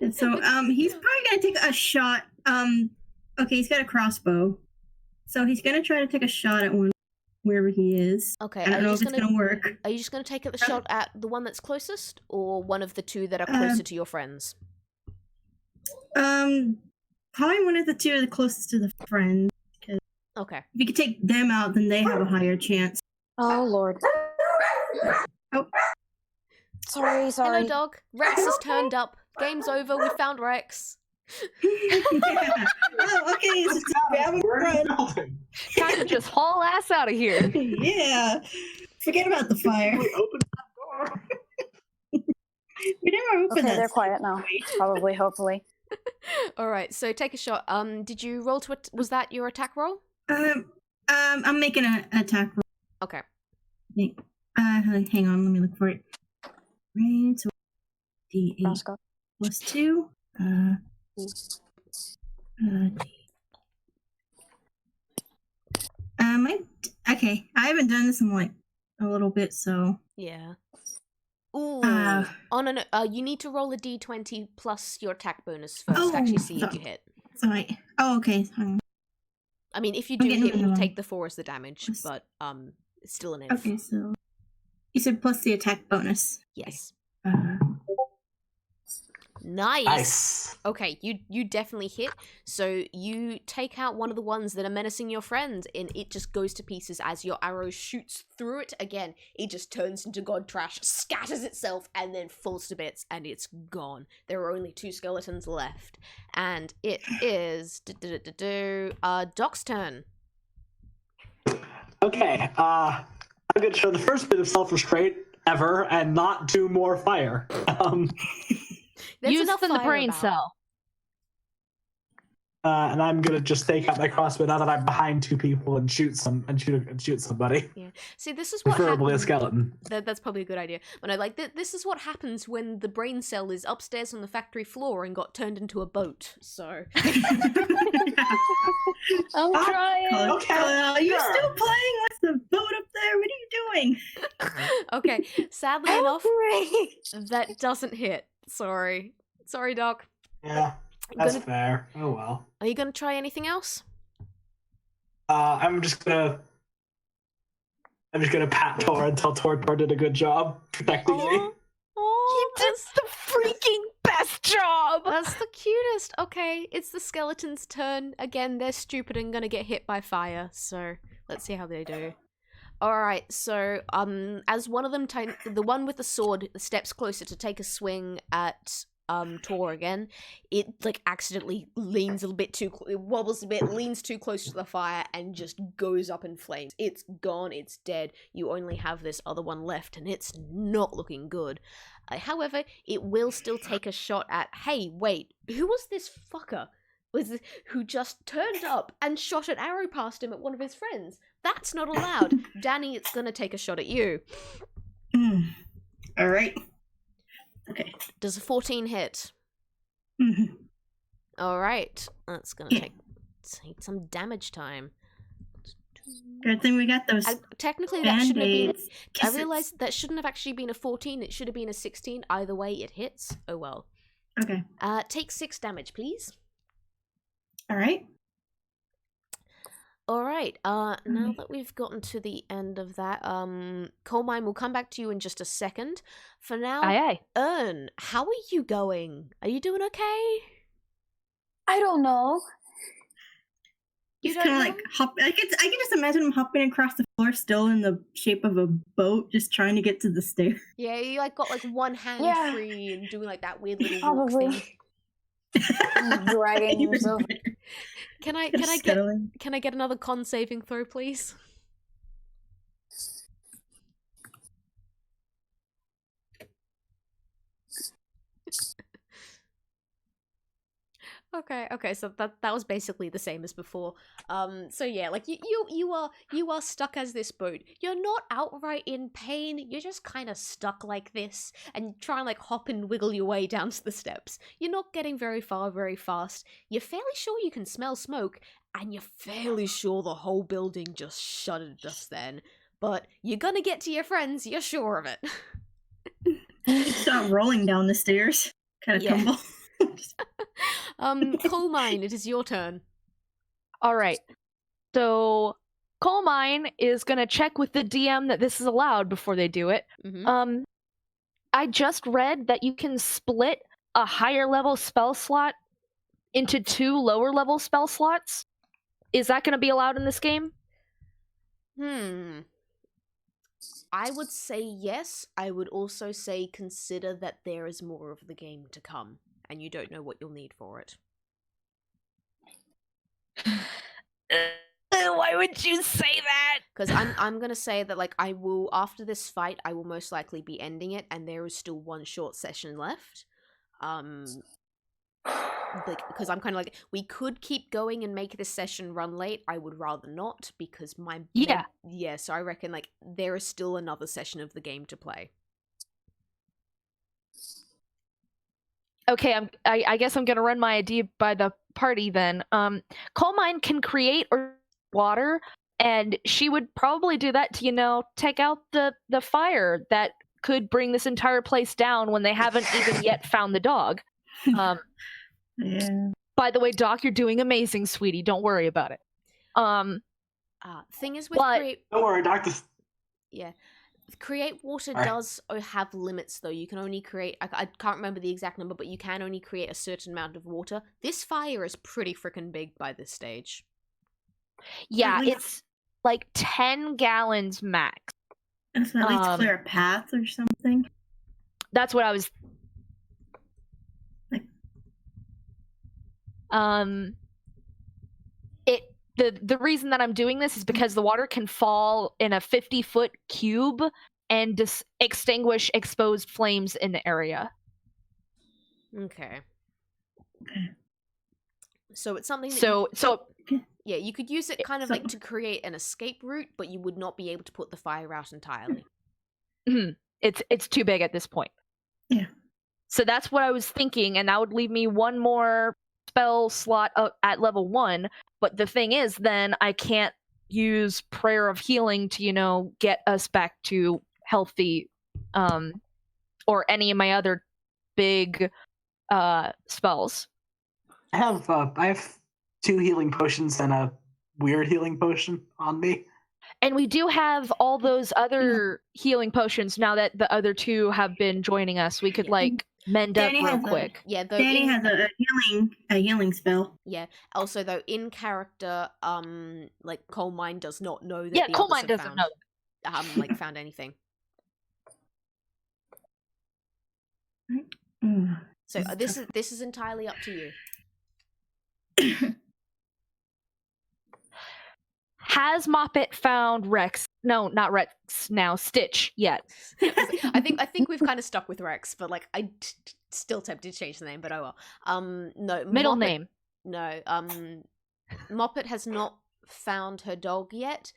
Speaker 5: And so he's probably gonna take a shot. Okay, he's got a crossbow, so he's gonna try to take a shot at one wherever he is.
Speaker 1: Okay.
Speaker 5: I don't know if it's gonna work.
Speaker 1: Are you just gonna take the shot at the one that's closest, or one of the 2 that are closer to your friends?
Speaker 5: Probably one of the 2 are the closest to the friends.
Speaker 1: Okay.
Speaker 5: If you could take them out, then they have a higher chance.
Speaker 3: Oh Lord.
Speaker 5: Oh.
Speaker 3: Sorry.
Speaker 1: Hello, dog. Rex has turned up. Game's over. We found Rex.
Speaker 5: Yeah. Oh, okay. So grab a
Speaker 4: We're in
Speaker 5: run.
Speaker 4: the building.
Speaker 2: Time to just haul ass out of here.
Speaker 5: Yeah. Forget about the fire.
Speaker 4: We opened that door.
Speaker 5: We never opened
Speaker 3: Okay,
Speaker 5: that.
Speaker 3: they're quiet now. Probably, hopefully.
Speaker 1: All right. So take a shot. Did you roll to it? Was that your attack roll?
Speaker 5: I'm making an attack roll.
Speaker 1: Okay.
Speaker 5: Hang on, let me look for it. Right, so D8
Speaker 3: Roscoe.
Speaker 5: plus 2. Okay, I haven't done this in like a little bit, so
Speaker 1: Yeah. Ooh. Oh no. You need to roll a d20 plus your attack bonus first to actually see if you hit.
Speaker 5: Sorry. Oh, okay.
Speaker 1: I mean, if you do
Speaker 5: Okay,
Speaker 1: hit, we'll
Speaker 5: no.
Speaker 1: take the 4 as the damage, but it's still an F.
Speaker 5: Okay, so you said plus the attack bonus.
Speaker 1: Yes.
Speaker 5: Uh,
Speaker 1: Nice. Okay, you definitely hit. So you take out one of the ones that are menacing your friend, and it just goes to pieces as your arrow shoots through it. Again, it just turns into god trash, scatters itself, and then falls to bits, and it's gone. There are only 2 skeletons left, and it is Doc's turn.
Speaker 4: Okay, I'm gonna show the first bit of self-restraint ever and not do more fire.
Speaker 2: Use the brain cell.
Speaker 4: And I'm gonna just take out my crossbow now that I'm behind 2 people and shoot somebody.
Speaker 1: Yeah. See, this is what
Speaker 4: Preferably
Speaker 1: happens.
Speaker 4: a skeleton.
Speaker 1: That's probably a good idea. But I like this is what happens when the brain cell is upstairs on the factory floor and got turned into a boat. So.
Speaker 3: I'm trying.
Speaker 5: Okay. You're still playing with the boat up there. What are you doing?
Speaker 1: Okay. Sadly enough, that doesn't hit. Sorry, Doc.
Speaker 4: Yeah, that's fair. Oh well.
Speaker 1: Are you gonna try anything else?
Speaker 4: I'm just gonna pat Tor and tell Tor did a good job protecting me.
Speaker 1: Oh,
Speaker 2: He did the freaking best job.
Speaker 1: that's the cutest. Okay, it's the skeleton's turn again. They're stupid and gonna get hit by fire. So let's see how they do. Alright, so, as one of them, the one with the sword steps closer to take a swing at, Tor again, it, like, accidentally leans a bit too, it wobbles a bit, leans too close to the fire, and just goes up in flames. It's gone, it's dead. You only have this other one left, and it's not looking good. However, it will still take a shot at, hey, wait, who was this fucker? Who just turned up and shot an arrow past him at one of his friends? That's not allowed. Danny, it's gonna take a shot at you.
Speaker 5: Alright. Okay.
Speaker 1: Does a 14 hit?
Speaker 5: Mm-hmm.
Speaker 1: Alright. That's gonna take some damage time.
Speaker 5: Good thing we got those.
Speaker 1: Technically, that shouldn't have been.
Speaker 5: Kisses.
Speaker 1: I realized that shouldn't have actually been a 14. It should have been a 16. Either way, it hits. Oh well.
Speaker 5: Okay.
Speaker 1: Take 6 damage, please.
Speaker 5: Alright.
Speaker 1: Alright, now that we've gotten to the end of that, Coal Mine, we'll come back to you in just a second. For now,
Speaker 2: Aye.
Speaker 1: Ern, how are you going? Are you doing okay?
Speaker 3: I don't know.
Speaker 5: He's kind of like I can just imagine him hopping across the floor, still in the shape of a boat, just trying to get to the stairs.
Speaker 1: Yeah, you like got like one hand
Speaker 3: Yeah.
Speaker 1: free and doing like that weird little walk
Speaker 3: Probably.
Speaker 1: thing.
Speaker 3: Dragging himself.
Speaker 1: Can I get another con saving throw, please? Okay, so that was basically the same as before. So yeah, like you are stuck as this boat. You're not outright in pain. You're just kind of stuck like this, and try and like hop and wiggle your way down to the steps. You're not getting very far very fast. You're fairly sure you can smell smoke, and you're fairly sure the whole building just shuddered just then. But you're gonna get to your friends. You're sure of it.
Speaker 5: Start rolling down the stairs. Kind of tumble.
Speaker 1: Coal Mine, it is your turn.
Speaker 2: All right. So Coal Mine is going to check with the DM that this is allowed before they do it.
Speaker 1: Mm-hmm.
Speaker 2: I just read that you can split a higher level spell slot into 2 lower level spell slots. Is that going to be allowed in this game?
Speaker 1: I would say yes. I would also say consider that there is more of the game to come, and you don't know what you'll need for it.
Speaker 2: Why would you say that?
Speaker 1: Because I'm gonna say that, like, I will, after this fight, I will most likely be ending it, and there is still 1 short session left. Like, because I'm kind of like, we could keep going and make this session run late. I would rather not, because so I reckon, like, there is still another session of the game to play.
Speaker 2: Okay, I guess I'm gonna run my idea by the party then. Coal Mine can create or water, and she would probably do that to, take out the fire that could bring this entire place down when they haven't even yet found the dog.
Speaker 5: Yeah.
Speaker 2: By the way, Doc, you're doing amazing, sweetie. Don't worry about it.
Speaker 1: Thing is with
Speaker 2: But-
Speaker 1: create,
Speaker 4: Don't worry, Doctor.
Speaker 1: yeah, create water
Speaker 4: Alright.
Speaker 1: does have limits though. You can only create. I can't remember the exact number, but you can only create a certain amount of water. This fire is pretty freaking big by this stage.
Speaker 2: Yeah,
Speaker 5: least-
Speaker 2: it's like 10 gallons max.
Speaker 5: So at least clear a path or something.
Speaker 2: That's what I was. The reason that I'm doing this is because the water can fall in a 50-foot cube and extinguish exposed flames in the area.
Speaker 1: Okay. So it's something that
Speaker 2: So
Speaker 1: yeah, you could use it kind of
Speaker 5: So-
Speaker 1: like to create an escape route, but you would not be able to put the fire out entirely.
Speaker 2: it's too big at this point.
Speaker 5: Yeah.
Speaker 2: So that's what I was thinking, and that would leave me one more spell slot at level 1. But the thing is, then I can't use Prayer of Healing to, get us back to healthy, or any of my other big spells.
Speaker 4: I have 2 healing potions and a weird healing potion on me.
Speaker 2: And we do have all those other healing potions now that the other 2 have been joining us. We could mend up
Speaker 5: Danny
Speaker 2: real
Speaker 5: has a-
Speaker 2: quick.
Speaker 1: Yeah, though
Speaker 5: Danny
Speaker 1: in,
Speaker 5: has a healing spell.
Speaker 1: yeah. Also, though in character, like Coal Mine does not know that.
Speaker 2: Yeah,
Speaker 1: the
Speaker 2: Coal
Speaker 1: others
Speaker 2: Mine
Speaker 1: have
Speaker 2: doesn't
Speaker 1: found,
Speaker 2: know.
Speaker 1: like found anything. So
Speaker 5: This is
Speaker 1: this is entirely up to you.
Speaker 2: Has Moppet found Rex? No, not Rex now. Stitch yet.
Speaker 1: I think we've kind of stuck with Rex, but like still tempted to change the name, but oh well. No
Speaker 2: Middle
Speaker 1: Moppet-
Speaker 2: name.
Speaker 1: No, Moppet has not found her dog yet.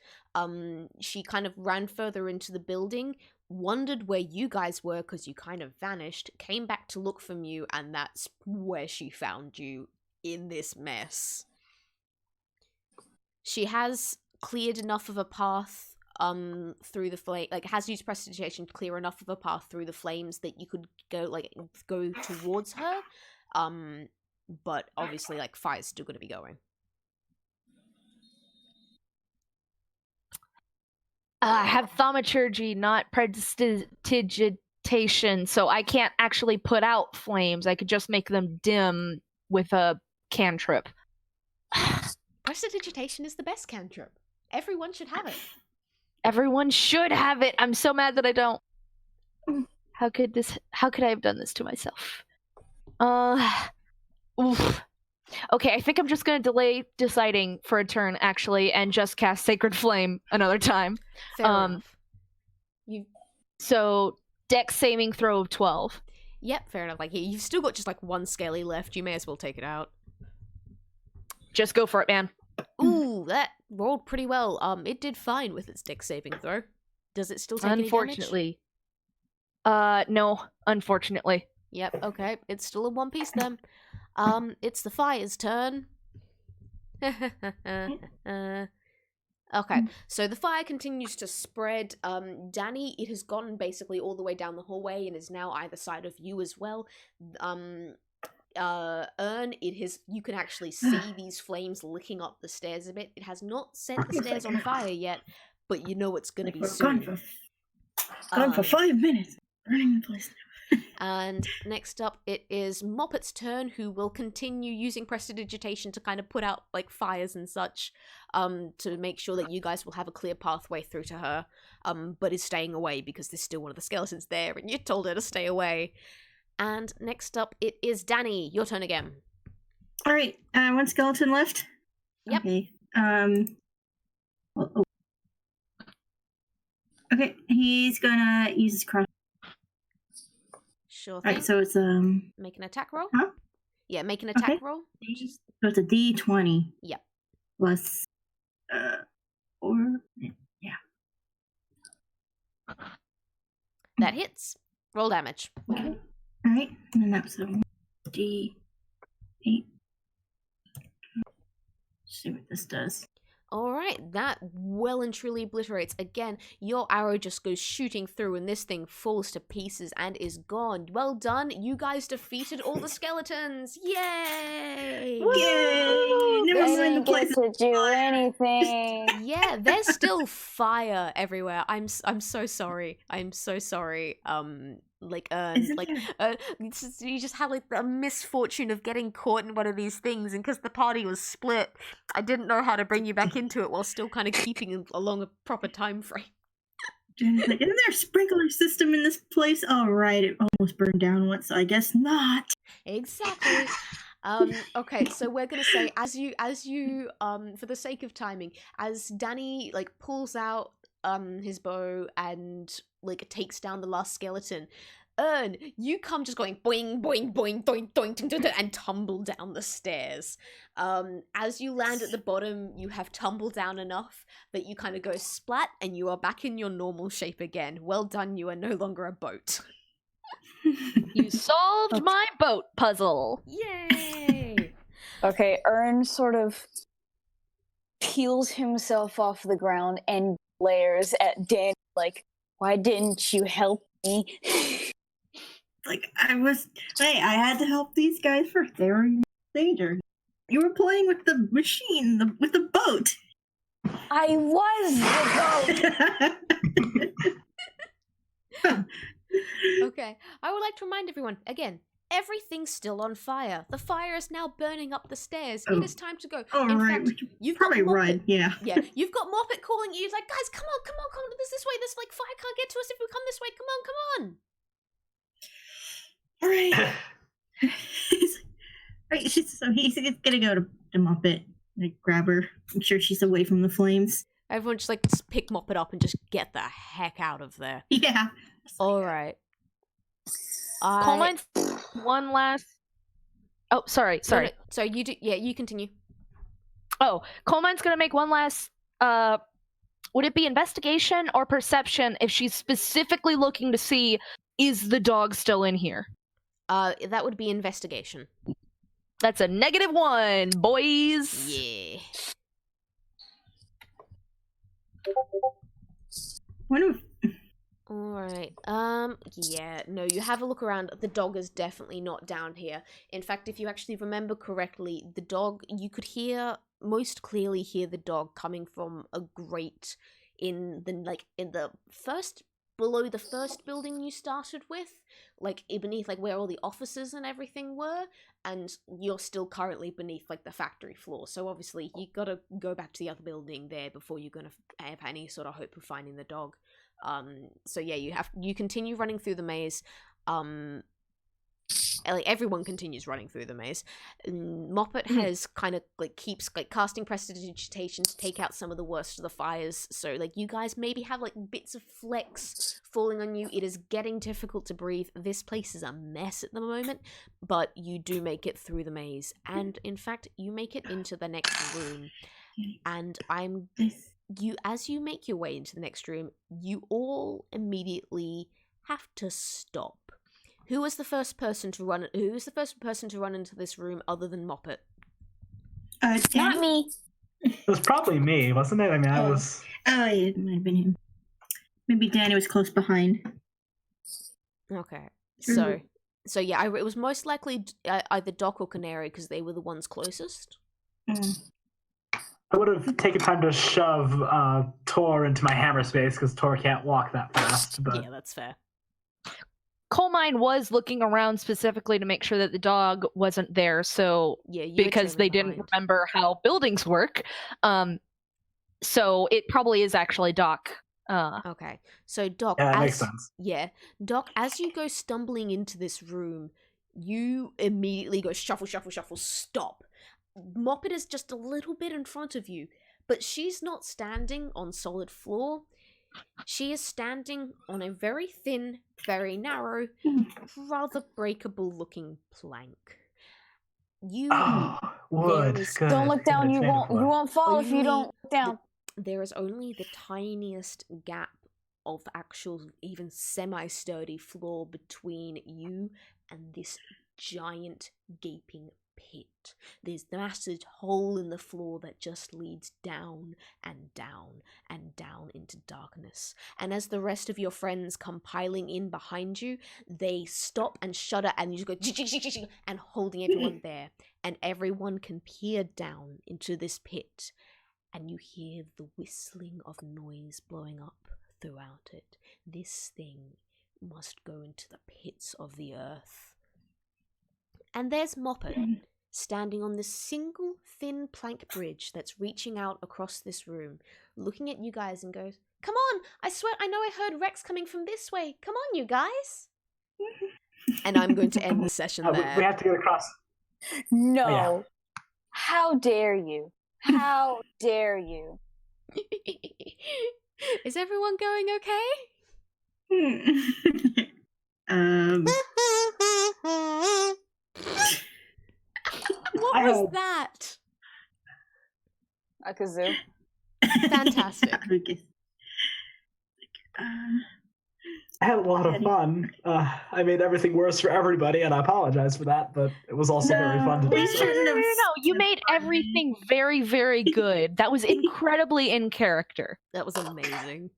Speaker 1: She kind of ran further into the building, wondered where you guys were because you kind of vanished, came back to look for you, and that's where she found you in this mess. She has cleared enough of a path through the flame, like has used prestidigitation to clear enough of a path through the flames that you could go towards her. But obviously fire's still going to be going.
Speaker 2: I have thaumaturgy, not prestidigitation, so I can't actually put out flames. I could just make them dim with a cantrip.
Speaker 1: Prestidigitation is the best cantrip. Everyone should have it.
Speaker 2: Everyone should have it. I'm so mad that I don't. How could I have done this to myself? Oof. Okay, I think I'm just gonna delay deciding for a turn actually, and just cast Sacred Flame another time.
Speaker 1: Fair enough.
Speaker 2: So Dex saving throw of 12.
Speaker 1: Yep, fair enough. You've still got just one skelly left. You may as well take it out.
Speaker 2: Just go for it, man.
Speaker 1: Ooh, that rolled pretty well. It did fine with its dex saving throw. Does it still take any damage?
Speaker 2: Unfortunately. No, unfortunately.
Speaker 1: Yep, okay. It's still in one piece then. It's the fire's turn. Okay, so the fire continues to spread. Danny, it has gone basically all the way down the hallway and is now either side of you as well. Ern, you can actually see these flames licking up the stairs a bit. It has not set the stairs on fire yet, but you know it's gonna be
Speaker 5: We're
Speaker 1: soon.
Speaker 5: gone for 5 minutes. Burning the place.
Speaker 1: And next up, it is Moppet's turn, who will continue using prestidigitation to kind of put out fires and such, to make sure that you guys will have a clear pathway through to her, but is staying away because there's still one of the skeletons there, and you told her to stay away. And next up, it is Danny. Your turn again.
Speaker 5: All right, one skeleton left.
Speaker 1: Yep.
Speaker 5: Okay. Okay, he's gonna use his cross.
Speaker 1: Sure
Speaker 5: All
Speaker 1: thing.
Speaker 5: right, so it's
Speaker 1: Make an attack roll.
Speaker 5: Huh?
Speaker 1: Yeah, make an attack
Speaker 5: Okay.
Speaker 1: roll.
Speaker 5: So it's a D20.
Speaker 1: Yep.
Speaker 5: Plus 4. Yeah.
Speaker 1: That hits. Roll damage.
Speaker 5: Okay. All right, and then that's a D8. Let's see what this does.
Speaker 1: Alright, that well and truly obliterates. Again, your arrow just goes shooting through and this thing falls to pieces and is gone. Well done, you guys defeated all the skeletons! Yay!
Speaker 5: Yay! Never
Speaker 3: They
Speaker 5: mind the
Speaker 3: didn't get
Speaker 5: place.
Speaker 3: to do anything.
Speaker 1: Yeah, there's still fire everywhere. I'm so sorry. I'm so sorry. You just had like the misfortune of getting caught in one of these things, and because the party was split, I didn't know how to bring you back into it while still kind of keeping along a proper time frame.
Speaker 5: Jenny's like, isn't there a sprinkler system in this place? Oh, right, it almost burned down once, so I guess not.
Speaker 1: Exactly. Okay, so we're gonna say as you for the sake of timing, as Danny like pulls out his bow and like takes down the last skeleton, you come just going boing boing boing boing boing boing, boing and tumble down the stairs. As you land at the bottom, you have tumbled down enough that you kind of go splat and you are back in your normal shape again. Well done, you are no longer a boat.
Speaker 2: You solved my boat puzzle.
Speaker 1: Yay!
Speaker 3: Okay, Ern sort of peels himself off the ground and glares at Dan like, why didn't you help me?
Speaker 5: Like, I had to help these guys first. They were in danger. You were playing with the machine, with the boat.
Speaker 3: I was the boat!
Speaker 1: Okay, I would like to remind everyone, again, everything's still on fire. The fire is now burning up the stairs.
Speaker 5: Oh.
Speaker 1: It is time to go.
Speaker 5: All
Speaker 1: In
Speaker 5: right,
Speaker 1: fact,
Speaker 5: we should
Speaker 1: you've
Speaker 5: probably
Speaker 1: got Moppet.
Speaker 5: run, yeah.
Speaker 1: Yeah, you've got Moppet calling you. He's like, guys, come on, this way. This like fire can't get to us if we come this way. Come on.
Speaker 5: All right. Right, so he's gonna go to Muppet, like grab her, make sure she's away from the flames.
Speaker 1: Everyone just like pick Moppet up and just get the heck out of there.
Speaker 5: Yeah.
Speaker 1: All right.
Speaker 2: Coal Mine's one last. Oh, sorry.
Speaker 1: No, so you do. Yeah, you continue.
Speaker 2: Oh, Coal Mine's gonna make one last. Would it be investigation or perception if she's specifically looking to see is the dog still in here?
Speaker 1: That would be investigation.
Speaker 2: That's a -1, boys.
Speaker 1: Yeah. Alright, yeah, no, you have a look around. The dog is definitely not down here. In fact, if you actually remember correctly, the dog, you could most clearly hear the dog coming from a grate below the first building you started with, like beneath like where all the offices and everything were, and you're still currently beneath like the factory floor, so obviously you gotta go back to the other building there before you're gonna have any sort of hope of finding the dog. So yeah, you continue running through the maze. Like everyone continues running through the maze. Moppet has kind of like keeps like casting prestidigitation to take out some of the worst of the fires. So like you guys maybe have like bits of flecks falling on you. It is getting difficult to breathe. This place is a mess at the moment, but you do make it through the maze, and in fact, you make it into the next room. And as you make your way into the next room, you all immediately have to stop. Who was the first person to run into this room other than Moppet?
Speaker 3: Not me.
Speaker 4: It was probably me, wasn't it? I mean, I was.
Speaker 5: Oh, yeah, it might have been him. Maybe Danny was close behind.
Speaker 1: Okay, so yeah, it was most likely either Doc or Canary because they were the ones closest.
Speaker 4: I would have taken time to shove Tor into my hammer space because Tor can't walk that fast. But
Speaker 1: yeah, that's fair.
Speaker 2: Coal Mine was looking around specifically to make sure that the dog wasn't there, so
Speaker 1: yeah,
Speaker 2: because they didn't remember how buildings work. So it probably is actually Doc.
Speaker 1: Okay, so Doc,
Speaker 4: yeah, that makes sense.
Speaker 1: Yeah, Doc, as you go stumbling into this room, you immediately go shuffle, shuffle, shuffle, stop. Moppet is just a little bit in front of you, but she's not standing on solid floor. She is standing on a very thin, very narrow, rather breakable looking plank.
Speaker 4: Wood. Good.
Speaker 3: Don't look down. You won't fall if you don't look down.
Speaker 1: There is only the tiniest gap of actual, even semi-sturdy floor between you and this giant gaping pit. There's the massive hole in the floor that just leads down and down and down into darkness. And as the rest of your friends come piling in behind you, they stop and shudder and you just go and holding everyone there. And everyone can peer down into this pit. And you hear the whistling of noise blowing up throughout it. This thing must go into the pits of the earth. And there's Moppet, standing on this single thin plank bridge that's reaching out across this room, looking at you guys and goes, "Come on, I swear I know I heard Rex coming from this way. Come on, you guys." And I'm going to end the session there.
Speaker 4: We have to get across.
Speaker 3: No.
Speaker 4: Oh, yeah.
Speaker 3: How dare you? How dare you?
Speaker 1: Is everyone going okay? What was that?
Speaker 3: A kazoo.
Speaker 1: Fantastic.
Speaker 4: I had a lot of fun. I made everything worse for everybody, and I apologize for that, but it was also very fun to do.
Speaker 2: No, you made everything very, very good. That was incredibly in character.
Speaker 1: That was amazing.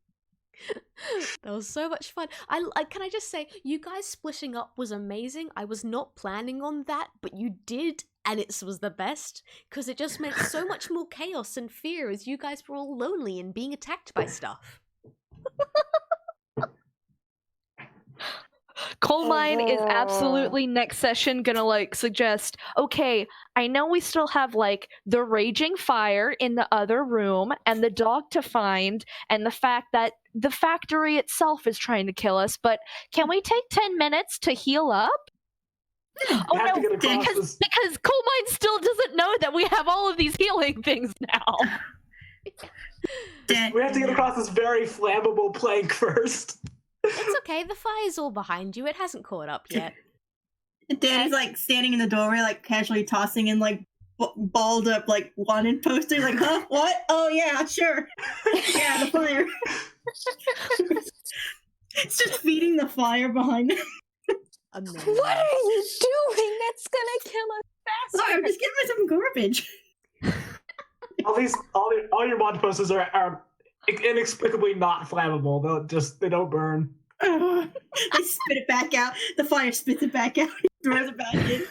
Speaker 1: That was so much fun. I can I just say, you guys splitting up was amazing. I was not planning on that, but you did, and it was the best, because it just meant so much more chaos and fear as you guys were all lonely and being attacked by stuff.
Speaker 2: Coal Mine is absolutely next session gonna suggest, okay, I know we still have the raging fire in the other room and the dog to find and the fact that the factory itself is trying to kill us, but can we take 10 minutes to heal up? Oh no, because Coal Mine still doesn't know that we have all of these healing things now.
Speaker 4: We have to get across this very flammable plank first.
Speaker 1: It's okay, the fire's all behind you. It hasn't caught up yet.
Speaker 5: Danny's standing in the doorway, casually tossing in balled up wanted posters. Huh? What? Oh yeah, sure. Yeah, the fire. It's just feeding the fire behind them.
Speaker 1: Amazing.
Speaker 3: What are you doing? That's gonna kill us faster.
Speaker 5: Sorry, I'm just getting myself garbage.
Speaker 4: all your mod posters are inexplicably not flammable. They don't burn.
Speaker 5: They spit it back out. The fire spits it back out. He throws it back in.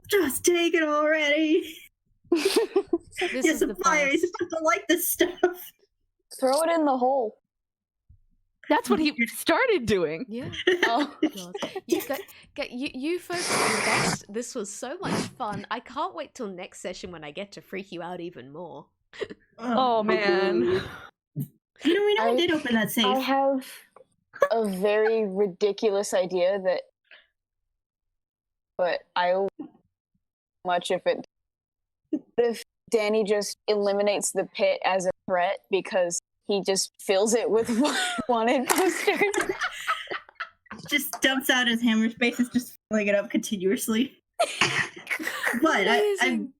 Speaker 5: Just take it already.
Speaker 1: This is
Speaker 5: the fire. He's supposed to like this stuff.
Speaker 3: Throw it in the hole.
Speaker 2: That's what he started doing.
Speaker 1: Yeah. Oh god. You folks are the best. This was so much fun. I can't wait till next session when I get to freak you out even more.
Speaker 2: Oh man.
Speaker 5: We never did open that safe.
Speaker 3: I have a very ridiculous idea but I much if Danny just eliminates the pit as a threat because he just fills it with wanted posters.
Speaker 5: Just dumps out his hammer space and just filling it up continuously. But I'm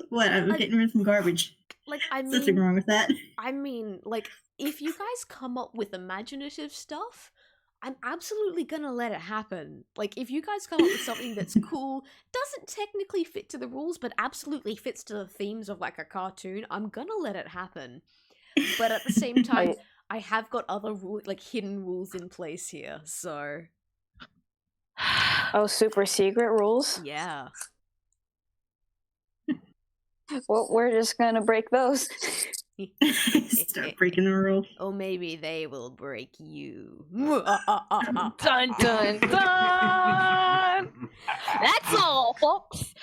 Speaker 5: what? I'm getting rid of some garbage. Nothing wrong with that.
Speaker 1: I mean, if you guys come up with imaginative stuff, I'm absolutely gonna let it happen. If you guys come up with something that's cool, doesn't technically fit to the rules, but absolutely fits to the themes of a cartoon, I'm gonna let it happen. But at the same time, I have got other hidden rules in place here, so.
Speaker 3: Oh, super secret rules?
Speaker 1: Yeah.
Speaker 3: Well, we're just gonna break those.
Speaker 5: Start breaking the rules.
Speaker 1: Or maybe they will break you.
Speaker 2: Dun dun dun! That's all, folks.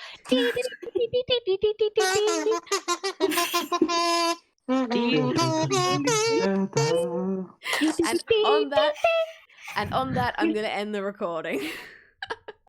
Speaker 1: And on that, I'm gonna end the recording.